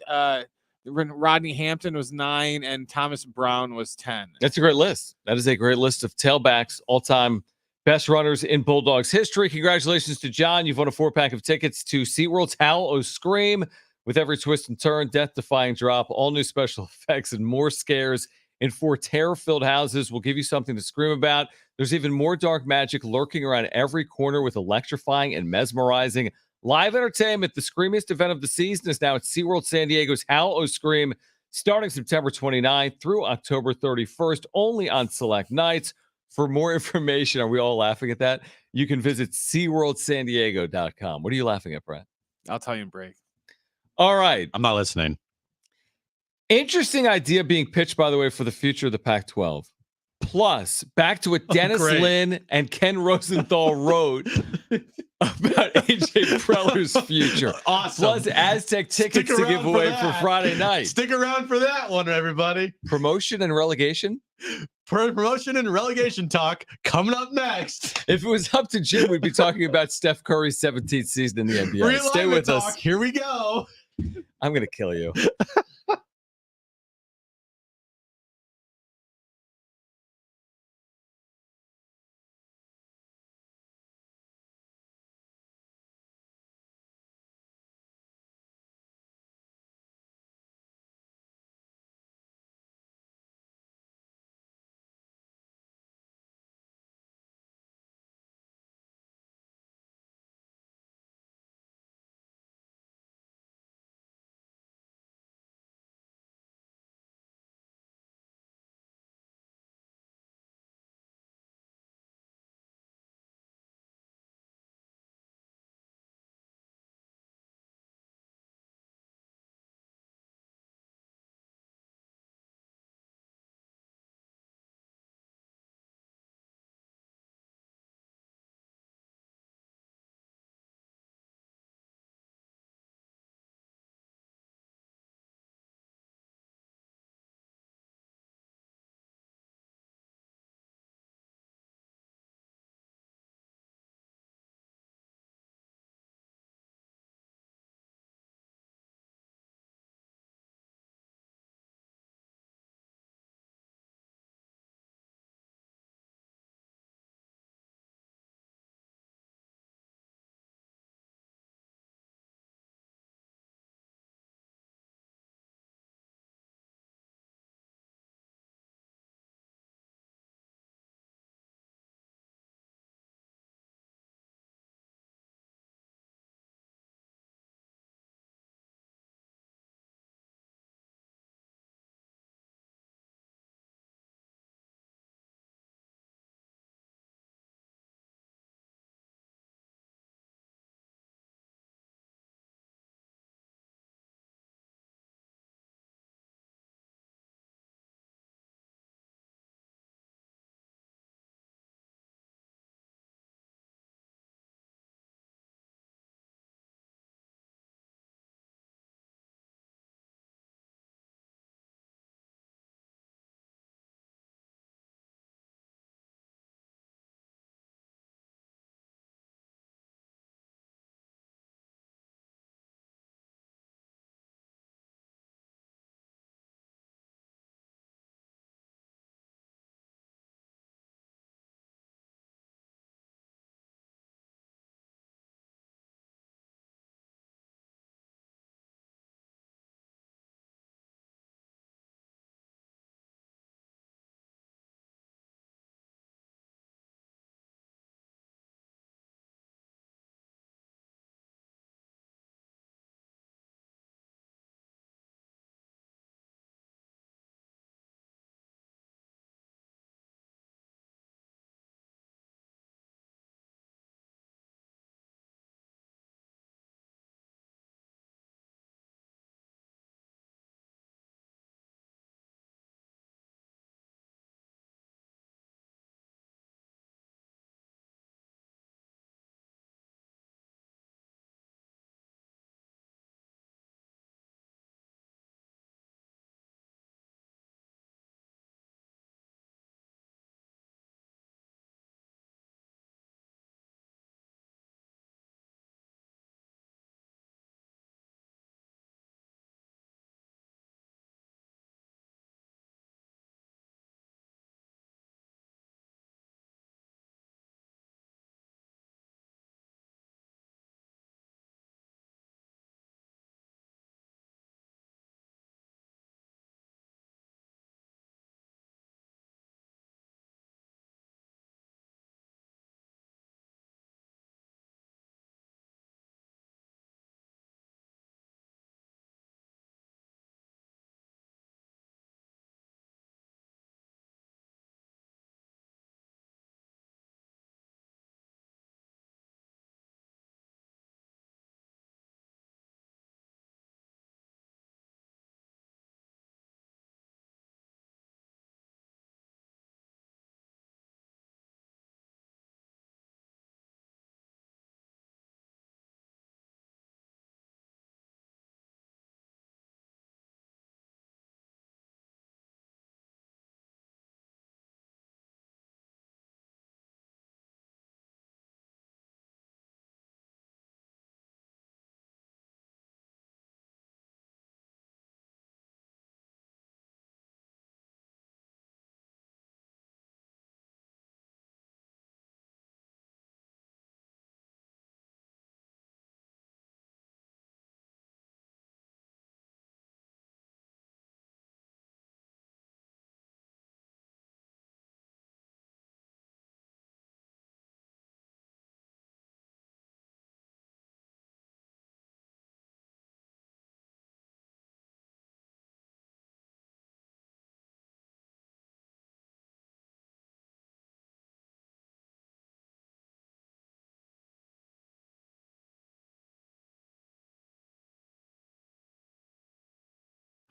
Rodney Hampton was 9, and Thomas Brown was 10. That's a great list. That is a great list of tailbacks, all-time best runners in Bulldogs history. Congratulations to John. You've won a 4-pack of tickets to SeaWorld's Howl O Scream. With every twist and turn, death-defying drop, all new special effects, and more scares in 4 terror-filled houses will give you something to scream about. There's even more dark magic lurking around every corner with electrifying and mesmerizing live entertainment. The screamiest event of the season is now at SeaWorld San Diego's Howl O Scream, starting September 29th through October 31st, only on select nights. For more information, are we all laughing at that? You can visit SeaWorldSanDiego.com. What are you laughing at, Brett? I'll tell you in break. All right. I'm not listening. Interesting idea being pitched, by the way, for the future of the Pac-12. Plus, back to what Dennis Lin and Ken Rosenthal wrote about AJ Preller's future. Awesome. Plus, Aztec tickets to give away for Friday night. Stick around for that one, everybody. Promotion and relegation? Promotion and relegation talk coming up next. If it was up to Jim, we'd be talking about Steph Curry's 17th season in the NBA. Stay with us. Here we go. I'm going to kill you.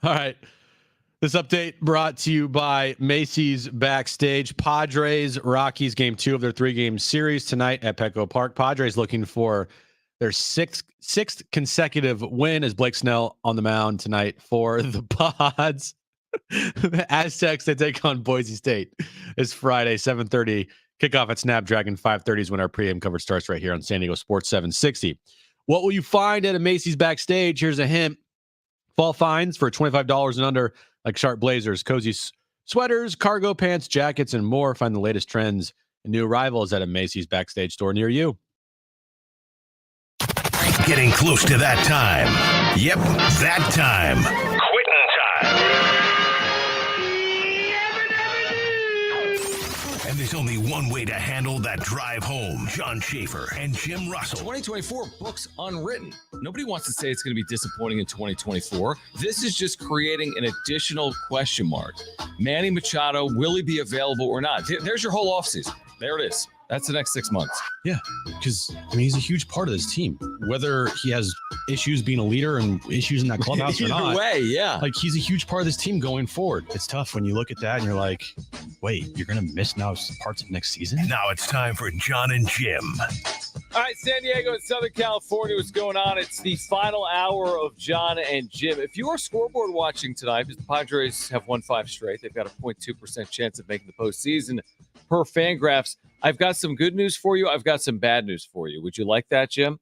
All right. This update brought to you by Macy's Backstage. Padres, Rockies, game 2 of their 3-game series tonight at Petco Park. Padres looking for their sixth consecutive win as Blake Snell on the mound tonight for the Pods. The Aztecs, they take on Boise State. It's Friday, 7:30. Kickoff at Snapdragon. 5:30 is when our pregame coverage starts right here on San Diego Sports 760. What will you find at a Macy's Backstage? Here's a hint. Fall finds for $25 and under, like sharp blazers, cozy sweaters, cargo pants, jackets, and more. Find the latest trends and new arrivals at a Macy's Backstage store near you. Getting close to that time. Yep, that time. Quitting time. And there's only one way to handle that drive home. John Schaefer and Jim Russell. 2024 books unwritten. Nobody wants to say it's going to be disappointing in 2024. This is just creating an additional question mark. Manny Machado, will he be available or not? There's your whole offseason. There it is. That's the next 6 months. Yeah, because he's a huge part of this team. Whether he has issues being a leader and issues in that clubhouse or not. Either way, yeah. He's a huge part of this team going forward. It's tough when you look at that and you're like, wait, you're going to miss now parts of next season? Now it's time for Jon and Jim. All right, San Diego and Southern California, what's going on? It's the final hour of Jon and Jim. If you are scoreboard watching tonight, because the Padres have won 5 straight, they've got a 0.2% chance of making the postseason per Fangraphs. I've got some good news for you. I've got some bad news for you. Would you like that, Jim?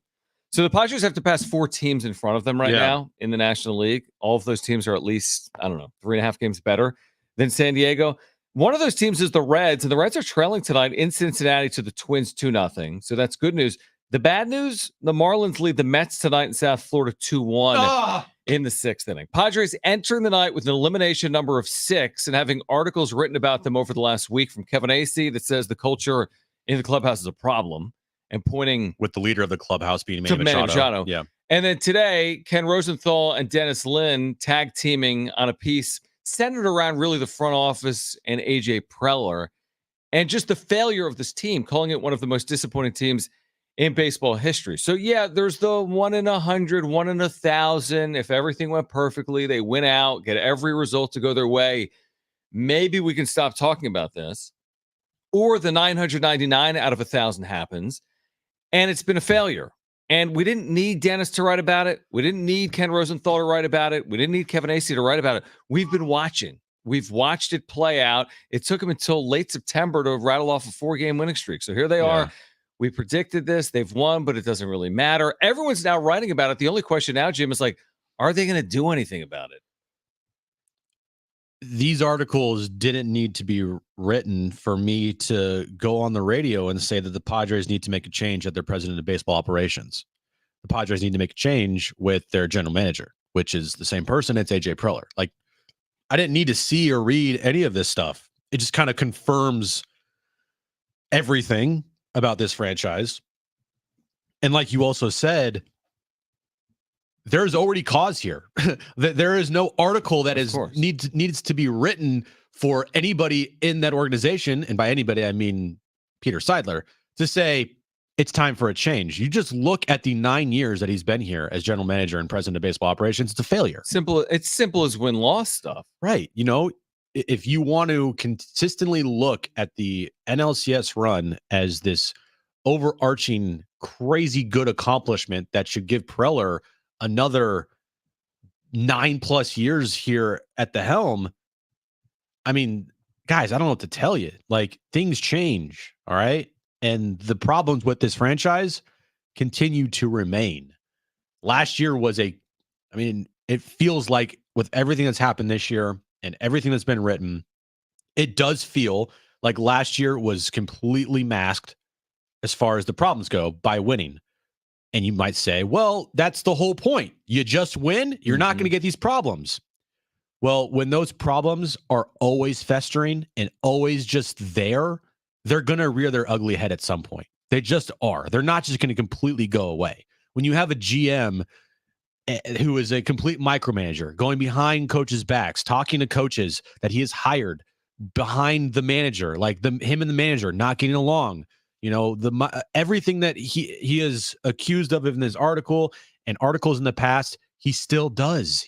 So the Padres have to pass 4 teams in front of them right now in the National League. All of those teams are at least, 3.5 games better than San Diego. One of those teams is the Reds, and the Reds are trailing tonight in Cincinnati to the Twins 2-0. So that's good news. The bad news, the Marlins lead the Mets tonight in South Florida 2-1 in the 6th inning. Padres entering the night with an elimination number of 6 and having articles written about them over the last week from Kevin Acee that says the culture in the clubhouse is a problem and pointing with the leader of the clubhouse being Manny Machado. Yeah. And then today, Ken Rosenthal and Dennis Lin tag teaming on a piece centered around really the front office and AJ Preller and just the failure of this team, calling it one of the most disappointing teams in baseball history. So, yeah, there's the 1 in 100, 1 in 1,000. If everything went perfectly, they win out, get every result to go their way. Maybe we can stop talking about this. Or the 999 out of 1,000 happens, and it's been a failure. And we didn't need Dennis to write about it. We didn't need Ken Rosenthal to write about it. We didn't need Kevin Acee to write about it. We've been watching. We've watched it play out. It took them until late September to rattle off a 4-game winning streak. So here they are. We predicted this. They've won, but it doesn't really matter. Everyone's now writing about it. The only question now, Jim, is are they going to do anything about it? These articles didn't need to be written for me to go on the radio and say that the Padres need to make a change at their president of baseball operations. The Padres need to make a change with their general manager, which is the same person. It's AJ Preller. I didn't need to see or read any of this stuff. It just kind of confirms everything about this franchise. And like you also said, there's already cause here. There is no article that needs to be written for anybody in that organization, and by anybody I mean Peter Seidler, to say it's time for a change. You just look at the 9 years that he's been here as general manager and president of baseball operations. It's a failure. It's simple as win-loss stuff. Right. If you want to consistently look at the NLCS run as this overarching crazy good accomplishment that should give Preller another 9+ years here at the helm, I mean, guys, I don't know what to tell you. Things change, all right? And the problems with this franchise continue to remain. Last year was it feels like with everything that's happened this year and everything that's been written, it does feel like last year was completely masked as far as the problems go by winning. And you might say, well, that's the whole point. You just win, you're not going to get these problems. Well, when those problems are always festering and always just there, they're going to rear their ugly head at some point. They just are. They're not just going to completely go away. When you have a GM who is a complete micromanager, going behind coaches' backs, talking to coaches that he has hired behind the manager, him and the manager not getting along, everything that he is accused of in this article and articles in the past, he still does.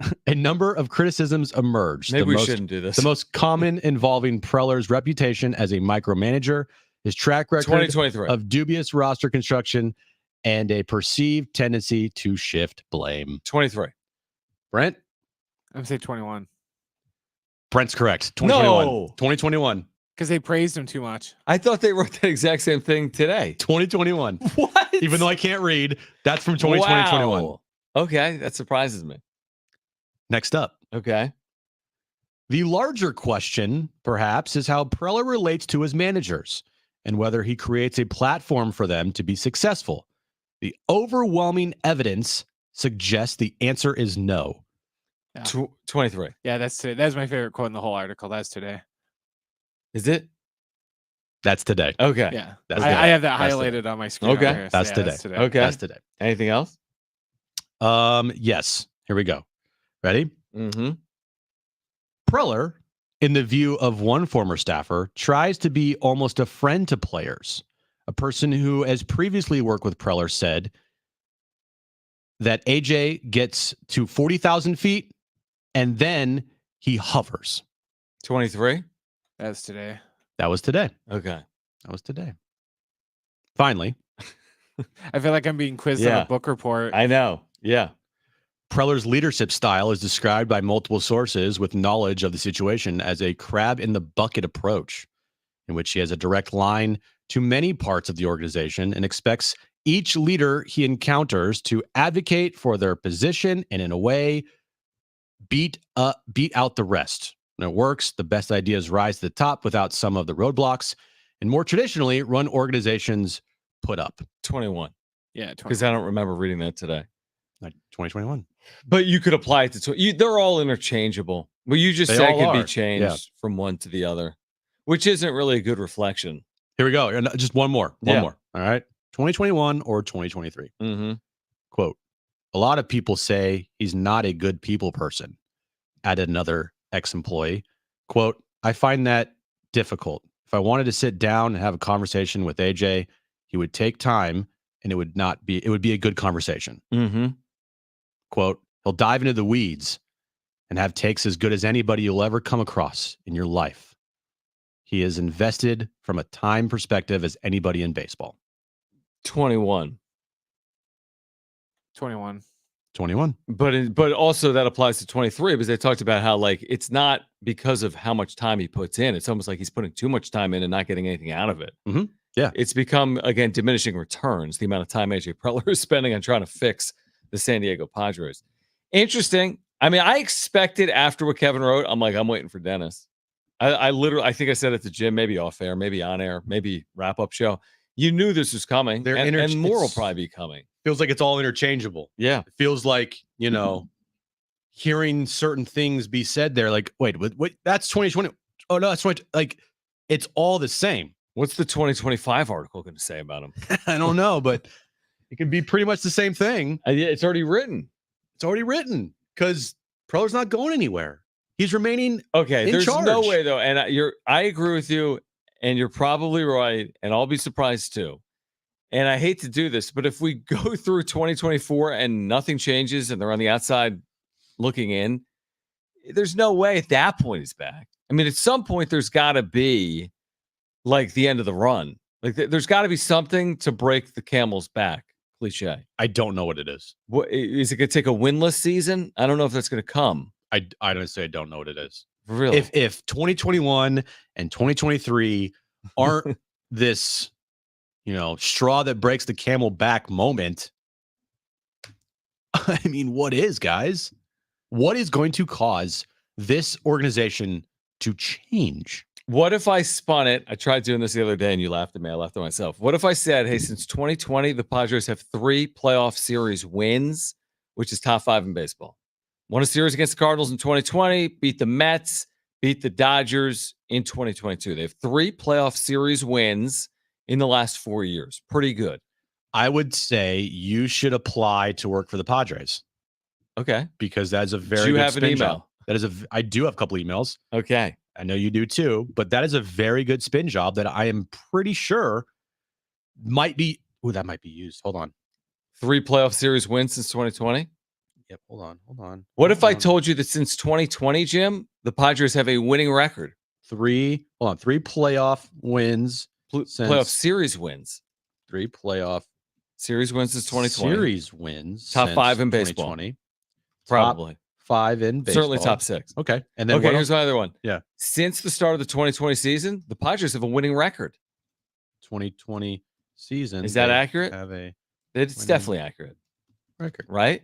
A number of criticisms emerged. Maybe we shouldn't do this. The most common involving Preller's reputation as a micromanager, his track record 2023 of dubious roster construction, and a perceived tendency to shift blame. 23. Brent? I'm going to say 21. Brent's correct. 2021. No. 2021. Because they praised him too much. I thought they wrote that exact same thing today. 2021. What? Even though I can't read, that's from 2021. Wow. Okay, that surprises me. Next up. Okay. The larger question, perhaps, is how Preller relates to his managers and whether he creates a platform for them to be successful. The overwhelming evidence suggests the answer is no. Yeah. 23. Yeah, that's today. That's my favorite quote in the whole article. That's today. Is it? That's today. Okay. Yeah. That's I have that That's highlighted today. on my screen. Okay. Over here. So That's yeah, today. That's today. Okay. That's today. Anything else? Yes. Here we go. Ready? Mm-hmm. Preller, in the view of one former staffer, tries to be almost a friend to players. A person who has previously worked with Preller said that AJ gets to 40,000 feet and then he hovers. 23. That's today. That was today. Okay. That was today. Finally, I feel like I'm being quizzed Yeah. on a book report. I know. Yeah. Preller's leadership style is described by multiple sources with knowledge of the situation as a crab in the bucket approach, in which he has a direct line to many parts of the organization and expects each leader he encounters to advocate for their position and, in a way, beat out the rest. When it works, the best ideas rise to the top without some of the roadblocks, and more traditionally, run organizations put up. 21. Yeah, Because I don't remember reading that today. Like 2021. But you could apply it to they're all interchangeable. What you just They said all can are. be changed from one to the other, which isn't really a good reflection. Here we go. And just one more. One Yeah. more. All right. 2021 or 2023. Mm-hmm. Quote, a lot of people say he's not a good people person, added another ex-employee. Quote, I find that difficult. If I wanted to sit down and have a conversation with AJ, he would take time and it would be a good conversation. Mm-hmm. Quote, he'll dive into the weeds and have takes as good as anybody you'll ever come across in your life. He is invested from a time perspective as anybody in baseball. 21. 21. 21. But also that applies to 23 because they talked about how like it's not because of how much time he puts in. It's almost like he's putting too much time in and not getting anything out of it. Mm-hmm. Yeah. It's become, again, diminishing returns, the amount of time AJ Preller is spending on trying to fix the San Diego Padres. Interesting. I mean, I expected after what Kevin wrote, I'm waiting for Dennis. I think I said it to Jim, maybe off air, maybe on air, maybe wrap up show. You knew this was coming, and more will probably be coming. Feels like it's all interchangeable. Yeah. It feels like, hearing certain things be said there, like, wait, that's 2020. Oh, no, that's 20. Like, it's all the same. What's the 2025 article going to say about him? I don't know, but it could be pretty much the same thing. It's already written. It's already written because Preller's not going anywhere. He's remaining in there's charge. no way, though. And I agree with you, and you're probably right, and I'll be surprised, too. And I hate to do this, but if we go through 2024 and nothing changes and they're on the outside looking in, there's no way at that point he's back. I mean, at some point, there's got to be like the end of the run. Like there's got to be something to break the camel's back. Cliche. I don't know what it is. What is it going to take a winless season? I don't know if that's going to come. I honestly don't know what it is. Really? If 2021 and 2023 aren't this, straw that breaks the camel back moment, I mean, what is, guys? What is going to cause this organization to change? What if I spun it? I tried doing this the other day and you laughed at me. I laughed at myself. What if I said, hey, since 2020, the Padres have 3 playoff series wins, which is top 5 in baseball. Won a series against the Cardinals in 2020, beat the Mets, beat the Dodgers in 2022. They have 3 playoff series wins in the last 4 years. Pretty good. I would say you should apply to work for the Padres. Okay. Because that's a very Do you good have an spin email? job. I do have a couple emails. Okay. I know you do too, but that is a very good spin job that I am pretty sure might be. Oh, that might be used. Hold on. 3 playoff series wins since 2020. Yep. Hold on. What if I told you that since 2020, Jim, the Padres have a winning record? 3 playoff wins. Playoff series wins. 3 playoff series wins since 2020. Series wins. Top 5 in baseball. 2020. Probably. Top 5 in baseball. Certainly top 6. Okay. And then here's my other one. Yeah. Since the start of the 2020 season, the Padres have a winning record. 2020 season. Is that accurate? It's definitely accurate. Record. Right?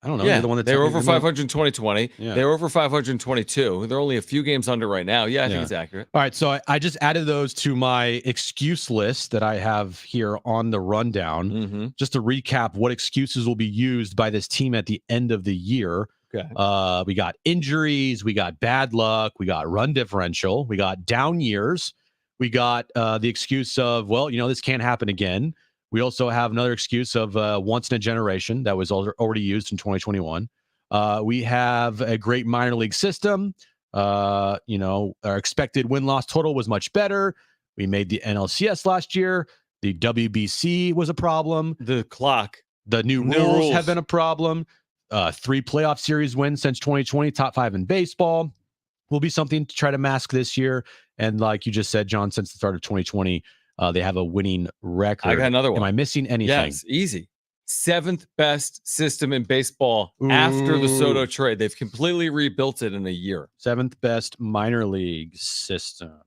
I don't know. Yeah, You're the one that they were over 500 in 2020. Yeah. They were over 522. They're only a few games under right now. Yeah, I think it's accurate. All right, so I just added those to my excuse list that I have here on the rundown. Just to recap what excuses will be used by this team at the end of the year. Okay. We got injuries, we got bad luck, we got run differential, we got down years, we got the excuse of, well, this can't happen again. We also have another excuse of once in a generation that was already used in 2021. We have a great minor league system. Our expected win-loss total was much better. We made the NLCS last year. The WBC was a problem. The clock. The new rules have been a problem. 3 playoff series wins since 2020, top 5 in baseball. Will be something to try to mask this year. And like you just said, John, since the start of 2020, they have a winning record. I got another one. Am I missing anything? Yes, easy. 7th best system in baseball after the Soto trade. They've completely rebuilt it in a year. 7th best minor league system.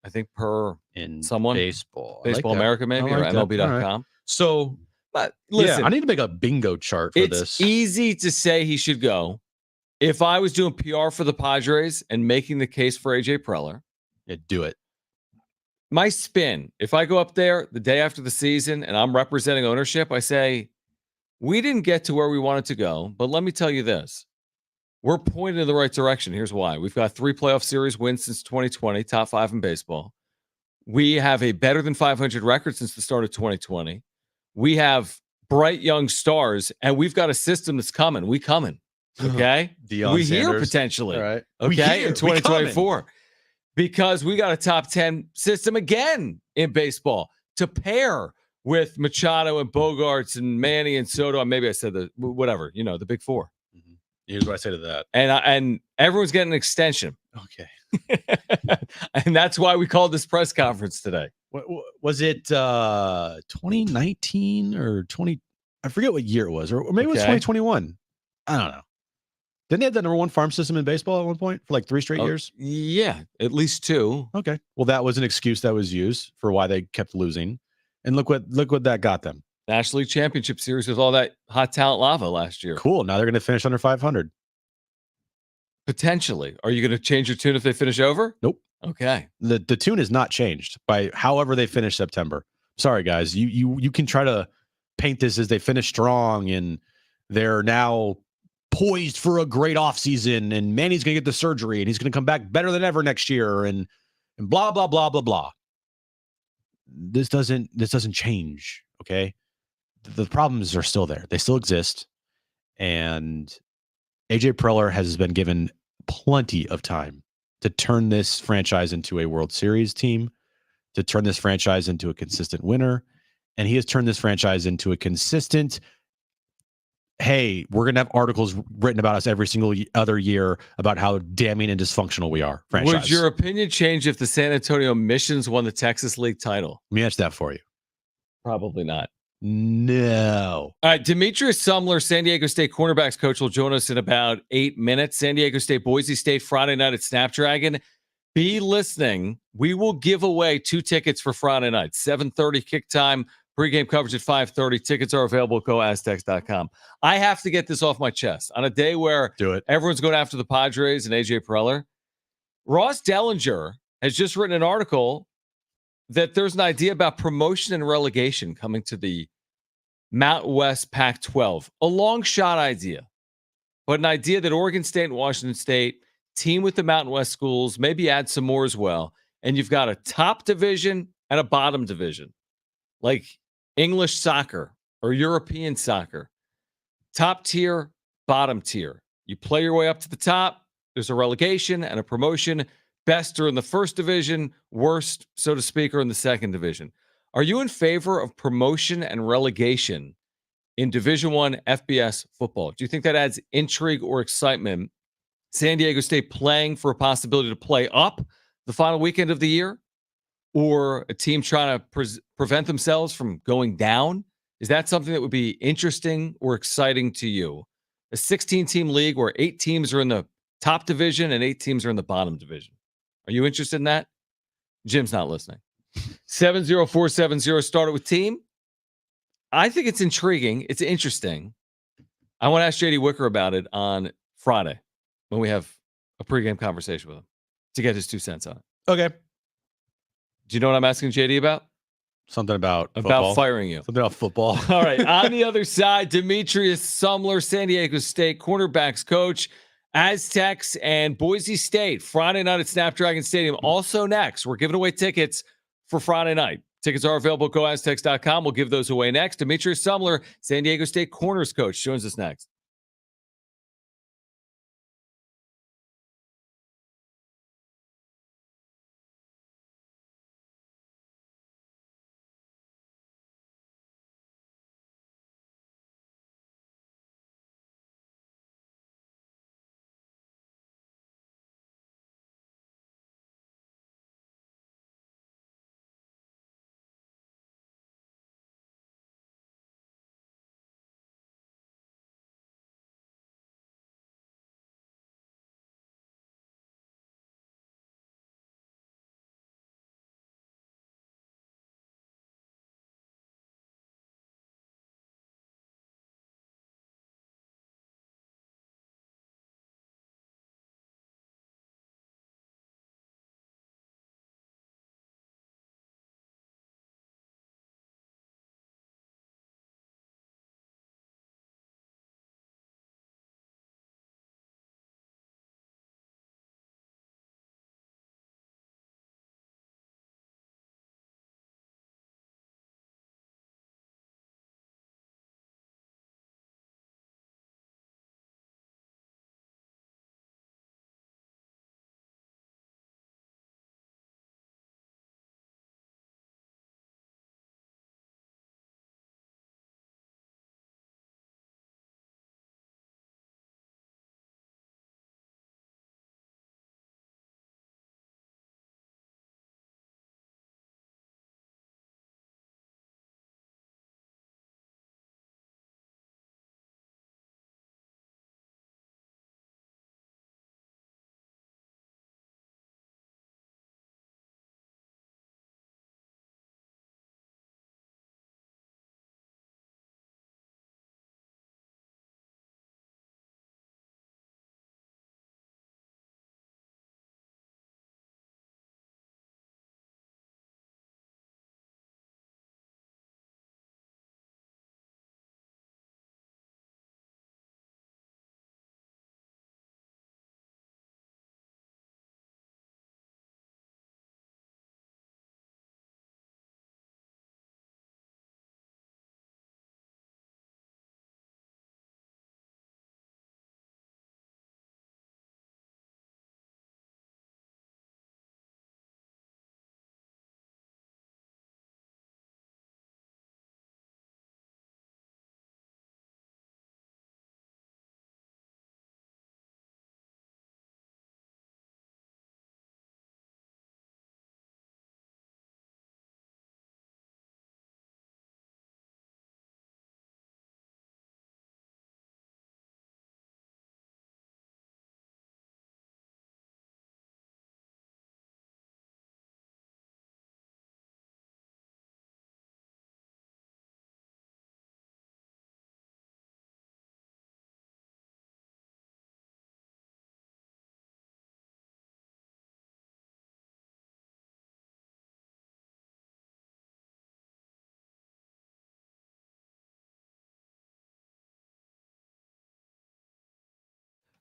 I think per in someone. Baseball. Baseball America, maybe, or MLB.com. Right. So, but listen, I need to make a bingo chart for this. It's easy to say he should go. If I was doing PR for the Padres and making the case for AJ Preller, do it. My spin, if I go up there the day after the season and I'm representing ownership, I say, we didn't get to where we wanted to go, but let me tell you this. We're pointing in the right direction. Here's why. We've got 3 playoff series wins since 2020, top 5 in baseball. We have a better than 500 record since the start of 2020. We have bright young stars, and we've got a system that's coming. We coming. Okay? Deion here Sanders. potentially. All right. Okay? In 2024. Because we got a top 10 system again in baseball to pair with Machado and Bogarts and Manny and Soto. Maybe I said whatever, the big 4. Here's what I say to that. And everyone's getting an extension. Okay. And that's why we called this press conference today. What was it 2019 or 20? I forget what year it was, or maybe it was 2021. I don't know. Didn't they have the number 1 farm system in baseball at one point for like 3 straight years? Yeah, at least 2. Okay. Well, that was an excuse that was used for why they kept losing. And look what that got them. National League Championship Series with all that hot talent lava last year. Cool. Now they're going to finish under 500. Potentially. Are you going to change your tune if they finish over? Nope. Okay. The tune is not changed by however they finish September. Sorry, guys. You can try to paint this as they finish strong and they're now poised for a great offseason, and Manny's going to get the surgery and he's going to come back better than ever next year and blah, blah, blah, blah, blah. This doesn't change. Okay. The problems are still there. They still exist. And AJ Preller has been given plenty of time to turn this franchise into a World Series team, to turn this franchise into a consistent winner. And he has turned this franchise into a consistent, hey, we're going to have articles written about us every single other year about how damning and dysfunctional we are. Franchise. Would your opinion change if the San Antonio Missions won the Texas League title? Let me answer that for you. Probably not. No. All right. Demetrius Sumler, San Diego State cornerbacks coach, will join us in about 8 minutes. San Diego State, Boise State, Friday night at Snapdragon. Be listening. We will give away 2 tickets for Friday night. 7:30 kick time. Pre-game coverage at 5:30. Tickets are available at goaztecs.com. I have to get this off my chest. On a day where everyone's going after the Padres and AJ Preller, Ross Dellinger has just written an article that there's an idea about promotion and relegation coming to the Mountain West Pac-12. A long shot idea, but an idea that Oregon State and Washington State team with the Mountain West schools, maybe add some more as well. And you've got a top division and a bottom division, like English soccer or European soccer. Top tier, bottom tier. You play your way up to the top. There's a relegation and a promotion. Best are in the first division, worst, so to speak, are in the second division. Are you in favor of promotion and relegation in Division I FBS football. Do you think that adds intrigue or excitement? San Diego State playing for a possibility to play up the final weekend of the year, or a team trying to prevent themselves from going down? Is that something that would be interesting or exciting to you? A 16-team league where 8 teams are in the top division and 8 teams are in the bottom division. Are you interested in that? Jim's not listening. 70470 started with team. I think it's intriguing. It's interesting. I want to ask JD Wicker about it on Friday when we have a pregame conversation with him to get his 2 cents on it. Okay. Do you know what I'm asking JD about? Something about football. Firing you. Something about football. All right. On the other side, Demetrius Sumler, San Diego State cornerbacks coach, Aztecs and Boise State Friday night at Snapdragon Stadium. Also next, we're giving away tickets for Friday night. Tickets are available at goaztecs.com. We'll give those away next. Demetrius Sumler, San Diego State corners coach, joins us next.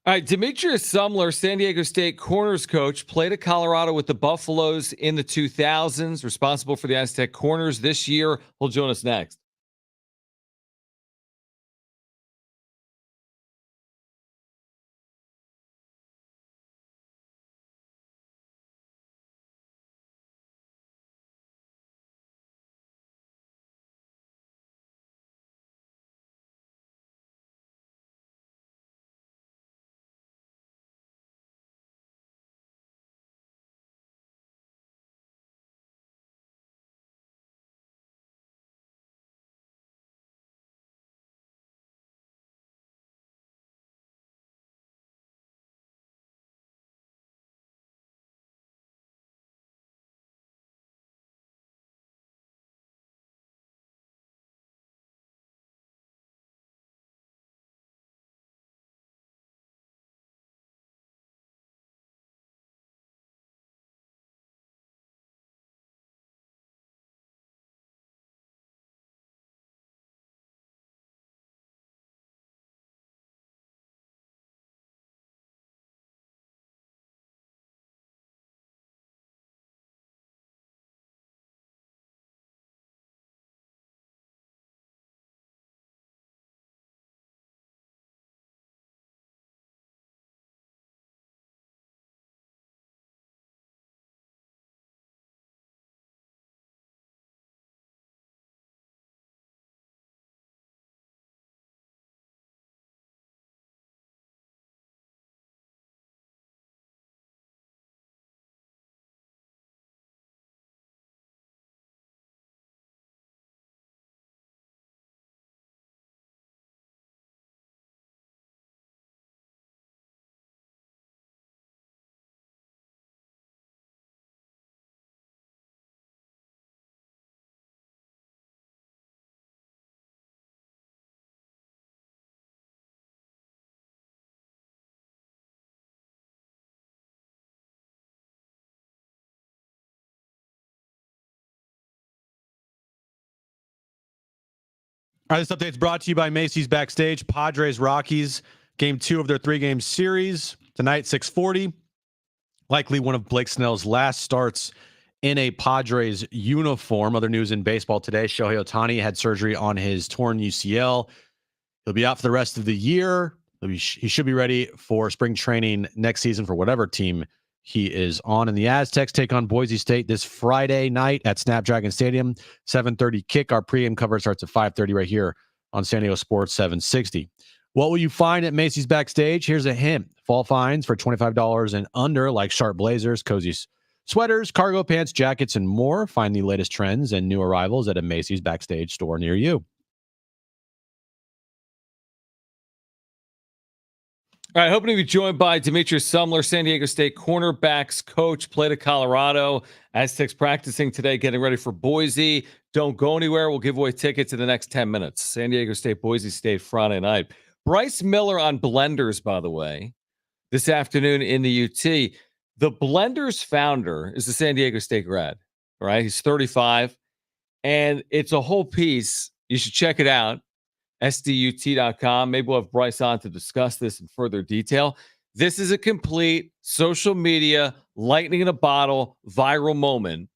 All right, Demetrius Sumler, San Diego State corners coach, played at Colorado with the Buffaloes in the 2000s, responsible for the Aztec corners this year. He'll join us next. All right, this update is brought to you by Macy's Backstage. Padres Rockies, game 2 of their 3-game series tonight, 6:40. Likely one of Blake Snell's last starts in a Padres uniform. Other news in baseball today: Shohei Ohtani had surgery on his torn UCL. He'll be out for the rest of the year. He should be ready for spring training next season for whatever team he is on. And the Aztecs take on Boise State this Friday night at Snapdragon Stadium, 7:30 kick. Our pregame coverage starts at 5:30 right here on San Diego Sports 760. What will you find at Macy's Backstage? Here's a hint. Fall finds for $25 and under, like sharp blazers, cozy sweaters, cargo pants, jackets, and more. Find the latest trends and new arrivals at a Macy's Backstage store near you. All right, hoping to be joined by Demetrius Sumler, San Diego State cornerbacks coach, played at Colorado. Aztecs practicing today, getting ready for Boise. Don't go anywhere. We'll give away tickets in the next 10 minutes. San Diego State, Boise State, Friday night. Bryce Miller on Blenders, by the way, this afternoon in the UT. The Blenders founder is a San Diego State grad, right? He's 35, and it's a whole piece. You should check it out. SDUT.com. Maybe we'll have Bryce on to discuss this in further detail. This is a complete social media, lightning in a bottle, viral moment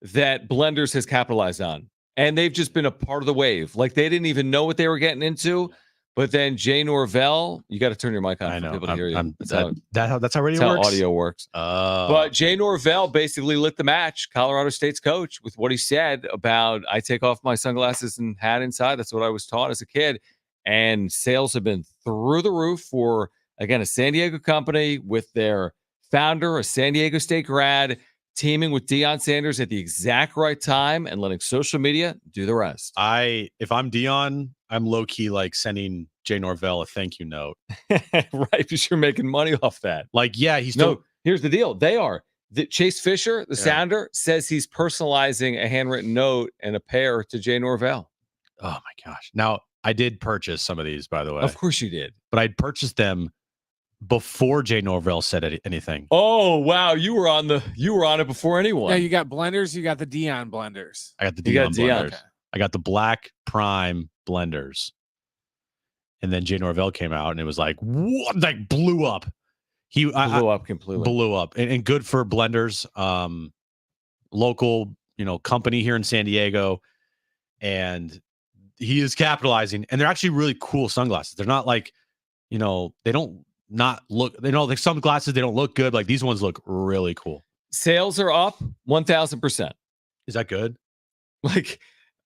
that Blenders has capitalized on. And they've just been a part of the wave. Like, they didn't even know what they were getting into. But then Jay Norvell, you got to turn your mic on for people to hear you. That's how radio how works? audio works. But Jay Norvell basically lit the match, Colorado State's coach, with what he said about, I take off my sunglasses and hat inside. That's what I was taught as a kid. And sales have been through the roof for, again, a San Diego company with their founder, a San Diego State grad, teaming with Deion Sanders at the exact right time and letting social media do the rest. If I'm Deion, I'm low-key like sending Jay Norvell a thank you note. Right, because you're making money off that. Like, yeah, he's still... Here's the deal. They are. Chase Fisher, the sounder, says he's personalizing a handwritten note and a pair to Jay Norvell. Oh, my gosh. Now, I did purchase some of these, by the way. Of course you did. But I'd purchased them before Jay Norvell said anything. Oh, wow. You were on it before anyone. Yeah, you got Blenders. You got the Deion Blenders. I got the Deion Blenders. Okay. I got the Black Prime Blenders. And then Jay Norvell came out and it was like, what? Like, blew up. He blew up completely. Blew up. And good for Blenders, local, company here in San Diego. And he is capitalizing. And they're actually really cool sunglasses. They're not like, they don't not look, like some glasses, they don't look good. Like, these ones look really cool. Sales are up 1,000%. Is that good? Like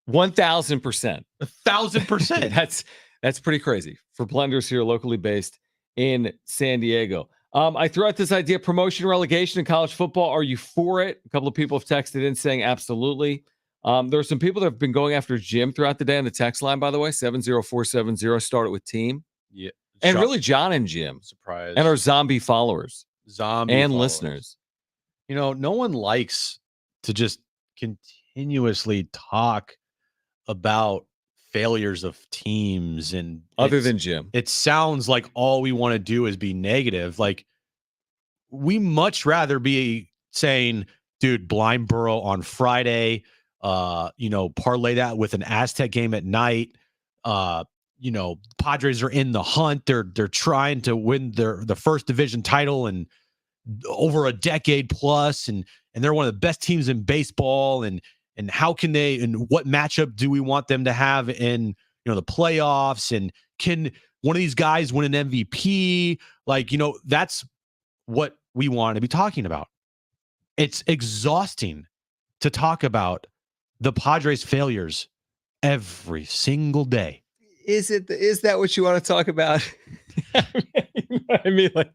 1,000%. 1,000%. That's pretty crazy for Blenders here, locally based in San Diego. I threw out this idea: promotion, relegation in college football. Are you for it? A couple of people have texted in saying absolutely. There are some people that have been going after Jim throughout the day on the text line, by the way, 70470. Start it with team. Yeah. And really John and Jim. Surprise. And our zombie followers. And listeners. No one likes to just continuously talk about failures of teams, and other than Jim, it sounds like all we want to do is be negative. Like, we much rather be saying, dude, Blind Burrow on Friday, parlay that with an Aztec game at night. Padres are in the hunt. They're trying to win the first division title and over a decade plus, and they're one of the best teams in baseball. And how can they, and what matchup do we want them to have in, the playoffs? And can one of these guys win an MVP? Like, that's what we want to be talking about. It's exhausting to talk about the Padres' failures every single day. Is that what you want to talk about? I mean, like,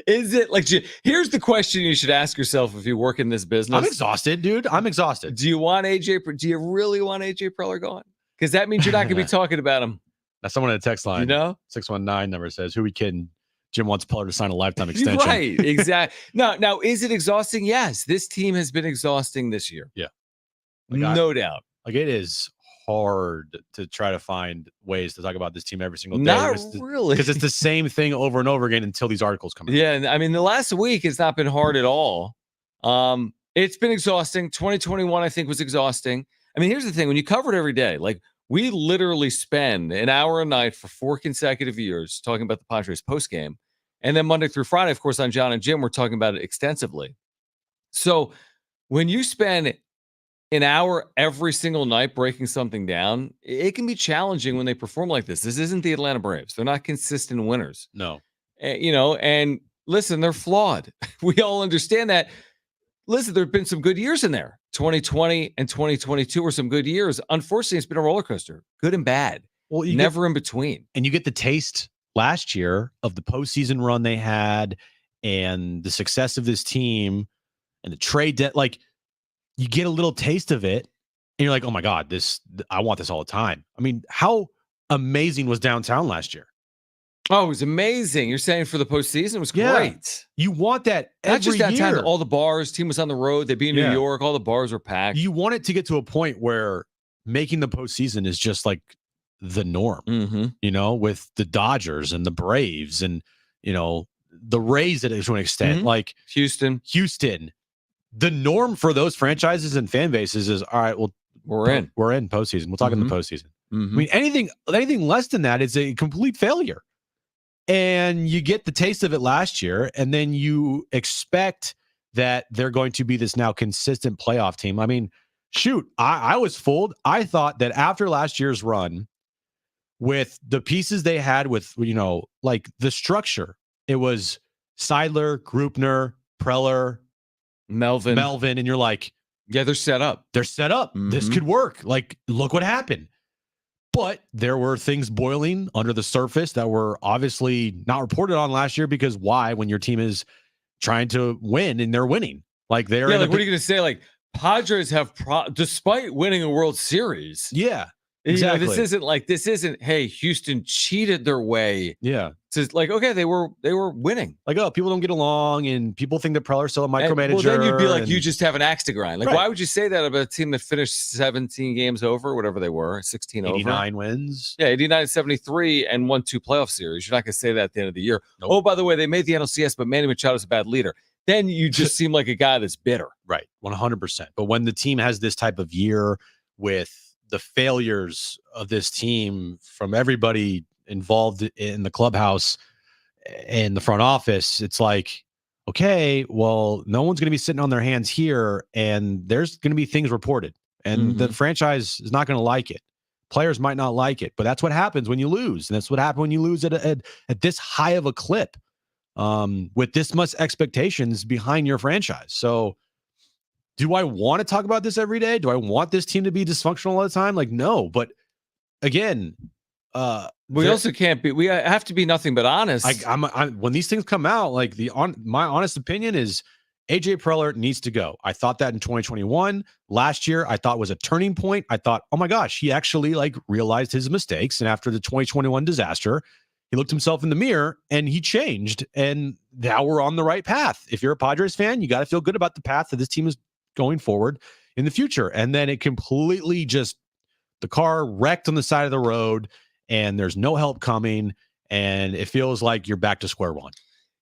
is it like, here's the question you should ask yourself if you work in this business. I'm exhausted, dude. I'm exhausted. Do you really want AJ Preller going? Because that means you're not going to be talking about him. That's someone in the text line. 619 number says, who we kidding? Jim wants Preller to sign a lifetime extension. Right. Exactly. Now, is it exhausting? Yes. This team has been exhausting this year. Yeah. No doubt. Like, it is hard to try to find ways to talk about this team every single day. Not really. Because it's the same thing over and over again until these articles come out. Yeah. And I mean, the last week has not been hard at all. It's been exhausting. 2021, I think, was exhausting. I mean, here's the thing. When you cover it every day, like, We literally spend an hour a night for 4 consecutive years talking about the Padres postgame. And then Monday through Friday, of course, on Jon and Jim, we're talking about it extensively. So when you spend an hour every single night breaking something down, it can be challenging when they perform like this. This isn't the Atlanta Braves. They're not consistent winners. No. And listen, they're flawed. We all understand that. Listen, there have been some good years in there. 2020 and 2022 were some good years. Unfortunately, it's been a roller coaster, good and bad. Well, never in between. And you get the taste last year of the postseason run they had and the success of this team and the trade debt. Like, you get a little taste of it and you're like, oh my God, I want this all the time. I mean, how amazing was downtown last year? Oh, it was amazing. You're saying for the postseason, it was great. You want that Not just every downtown, year. all the bars, team was on the road, they'd be in New York, all the bars were packed. You want it to get to a point where making the postseason is just like the norm, with the Dodgers and the Braves and, the Rays to an extent, like Houston. The norm for those franchises and fan bases is, all right, well, we're in postseason. We'll talk in the postseason. I mean, anything less than that is a complete failure. And you get the taste of it last year, and then you expect that they're going to be this now consistent playoff team. I mean, shoot, I was fooled. I thought that after last year's run, with the pieces they had with, like the structure, it was Seidler, Grupner, Preller, Melvin, and you're like, yeah, they're set up. This could work. Like, look what happened. But there were things boiling under the surface that were obviously not reported on last year, because why, when your team is trying to win and they're winning? Like, they're what are you going to say? Like, Padres have, despite winning a World Series. Yeah, exactly. This isn't, hey, Houston cheated their way. Yeah. To like, okay, they were winning. Like, oh, people don't get along and people think that Preller's still a micromanager. Well, then you'd be like, you just have an axe to grind. Like, Right. why would you say that about a team that finished 17 games over, whatever they were, 16 over? 89 wins. Yeah, 89-73 and won 2 playoff series. You're not going to say that at the end of the year. Nope. Oh, by the way, they made the NLCS, but Manny Machado's a bad leader. Then you just seem like a guy that's bitter. Right, 100%. But when the team has this type of year with the failures of this team from everybody involved in the clubhouse and the front office, it's like, okay, well, no one's going to be sitting on their hands here, and there's going to be things reported, and the franchise is not going to like it. Players might not like it, but that's what happens when you lose, and that's what happened when you lose at this high of a clip, with this much expectations behind your franchise. So, do I want to talk about this every day? Do I want this team to be dysfunctional all the time? Like, no. But again, we also can't be. We have to be nothing but honest. When these things come out, like my honest opinion is AJ Preller needs to go. I thought that in 2021. Last year, I thought was a turning point. I thought, oh my gosh, he actually realized his mistakes. And after the 2021 disaster, he looked himself in the mirror and he changed. And now we're on the right path. If you're a Padres fan, you got to feel good about the path that this team is going forward in the future. And then it completely the car wrecked on the side of the road, and there's no help coming, and it feels like you're back to square one.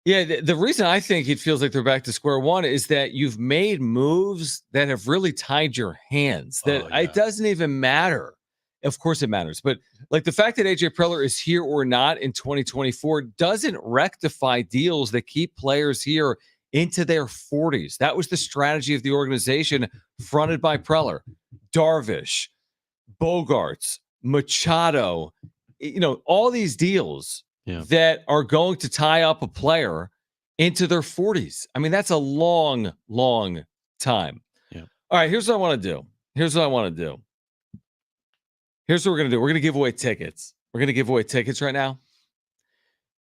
Yeah, the reason I think it feels like they're back to square one is that you've made moves that have really tied your hands, that it doesn't even matter. Of course it matters, but like the fact that AJ Preller is here or not in 2024 doesn't rectify deals that keep players here into their 40s. That was the strategy of the organization fronted by Preller. Darvish, Bogarts, Machado, all these deals that are going to tie up a player into their 40s. I mean, that's a long, long time. Yeah. All right, here's what I want to do. Here's what we're going to do. We're going to give away tickets. We're going to give away tickets right now.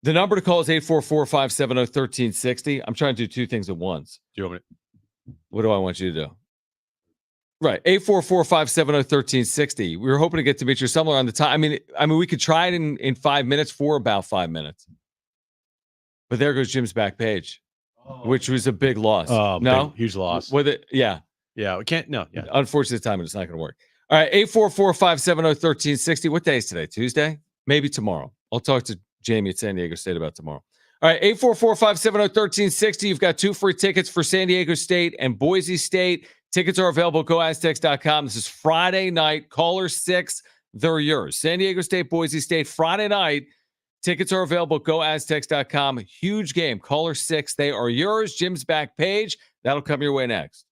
The number to call is 844-570-1360. I'm trying to do 2 things at once. What do I want you to do? Right. 844-570-1360. We were hoping to get Demetri Sumler on the time. I mean, we could try it in 5 minutes, for about 5 minutes. But there goes Jim's back page, which was a big loss. No? Huge loss. With it, yeah. Yeah, we can't. No, yeah. Unfortunate time, it's not going to work. All right, 844-570-1360. What day is today? Tuesday? Maybe tomorrow. I'll talk to Jamie at San Diego State about tomorrow. All right, 844-570-1360. You've got 2 free tickets for San Diego State and Boise State. Tickets are available at GoAztecs.com. This is Friday night. Caller 6 they're yours. San Diego State, Boise State, Friday night. Tickets are available. GoAztecs.com. Huge game. Caller 6. They are yours. Jim's back page. That'll come your way next.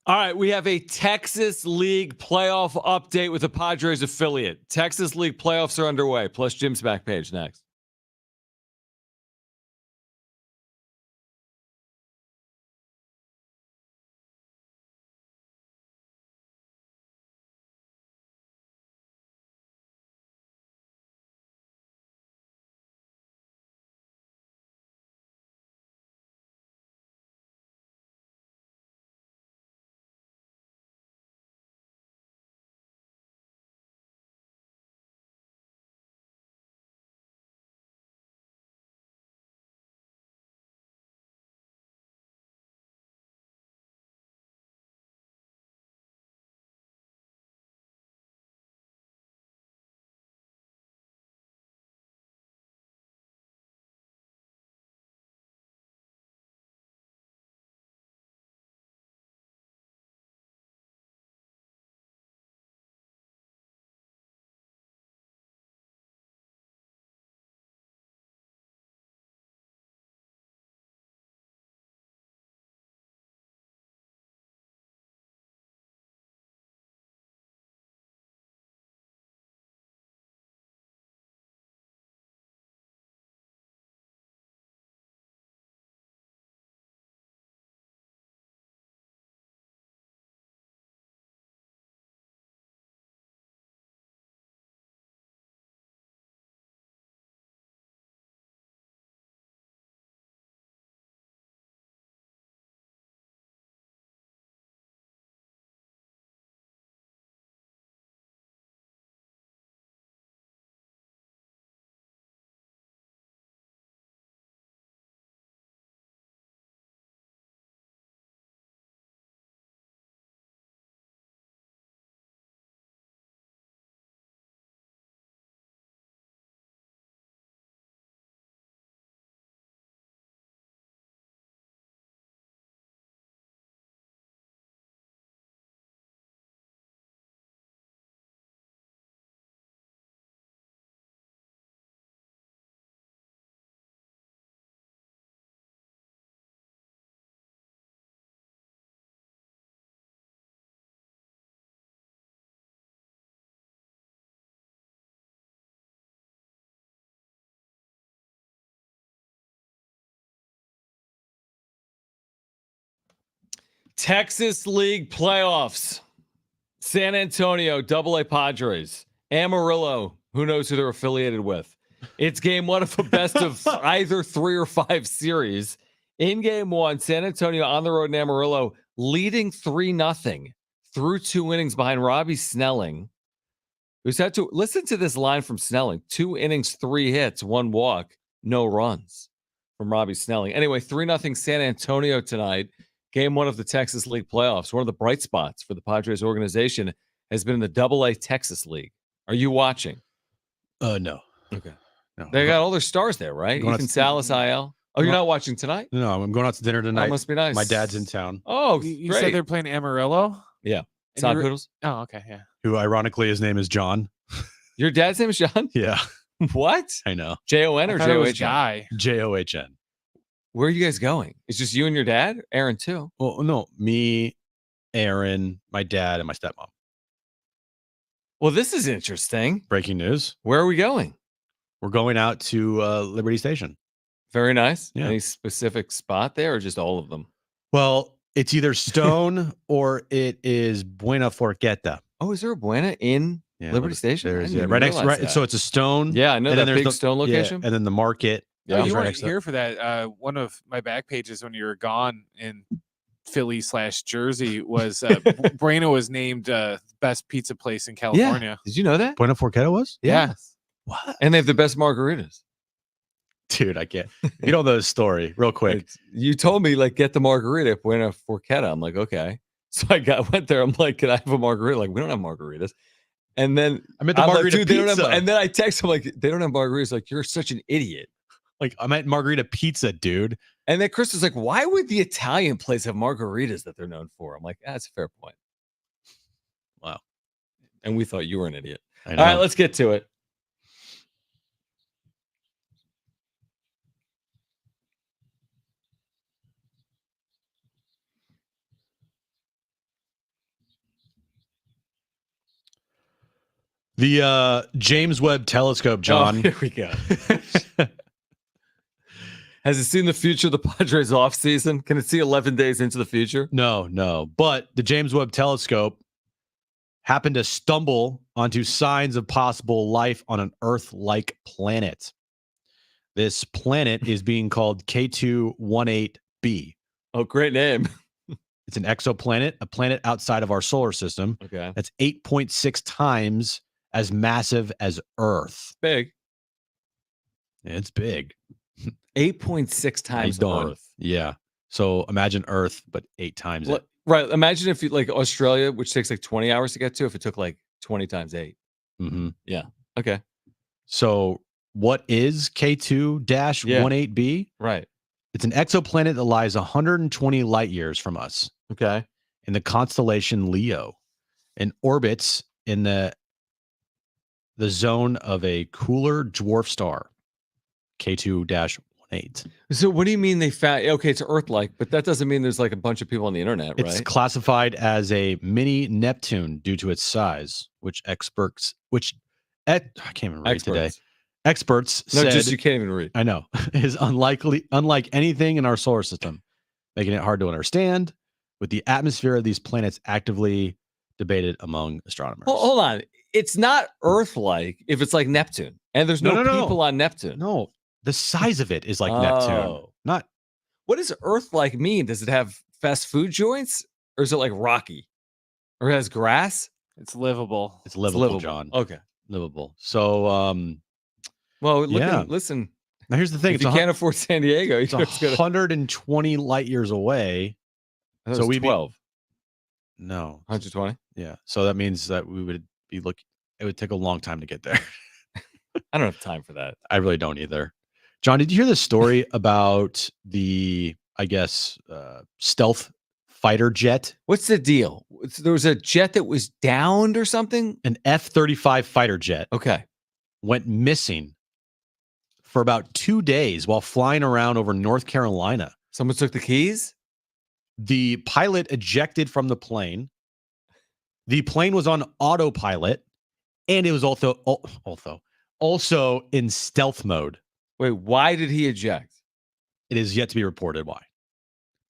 All right, we have a Texas League playoff update with the Padres affiliate. Texas League playoffs are underway, plus Jim's back page next. Texas League playoffs. San Antonio, AA Padres. Amarillo, who knows who they're affiliated with. It's game one of a best of either 3 or 5 series. In game one, San Antonio on the road in Amarillo, leading 3-0 through 2 innings behind Robbie Snelling. Who's had to listen to this line from Snelling: 2 innings, 3 hits, 1 walk, no runs from Robbie Snelling. Anyway, 3-0 San Antonio tonight. Game one of the Texas League playoffs. One of the bright spots for the Padres organization has been in the AA Texas League. Are you watching? No. Okay. No. They got all their stars there, right? Ethan Salas, IL. Oh, you're not watching tonight? No, I'm going out to dinner tonight. That must be nice. My dad's in town. Oh, You great. said they're playing Amarillo? Yeah. And Sod you Poodles. Oh, okay, yeah. Who, ironically, his name is John. Your dad's name is John? Yeah, What? I know. Jon or I thought it was John? Guy. John. Where are you guys going? It's just you and your dad? Aaron, too. Well, no, me, Aaron, my dad, and my stepmom. Well, this is interesting. Breaking news. Where are we going? We're going out to Liberty Station. Very nice. Yeah. Any specific spot there or just all of them? Well, it's either Stone or it is Buena Forqueta. Oh, is there a Buena in Liberty Station? I There's, didn't even right next, realize right. that. So it's a Stone. Yeah, I know and that then there's big Stone location. and then the market. Oh, is you right weren't next to it. here for that. One of my back pages when you were gone in Philly/Jersey was Bueno was named best pizza place in California. Did you know that? Buena Forqueta was? Yeah. What? And they have the best margaritas. Dude, I can't. You don't know the story. Real quick. You told me, like, get the margarita at Buena Forqueta. I'm like, okay. So I went there. I'm like, can I have a margarita? Like, we don't have margaritas. And then I meant the I'm like, margarita dude, they don't pizza. have, and then I text him like, they don't have margaritas. Like, you're such an idiot. Like, I'm at margarita pizza, dude. And then Chris was like, why would the Italian place have margaritas that they're known for? I'm like, that's a fair point. Wow. And we thought you were an idiot. I All know. right, let's get to it. The James Webb Telescope, John. Oh, here we go. Has it seen the future of the Padres off season? Can it see 11 days into the future? No. But the James Webb Telescope happened to stumble onto signs of possible life on an Earth-like planet. This planet is being called K218b. Oh, great name. It's an exoplanet, a planet outside of our solar system. Okay. That's 8.6 times as massive as Earth. Big. It's big. 8.6 times Earth. Yeah. So imagine Earth, but 8 times it. Right. Imagine if you like Australia, which takes like 20 hours to get to, if it took like 20 times 8. Mm-hmm. Yeah. Okay. So what is K2-18b? Right. It's an exoplanet that lies 120 light years from us Okay. in the constellation Leo and orbits in the zone of a cooler dwarf star, K2-18. So what do you mean they found? Okay, it's Earth-like, but that doesn't mean there's like a bunch of people on the internet, right? It's classified as a mini Neptune due to its size, I can't even read today. Experts No, said, just you can't even read. I know, is unlike anything in our solar system, making it hard to understand, with the atmosphere of these planets actively debated among astronomers. Hold on. It's not Earth-like if it's like Neptune, and there's no people on Neptune. No, the size of it is like Neptune. Not. What does Earth-like mean? Does it have fast food joints, or is it like rocky, or it has grass? It's livable. It's livable, John. Okay, livable. So, well, yeah. Listen. Now here's the thing: if you can't afford San Diego, it's 120 light years away. So we 12. No, 120. Yeah. So that means that we would be looking. It would take a long time to get there. I don't have time for that. I really don't either. John, did you hear the story about the, I guess, stealth fighter jet? What's the deal? There was a jet that was downed or something? An F-35 fighter jet. Okay. Went missing for about 2 days while flying around over North Carolina. Someone took the keys? The pilot ejected from the plane. The plane was on autopilot, and it was also in stealth mode. Wait, why did he eject? It is yet to be reported why.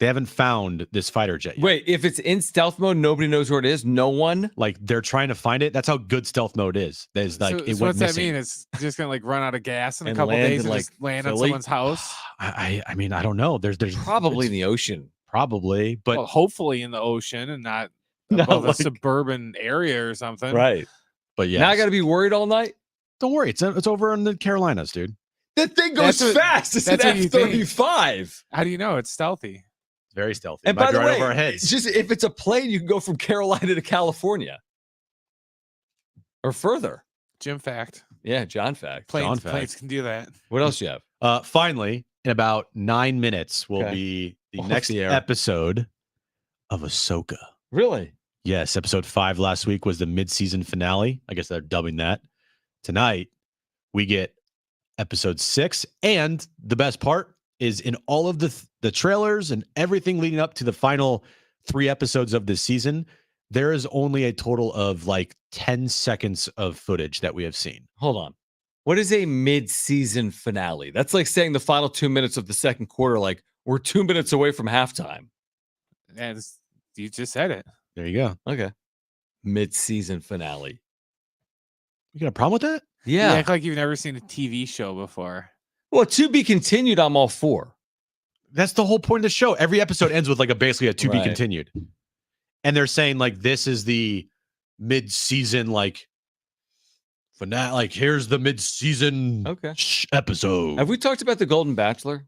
They haven't found this fighter jet yet. Wait, if it's in stealth mode, nobody knows where it is. No one. Like they're trying to find it. That's how good stealth mode is. There's like so it what's went that missing. mean? It's just gonna like run out of gas in a And couple land days in, and like, just land on Philly? someone's house. I mean, I don't know. There's Probably in it's the ocean. probably, but Well, hopefully in the ocean and not Not above like- a suburban area or something. Right. but yeah. Now I got to be worried all night. Don't worry. It's over in the Carolinas, dude. That thing goes That's what- fast. It's an that's what you think. F-35. How do you know it's stealthy? Very stealthy. And Might by be the right way, over our heads. just if it's a plane, you can go from Carolina to California or further. Jim fact. Yeah, John fact. Planes, fact. planes can do that. What else you have? Finally, in about 9 minutes will Okay. be the Off next the air. episode of Ahsoka. Really? Yes, episode 5 last week was the mid-season finale. I guess they're dubbing that. Tonight, we get episode 6, and the best part is in all of the trailers and everything leading up to the final 3 episodes of this season, there is only a total of like 10 seconds of footage that we have seen. Hold on. What is a mid-season finale? That's like saying the final 2 minutes of the second quarter, like we're 2 minutes away from halftime. And you just said it. There you go. Okay. Mid-season finale. You got a problem with that? You Yeah. act like you've never seen a TV show before. Well, to be continued, I'm all for. That's the whole point of the show. Every episode ends with like basically a to be Right. continued. And they're saying like this is the mid-season like finale. Like here's the mid-season Okay. episode. Have we talked about The Golden Bachelor?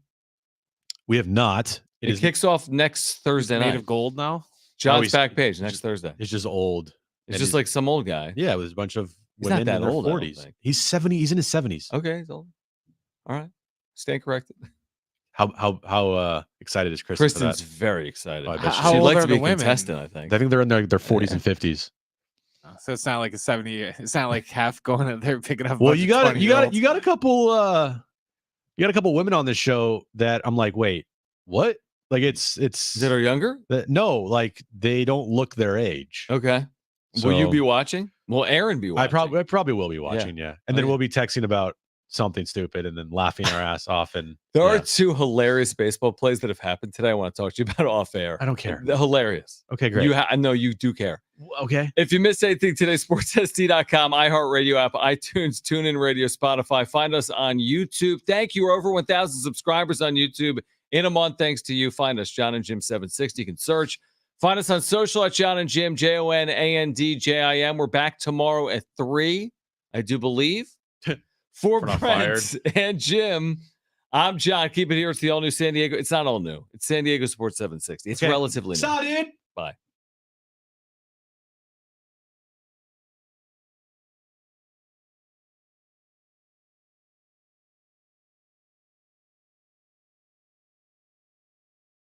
We have not. It is kicks off next Thursday Made night. of gold now. John's he's- back page next Thursday. It's just old. It's and just he's- like some old guy. Yeah, with a bunch of He's not women that in their old, I don't 40s. think. He's 70. He's in his 70s. Okay, he's old. All right. Stand corrected. How excited is Kristen for Kristen's that? very excited. Oh, I bet How- she how She'd old like are to be the a women? contestant, I think. I think they're in their 40s and 50s. So it's not like a 70. It's not like half going in there picking up. a Well, bunch you of got 20-year-olds. you got a couple women on this show that I'm like, wait, what? Like it's That are younger? no, like they don't look their age. Okay. Will you So- be watching? Will Aaron be watching? I probably will be watching, yeah. And then Okay. we'll be texting about something stupid and then laughing our ass off. And There are yeah. 2 hilarious baseball plays that have happened today. I want to talk to you about off air. I don't care. They're hilarious. Okay, great. I know you do care. Okay. If you missed anything today, sportssd.com, iHeartRadio app, iTunes, TuneIn Radio, Spotify. Find us on YouTube. Thank you. We're over 1,000 subscribers on YouTube in a month. Thanks to you. Find us, Jon and Jim 760. You can search. Find us on social at Jon and Jim, JONANDJIM. We're back tomorrow at 3, I do believe. For We're not Brent and Jim, I'm Jon. Keep it here. It's the all-new San Diego. It's not all new. It's San Diego Sports 760. It's Okay. relatively new. Saw, dude. Bye.